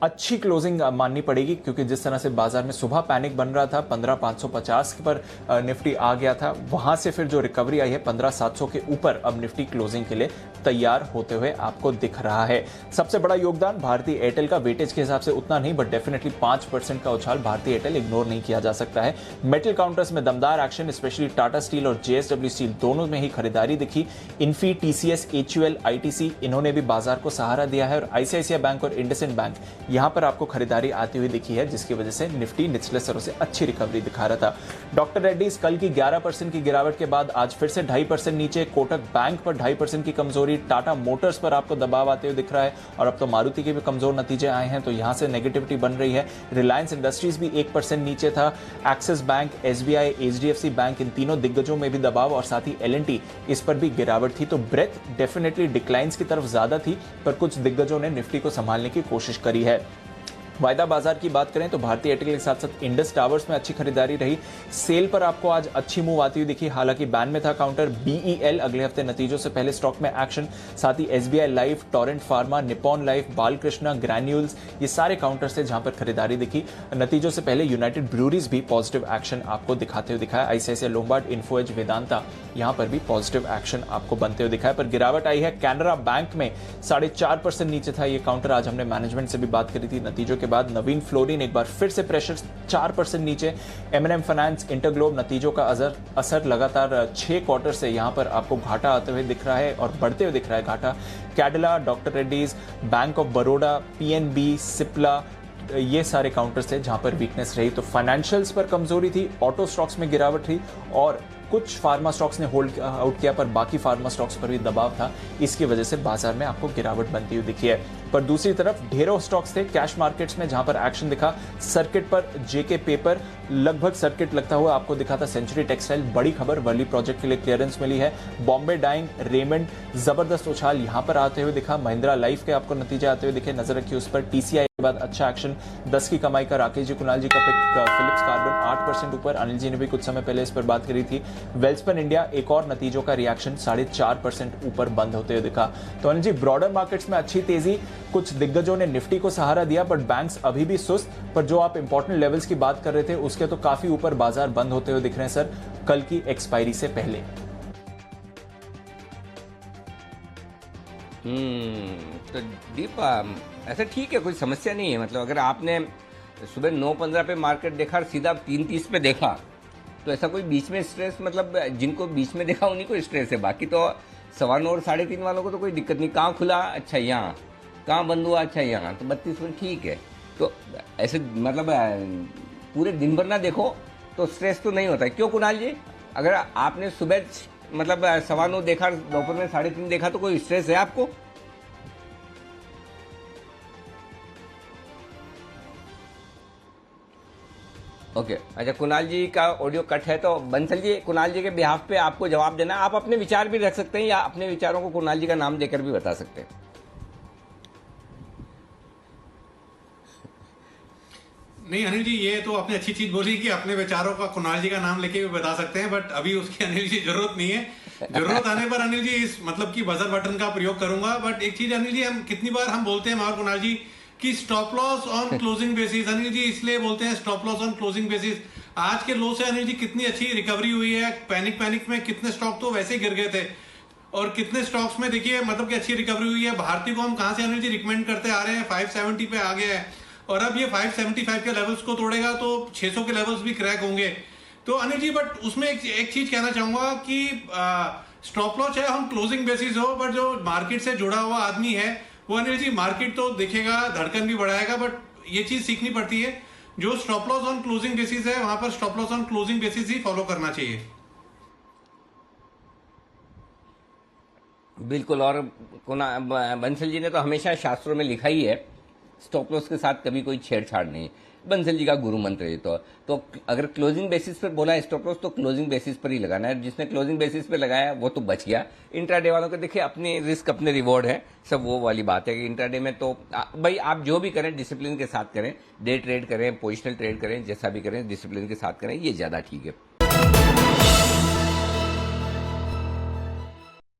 अच्छी क्लोजिंग माननी पड़ेगी, क्योंकि जिस तरह से बाजार में सुबह पैनिक बन रहा था, 15,550 पर निफ्टी आ गया था, वहां से फिर जो रिकवरी आई है 15,700 के ऊपर अब निफ्टी क्लोजिंग के लिए तैयार होते हुए आपको दिख रहा है। सबसे बड़ा योगदान भारतीय एयरटेल का, वेटेज के हिसाब से उतना नहीं, बट डेफिनेटली 5% का उछाल भारतीय एयरटेल इग्नोर नहीं किया जा सकता है। मेटल काउंटर्स में दमदार एक्शन, स्पेशली टाटा स्टील और जेएसडब्ल्यू स्टील दोनों में ही खरीदारी दिखी। इन्फी, टीसीएस, एचयूएल, आईटीसी, इन्होंने भी बाजार को सहारा दिया है और आईसीआईसीआई बैंक और इंडसइंड बैंक यहां पर आपको खरीदारी आती हुई दिखी है, जिसकी वजह से निफ्टी निचले स्तरों से अच्छी रिकवरी दिखा रहा था। डॉक्टर रेड्डीज कल की 11% की गिरावट के बाद आज फिर से 2.5% नीचे, कोटक बैंक पर 2.5% की कमजोरी, टाटा मोटर्स पर आपको दबाव आते हुए दिख रहा है और अब तो मारुति के भी कमजोर नतीजे आए हैं, तो यहां से नेगेटिविटी बन रही है। रिलायंस इंडस्ट्रीज भी 1% नीचे था। Axis bank, SBI, HDFC bank, इन तीनों दिग्गजों में भी दबाव और साथ ही एलएनटी, इस पर भी गिरावट थी। तो ब्रेथ डेफिनेटली डिक्लाइंस की तरफ ज्यादा थी, पर कुछ दिग्गजों ने निफ्टी को संभालने की कोशिश करी है। वायदा बाजार की बात करें तो भारतीय एयरटेल के साथ साथ इंडस टावर्स में अच्छी खरीदारी रही। सेल पर आपको आज अच्छी मूव आती हुई दिखी, हालांकि बैन में था काउंटर। बीईएल अगले हफ्ते नतीजों से पहले स्टॉक में एक्शन, साथ ही SBI life, Torrent pharma, Nippon life, Balkrishna, Granules, ये सारे काउंटर से जहां पर खरीदारी दिखी। नतीजों से पहले यूनाइटेड ब्रूरीज भी पॉजिटिव एक्शन आपको दिखाते हुए दिखाया। आईसीआईसीआई लोम्बार्ड, इन्फोएज, वेदांता यहां पर भी पॉजिटिव एक्शन आपको बनते हुए दिखाया। पर गिरावट आई है कैनरा बैंक में, 4.5% नीचे था ये काउंटर। आज हमने मैनेजमेंट से भी बात करी थी नतीजों के बाद। नवीन फ्लोरिन एक बार फिर से प्रेशर, 4% नीचे। एमएनएम फाइनेंस, इंटरग्लोब, नतीजों का असर लगातार 6 क्वार्टर से यहां पर आपको घाटा आते हुए दिख रहा है और बढ़ते हुए दिख रहा है घाटा। Cadila, doctor Reddy's, bank of Baroda, PNB, Cipla, ये सारे काउंटर्स थे जहां पर वीकनेस रही। तो फाइनेंशियल्स पर कमजोरी थी, ऑटो स्टॉक्स में गिरावट थी और कुछ फार्मा स्टॉक्स ने होल्ड आउट किया, पर बाकी फार्मा स्टॉक्स पर भी दबाव था। इसकी वजह से बाजार में आपको गिरावट बनती हुई दिखी है। पर दूसरी तरफ ढेरों स्टॉक्स थे कैश मार्केट्स में जहां पर एक्शन दिखा। सर्किट पर जेके पेपर, लगभग सर्किट लगता हुआ आपको दिखा था। सेंचुरी टेक्सटाइल, बड़ी खबर, वर्ली प्रोजेक्ट के लिए क्लियरेंस मिली है। बॉम्बे डाइंग, रेमंड, जबरदस्त उछाल यहां पर आते हुए दिखा। महिंद्रा लाइफ के आपको नतीजे आते हुए दिखे, नजर रखिए उस पर। टीसीआई के बाद अच्छा एक्शन, 10 की कमाई का राकेश जी, कुणाल जी का पिक। फिलिप्स कार्बन 8% ऊपर, अनिल जी ने भी कुछ समय पहले इस पर बात करी थी। वेल्सपन इंडिया एक और नतीजों का रिएक्शन, 4.5% ऊपर बंद होते हुए दिखा। तो अनिल जी, ब्रॉडर मार्केट्स में अच्छी तेजी, कुछ दिग्गजों ने निफ्टी को सहारा दिया, बट बैंक्स अभी भी सुस्त। पर जो आप इंपॉर्टेंट लेवल्स की बात कर रहे थे उसके तो काफी ऊपर बाजार बंद होते हुए दिख रहे हैं सर, कल की एक्सपायरी से पहले। तो दीप ऐसा ठीक है, कोई समस्या नहीं है। मतलब अगर आपने सुबह 9:15 पे मार्केट देखा और सीधा 3:30 पे देखा, तो ऐसा कोई बीच में स्ट्रेस, मतलब जिनको बीच में देखा उन्हीं को स्ट्रेस है, बाकी तो 9:15 और 3:30 वालों को तो कोई दिक्कत नहीं। कहाँ खुला, अच्छा यहाँ, कहाँ बंद हुआ, अच्छा यहाँ, तो 32 मिनट ठीक है। तो ऐसे मतलब पूरे दिन भर ना देखो तो स्ट्रेस तो नहीं होता है। क्यों कुणाल जी, अगर आपने सुबह मतलब 9:15 देखा, दोपहर में 3:30 देखा, तो कोई स्ट्रेस है आपको? ओके अच्छा, कुणाल जी का ऑडियो कट है, तो बंसल जी कुणाल जी के बिहाफ पे आपको जवाब देना। आप अपने विचार भी रख सकते हैं या अपने विचारों को कुणाल जी का नाम देकर भी बता सकते हैं। नहीं अनिल जी, ये तो आपने अच्छी चीज बोली कि अपने विचारों का कुणाल जी का नाम लेके भी बता सकते हैं, बट अभी उसकी अनिल जी जरूरत नहीं है। जरूरत आने पर अनिल जी इस मतलब की बजर बटन का प्रयोग करूंगा। बट एक चीज अनिल जी, हम कितनी बार हम बोलते हैं और कुणाल जी कि stop loss on closing basis, Anil ji इसलिए बोलते हैं stop loss on closing basis. आज के लो से अनिल जी कितनी अच्छी रिकवरी हुई है। पैनिक में कितने स्टॉक तो वैसे ही गिर गए थे और कितने स्टॉक्स में देखिए मतलब कि अच्छी रिकवरी हुई है। भारती को हम कहां से अनिल जी रिकमेंड करते आ रहे हैं, 570 पे आ गया है और अब ये 575 के लेवल्स को तोड़ेगा तो 600 के लेवल्स भी क्रैक होंगे। तो अनिल जी बट उसमें एक चीज कहना चाहूंगा कि स्टॉप लॉस चाहे हम क्लोजिंग बेसिस हो, बट जो मार्केट से जुड़ा हुआ आदमी है वो अनिल जी मार्केट तो दिखेगा, धड़कन भी बढ़ाएगा, बट ये चीज सीखनी पड़ती है जो stop loss on closing basis है वहां पर stop loss on closing basis he follow करना चाहिए। बिल्कुल। और बंसल जी ने तो हमेशा शास्त्रों में लिखा ही है स्टॉप लॉस के साथ कभी कोई छेड़छाड़ नहीं। बंसल जी का गुरु मंत्र है। तो अगर क्लोजिंग बेसिस पर बोला स्टॉप लॉस तो क्लोजिंग बेसिस पर ही लगाना है। जिसने क्लोजिंग बेसिस पर लगाया वो तो बच गया। इंट्राडे वालों को देखिए अपने रिस्क अपने रिवॉर्ड है, सब वो वाली बात है कि इंट्राडे में तो भाई आप जो भी करें डिसिप्लिन के साथ करें, डे ट्रेड करें, पोजिशनल ट्रेड करें, जैसा भी करें डिसिप्लिन के साथ करें, ये ज्यादा ठीक है।